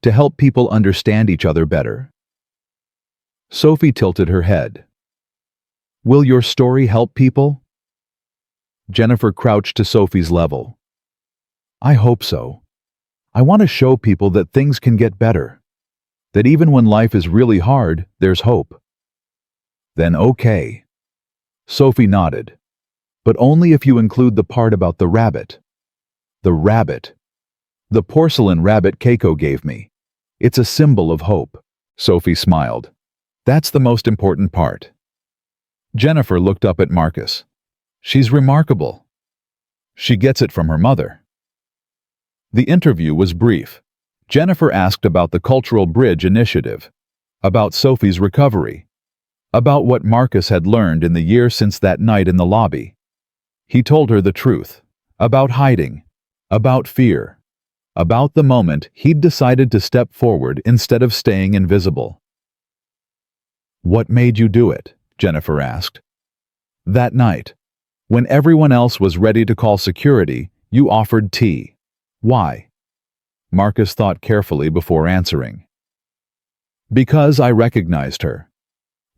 to help people understand each other better. Sophie tilted her head. Will your story help people? Jennifer crouched to Sophie's level. I hope so. I want to show people that things can get better. That even when life is really hard, there's hope. Then okay. Sophie nodded. But only if you include the part about the rabbit. The rabbit. The porcelain rabbit Keiko gave me. It's a symbol of hope. Sophie smiled. That's the most important part. Jennifer looked up at Marcus. She's remarkable. She gets it from her mother. The interview was brief. Jennifer asked about the Cultural Bridge initiative, about Sophie's recovery, about what Marcus had learned in the year since that night in the lobby. He told her the truth, about hiding, about fear, about the moment he'd decided to step forward instead of staying invisible. What made you do it? Jennifer asked. That night, when everyone else was ready to call security, you offered tea. Why? Marcus thought carefully before answering. Because I recognized her.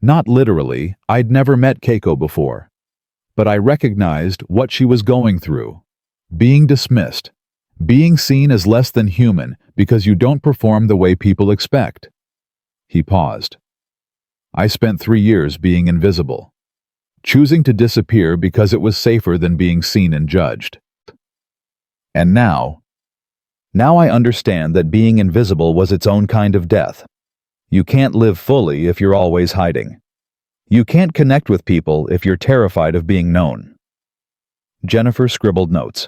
Not literally, I'd never met Keiko before. But I recognized what she was going through. Being dismissed. Being seen as less than human because you don't perform the way people expect. He paused. I spent 3 years being invisible. Choosing to disappear because it was safer than being seen and judged. And now I understand that being invisible was its own kind of death. You can't live fully if you're always hiding. You can't connect with people if you're terrified of being known. Jennifer scribbled notes.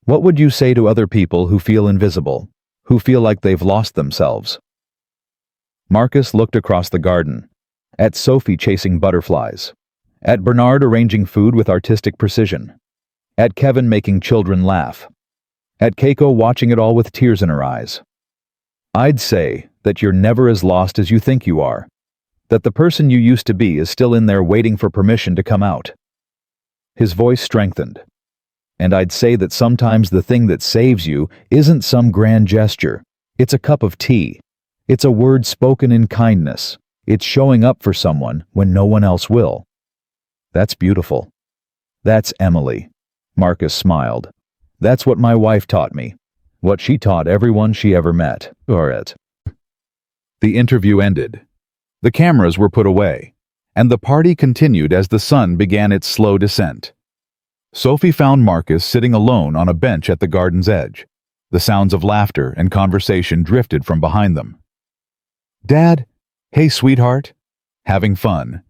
What would you say to other people who feel invisible, who feel like they've lost themselves? Marcus looked across the garden, at Sophie chasing butterflies, at Bernard arranging food with artistic precision, at Kevin making children laugh, at Keiko watching it all with tears in her eyes. I'd say that you're never as lost as you think you are, that the person you used to be is still in there waiting for permission to come out. His voice strengthened. And I'd say that sometimes the thing that saves you isn't some grand gesture. It's a cup of tea. It's a word spoken in kindness. It's showing up for someone when no one else will. That's beautiful. That's Emily. Marcus smiled. That's what my wife taught me. What she taught everyone she ever met. The interview ended. The cameras were put away, and the party continued as the sun began its slow descent. Sophie found Marcus sitting alone on a bench at the garden's edge. The sounds of laughter and conversation drifted from behind them. "Dad, hey sweetheart." "Having fun."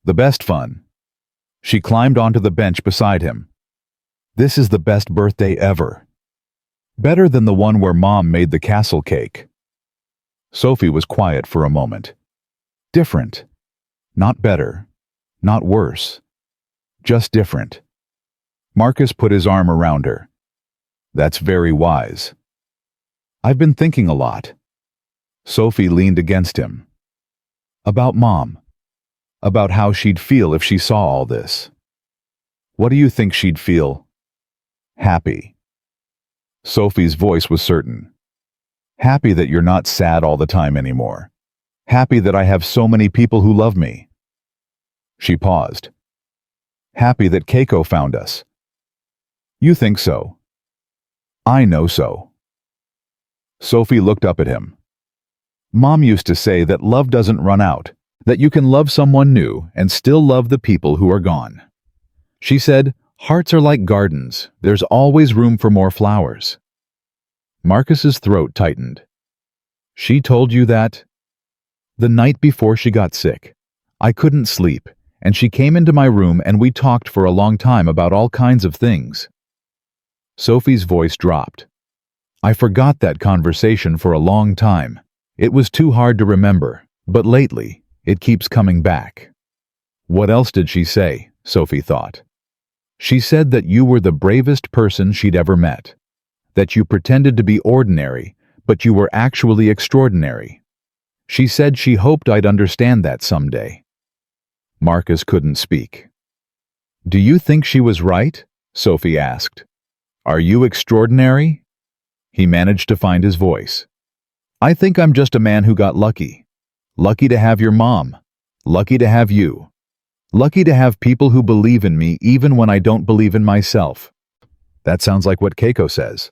"The best fun." She climbed onto the bench beside him. "This is the best birthday ever. Better than the one where Mom made the castle cake." Sophie was quiet for a moment. Different. Not better. Not worse. Just different. Marcus put his arm around her. "That's very wise." "I've been thinking a lot." Sophie leaned against him. "About Mom. About how she'd feel if she saw all this." "What do you think she'd feel?" "Happy." Sophie's voice was certain. "Happy that you're not sad all the time anymore. Happy that I have so many people who love me." She paused. "Happy that Keiko found us." "You think so?" "I know so." Sophie looked up at him. "Mom used to say that love doesn't run out, that you can love someone new and still love the people who are gone. She said, hearts are like gardens, there's always room for more flowers." Marcus's throat tightened. "She told you that?" "The night before she got sick. I couldn't sleep, and she came into my room and we talked for a long time about all kinds of things." Sophie's voice dropped. "I forgot that conversation for a long time. It was too hard to remember, but lately, it keeps coming back." What else did she say? Sophie thought. She said that you were the bravest person she'd ever met. That you pretended to be ordinary, but you were actually extraordinary. She said she hoped I'd understand that someday. Marcus couldn't speak. "Do you think she was right?" Sophie asked. "Are you extraordinary?" He managed to find his voice. "I think I'm just a man who got lucky. Lucky to have your mom. Lucky to have you. Lucky to have people who believe in me even when I don't believe in myself." That sounds like what Keiko says.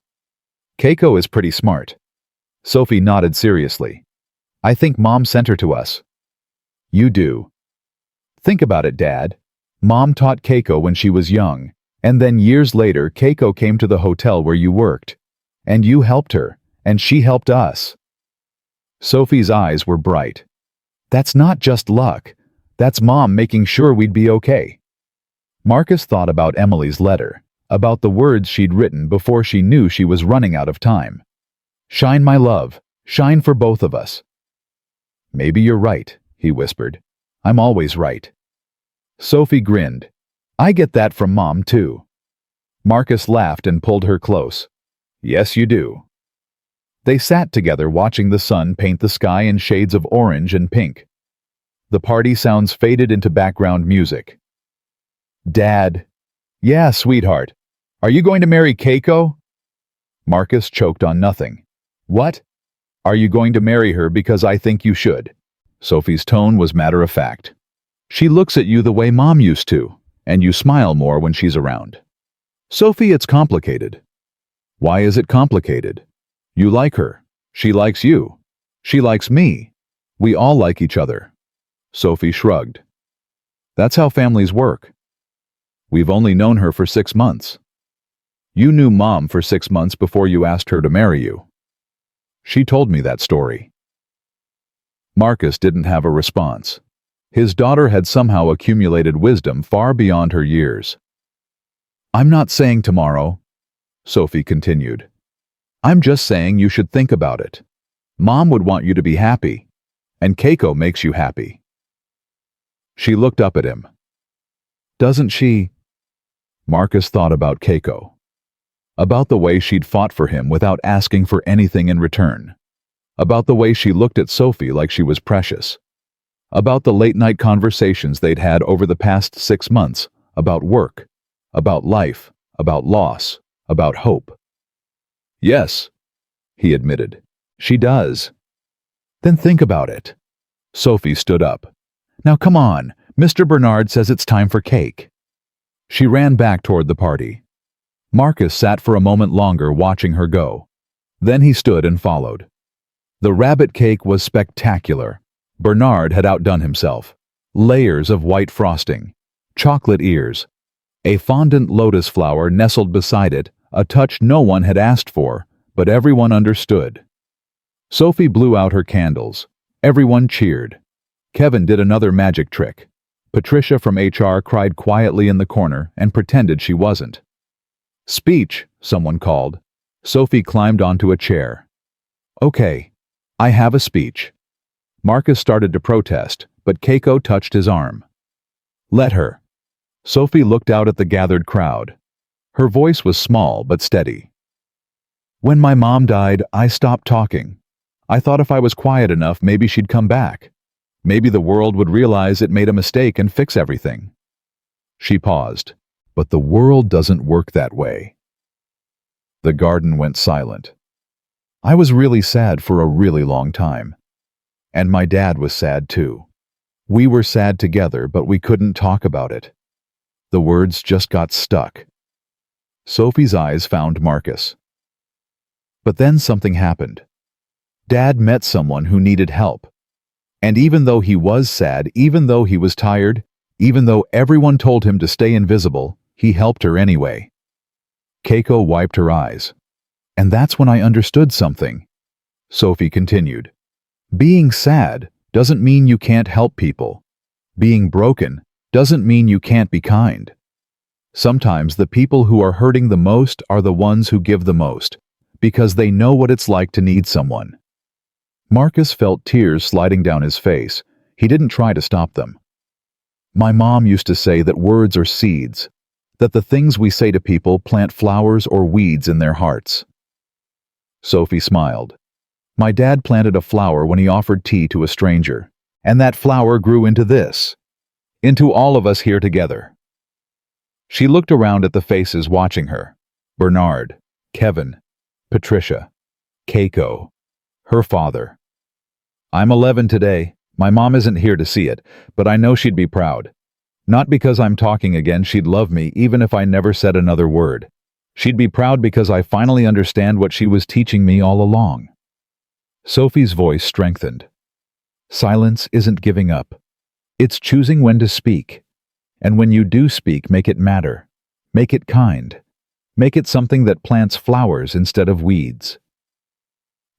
"Keiko is pretty smart." Sophie nodded seriously. "I think Mom sent her to us." "You do." "Think about it, Dad. Mom taught Keiko when she was young, and then years later Keiko came to the hotel where you worked. And you helped her, and she helped us." Sophie's eyes were bright. "That's not just luck. That's Mom making sure we'd be okay." Marcus thought about Emily's letter, about the words she'd written before she knew she was running out of time. "Shine, my love. Shine for both of us." "Maybe you're right," he whispered. "I'm always right." Sophie grinned. "I get that from Mom, too." Marcus laughed and pulled her close. "Yes, you do." They sat together watching the sun paint the sky in shades of orange and pink. The party sounds faded into background music. "Dad." "Yeah, sweetheart. Are you going to marry Keiko?" Marcus choked on nothing. "What?" "Are you going to marry her because I think you should?" Sophie's tone was matter-of-fact. "She looks at you the way Mom used to, and you smile more when she's around." "Sophie, it's complicated." "Why is it complicated? You like her. She likes you. She likes me. We all like each other." Sophie shrugged. "That's how families work." "We've only known her for 6 months." "You knew Mom for 6 months before you asked her to marry you." "She told me that story." Marcus didn't have a response. His daughter had somehow accumulated wisdom far beyond her years. "I'm not saying tomorrow," Sophie continued. "I'm just saying you should think about it. Mom would want you to be happy, and Keiko makes you happy." She looked up at him. "Doesn't she?" Marcus thought about Keiko. About the way she'd fought for him without asking for anything in return. About the way she looked at Sophie like she was precious. About the late-night conversations they'd had over the past 6 months, about work, about life, about loss, about hope. "Yes," he admitted, "she does." "Then think about it." Sophie stood up. "Now come on, Mr. Bernard says it's time for cake." She ran back toward the party. Marcus sat for a moment longer watching her go. Then he stood and followed. The rabbit cake was spectacular. Bernard had outdone himself. Layers of white frosting, chocolate ears, a fondant lotus flower nestled beside it, a touch no one had asked for, but everyone understood. Sophie blew out her candles. Everyone cheered. Kevin did another magic trick. Patricia from HR cried quietly in the corner and pretended she wasn't. "Speech," someone called. Sophie climbed onto a chair. "Okay, I have a speech." Marcus started to protest, but Keiko touched his arm. "Let her." Sophie looked out at the gathered crowd. Her voice was small but steady. "When my mom died, I stopped talking. I thought if I was quiet enough, maybe she'd come back. Maybe the world would realize it made a mistake and fix everything." She paused. "But the world doesn't work that way." The garden went silent. I was really sad for a really long time. And my dad was sad too. We were sad together, but we couldn't talk about it. The words just got stuck. Sophie's eyes found Marcus. But then something happened. Dad met someone who needed help. And even though he was sad, even though he was tired, even though everyone told him to stay invisible, he helped her anyway. Keiko wiped her eyes. "And that's when I understood something," Sophie continued. "Being sad doesn't mean you can't help people. Being broken doesn't mean you can't be kind. Sometimes the people who are hurting the most are the ones who give the most, because they know what it's like to need someone." Marcus felt tears sliding down his face. He didn't try to stop them. "My mom used to say that words are seeds, that the things we say to people plant flowers or weeds in their hearts." Sophie smiled. "My dad planted a flower when he offered tea to a stranger, and that flower grew into this, into all of us here together." She looked around at the faces watching her. Bernard, Kevin, Patricia, Keiko, her father. "I'm 11 today. My mom isn't here to see it, but I know she'd be proud. Not because I'm talking again, she'd love me even if I never said another word. She'd be proud because I finally understand what she was teaching me all along." Sophie's voice strengthened. "Silence isn't giving up. It's choosing when to speak. And when you do speak, make it matter. Make it kind. Make it something that plants flowers instead of weeds."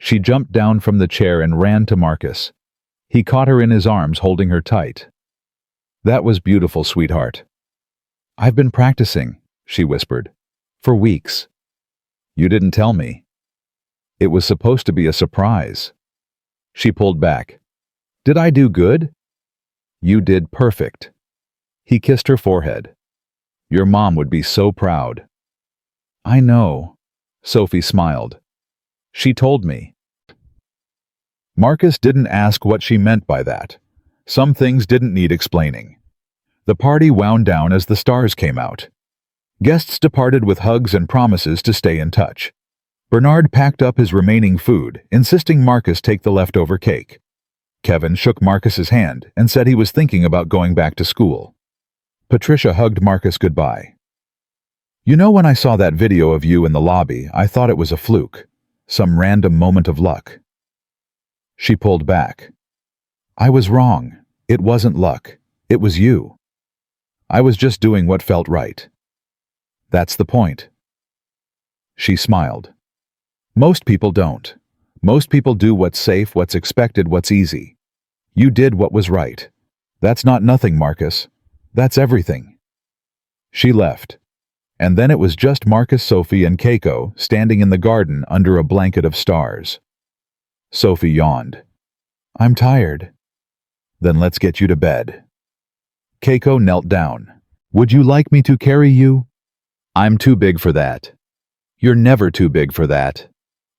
She jumped down from the chair and ran to Marcus. He caught her in his arms, holding her tight. "That was beautiful, sweetheart." "I've been practicing," she whispered, "for weeks." "You didn't tell me." "It was supposed to be a surprise." She pulled back. "Did I do good?" "You did perfect." He kissed her forehead. "Your mom would be so proud." "I know," Sophie smiled. "She told me." Marcus didn't ask what she meant by that. Some things didn't need explaining. The party wound down as the stars came out. Guests departed with hugs and promises to stay in touch. Bernard packed up his remaining food, insisting Marcus take the leftover cake. Kevin shook Marcus's hand and said he was thinking about going back to school. Patricia hugged Marcus goodbye. "You know, when I saw that video of you in the lobby, I thought it was a fluke, some random moment of luck." She pulled back. "I was wrong. It wasn't luck. It was you. I was just doing what felt right. That's the point." She smiled. "Most people don't. Most people do what's safe, what's expected, what's easy. You did what was right. That's not nothing, Marcus. That's everything." She left. And then it was just Marcus, Sophie, and Keiko standing in the garden under a blanket of stars. Sophie yawned. "I'm tired." "Then let's get you to bed." Keiko knelt down. "Would you like me to carry you?" "I'm too big for that." "You're never too big for that."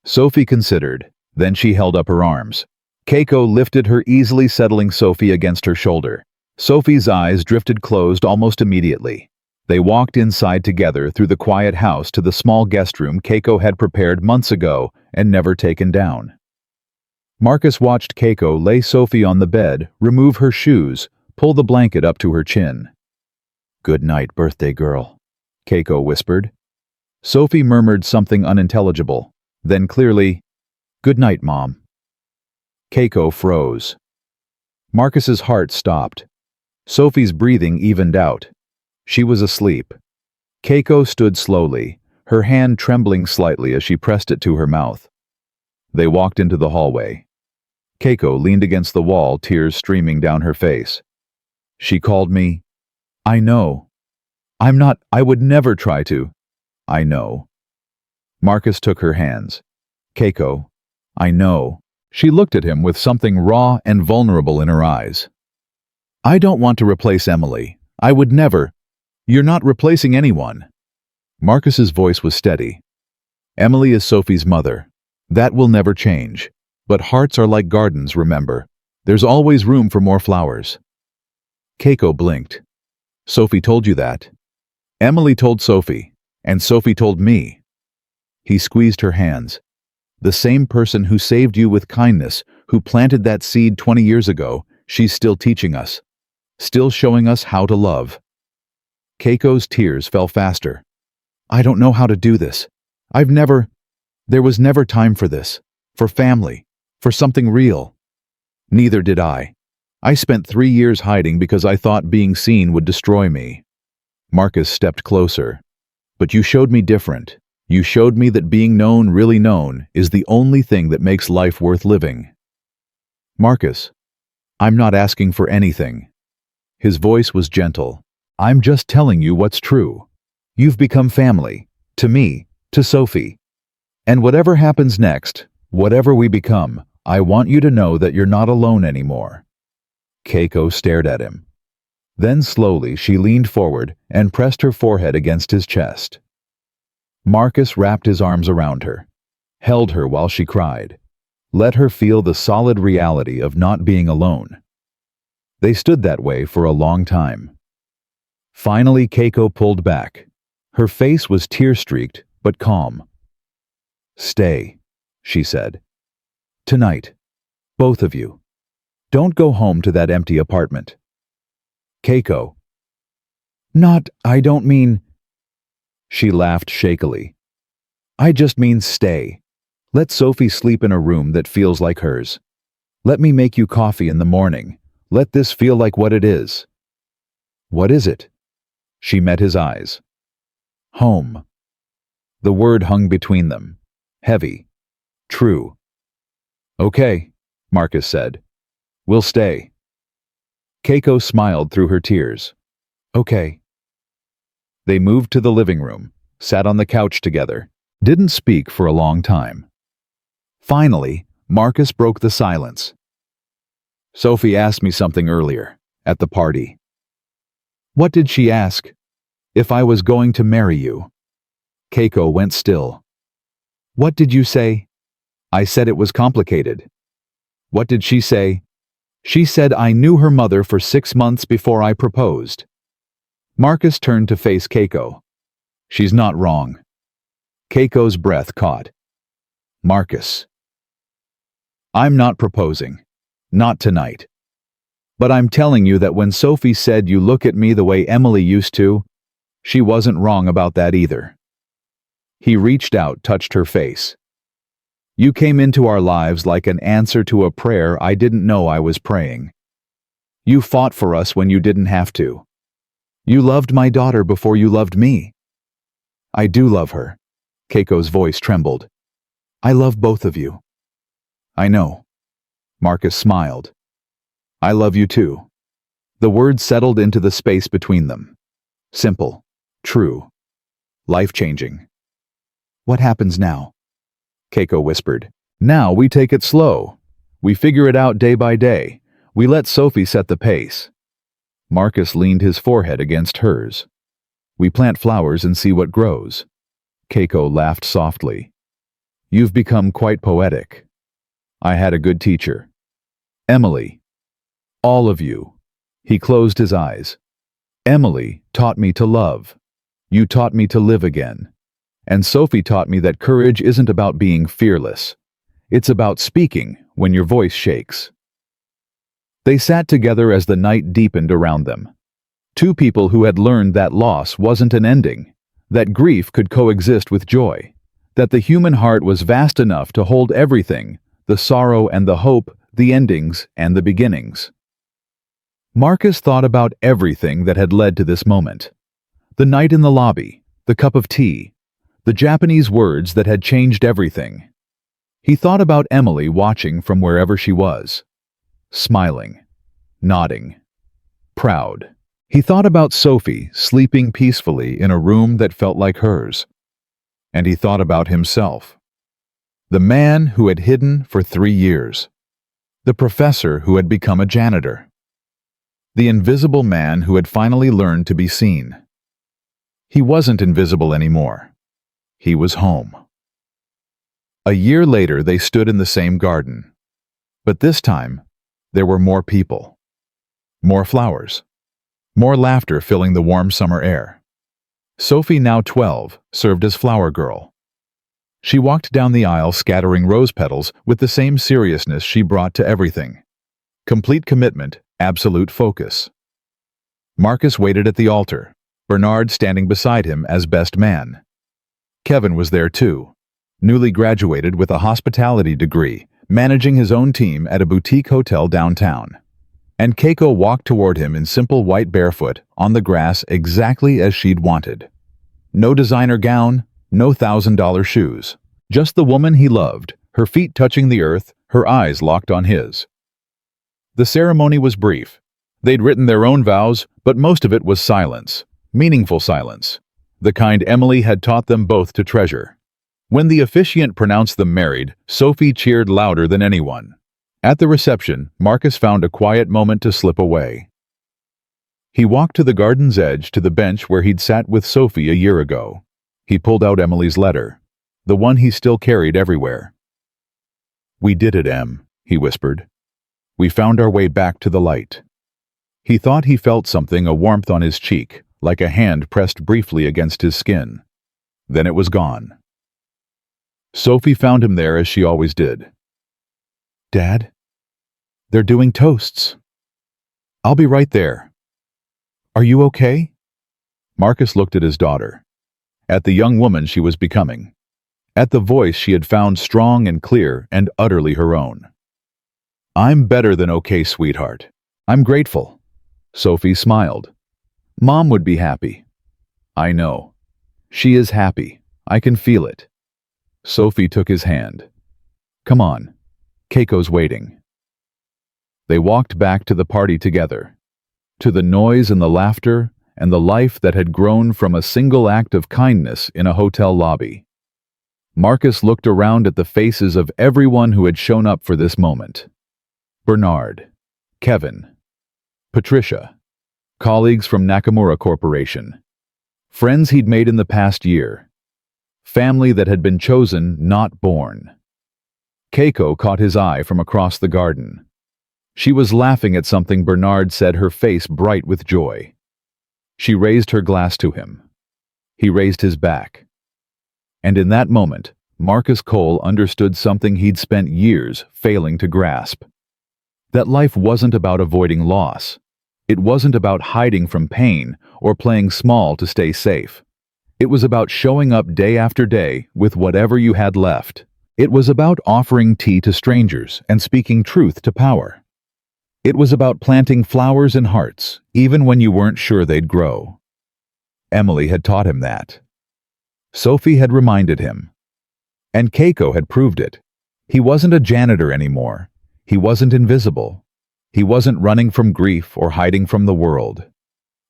Sophie considered. Then she held up her arms. Keiko lifted her, easily settling Sophie against her shoulder. Sophie's eyes drifted closed almost immediately. They walked inside together through the quiet house to the small guest room Keiko had prepared months ago and never taken down. Marcus watched Keiko lay Sophie on the bed, remove her shoes, pull the blanket up to her chin. "Good night, birthday girl," Keiko whispered. Sophie murmured something unintelligible, then clearly, "Good night, Mom." Keiko froze. Marcus's heart stopped. Sophie's breathing evened out. She was asleep. Keiko stood slowly, her hand trembling slightly as she pressed it to her mouth. They walked into the hallway. Keiko leaned against the wall, tears streaming down her face. She called me. I know. I would never try to. I know. Marcus took her hands. Keiko, I know. She looked at him with something raw and vulnerable in her eyes. I don't want to replace Emily. I would never. You're not replacing anyone. Marcus's voice was steady. Emily is Sophie's mother. That will never change. But hearts are like gardens, remember. There's always room for more flowers. Keiko blinked. Sophie told you that? Emily told Sophie, and Sophie told me. He squeezed her hands. The same person who saved you with kindness, who planted that seed 20 years ago, she's still teaching us. Still showing us how to love. Keiko's tears fell faster. I don't know how to do this. There was never time for this. For family. For something real. Neither did I. I spent 3 years hiding because I thought being seen would destroy me. Marcus stepped closer. But you showed me different. You showed me that being known, really known, is the only thing that makes life worth living. Marcus, I'm not asking for anything. His voice was gentle. I'm just telling you what's true. You've become family. To me. To Sophie. And whatever happens next, whatever we become, I want you to know that you're not alone anymore. Keiko stared at him. Then slowly she leaned forward and pressed her forehead against his chest. Marcus wrapped his arms around her, held her while she cried, let her feel the solid reality of not being alone. They stood that way for a long time. Finally, Keiko pulled back. Her face was tear-streaked, but calm. Stay, she said. Tonight. Both of you. Don't go home to that empty apartment. Keiko. I don't mean... She laughed shakily. I just mean stay. Let Sophie sleep in a room that feels like hers. Let me make you coffee in the morning. Let this feel like what it is. What is it? She met his eyes. Home. The word hung between them. Heavy. True. Okay, Marcus said. We'll stay. Keiko smiled through her tears. Okay. They moved to the living room, sat on the couch together, didn't speak for a long time. Finally, Marcus broke the silence. Sophie asked me something earlier, at the party. What did she ask? If I was going to marry you. Keiko went still. What did you say? I said it was complicated. What did she say? She said I knew her mother for 6 months before I proposed. Marcus turned to face Keiko. She's not wrong. Keiko's breath caught. Marcus. I'm not proposing. Not tonight. But I'm telling you that when Sophie said you look at me the way Emily used to, she wasn't wrong about that either. He reached out, touched her face. You came into our lives like an answer to a prayer I didn't know I was praying. You fought for us when you didn't have to. You loved my daughter before you loved me. I do love her. Keiko's voice trembled. I love both of you. I know. Marcus smiled. I love you too. The words settled into the space between them. Simple. True. Life-changing. What happens now? Keiko whispered. Now we take it slow. We figure it out day by day. We let Sophie set the pace. Marcus leaned his forehead against hers. We plant flowers and see what grows. Keiko laughed softly. You've become quite poetic. I had a good teacher. Emily. All of you. He closed his eyes. Emily taught me to love. You taught me to live again. And Sophie taught me that courage isn't about being fearless. It's about speaking when your voice shakes. They sat together as the night deepened around them. Two people who had learned that loss wasn't an ending, that grief could coexist with joy, that the human heart was vast enough to hold everything, the sorrow and the hope, the endings and the beginnings. Marcus thought about everything that had led to this moment. The night in the lobby, the cup of tea, the Japanese words that had changed everything. He thought about Emily watching from wherever she was, smiling, nodding, proud. He thought about Sophie sleeping peacefully in a room that felt like hers. And he thought about himself, the man who had hidden for 3 years, the professor who had become a janitor, the invisible man who had finally learned to be seen. He wasn't invisible anymore. He was home. A year later, they stood in the same garden. But this time, there were more people, more flowers, more laughter filling the warm summer air. Sophie, now 12, served as flower girl. She walked down the aisle scattering rose petals with the same seriousness she brought to everything. Complete commitment, absolute focus. Marcus waited at the altar, Bernard standing beside him as best man. Kevin was there too, newly graduated with a hospitality degree, managing his own team at a boutique hotel downtown. And Keiko walked toward him in simple white barefoot, on the grass exactly as she'd wanted. No designer gown, no $1,000 shoes. Just the woman he loved, her feet touching the earth, her eyes locked on his. The ceremony was brief. They'd written their own vows, but most of it was silence, meaningful silence, the kind Emily had taught them both to treasure. When the officiant pronounced them married, Sophie cheered louder than anyone. At the reception, Marcus found a quiet moment to slip away. He walked to the garden's edge to the bench where he'd sat with Sophie a year ago. He pulled out Emily's letter, the one he still carried everywhere. "We did it, Em," he whispered. "We found our way back to the light." He thought he felt something, a warmth on his cheek, like a hand pressed briefly against his skin. Then it was gone. Sophie found him there as she always did. "Dad, they're doing toasts." "I'll be right there." "Are you okay?" Marcus looked at his daughter, at the young woman she was becoming, at the voice she had found strong and clear and utterly her own. "I'm better than okay, sweetheart. I'm grateful." Sophie smiled. "Mom would be happy." "I know. She is happy. I can feel it." Sophie took his hand. "Come on. Keiko's waiting." They walked back to the party together, to the noise and the laughter and the life that had grown from a single act of kindness in a hotel lobby. Marcus looked around at the faces of everyone who had shown up for this moment. Bernard, Kevin, Patricia, colleagues from Nakamura Corporation, friends he'd made in the past year, family that had been chosen, not born. Keiko caught his eye from across the garden. She was laughing at something Bernard said, her face bright with joy. She raised her glass to him. He raised his back. And in that moment, Marcus Cole understood something he'd spent years failing to grasp. That life wasn't about avoiding loss. It wasn't about hiding from pain or playing small to stay safe. It was about showing up day after day with whatever you had left. It was about offering tea to strangers and speaking truth to power. It was about planting flowers in hearts, even when you weren't sure they'd grow. Emily had taught him that. Sophie had reminded him. And Keiko had proved it. He wasn't a janitor anymore. He wasn't invisible. He wasn't running from grief or hiding from the world.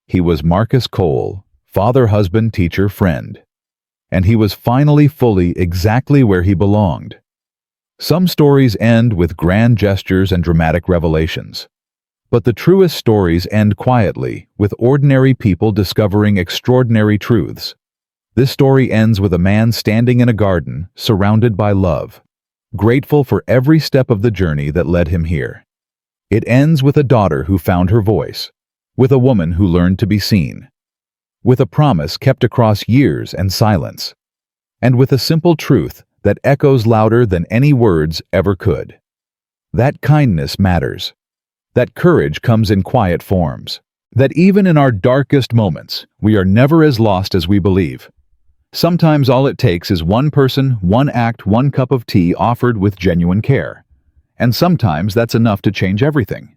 He was Marcus Cole, father, husband, teacher, friend. And he was finally fully exactly where he belonged. Some stories end with grand gestures and dramatic revelations. But the truest stories end quietly, with ordinary people discovering extraordinary truths. This story ends with a man standing in a garden, surrounded by love, grateful for every step of the journey that led him here. It ends with a daughter who found her voice, with a woman who learned to be seen, with a promise kept across years and silence, and with a simple truth that echoes louder than any words ever could. That kindness matters. That courage comes in quiet forms. That even in our darkest moments, we are never as lost as we believe. Sometimes all it takes is one person, one act, one cup of tea offered with genuine care. And sometimes that's enough to change everything.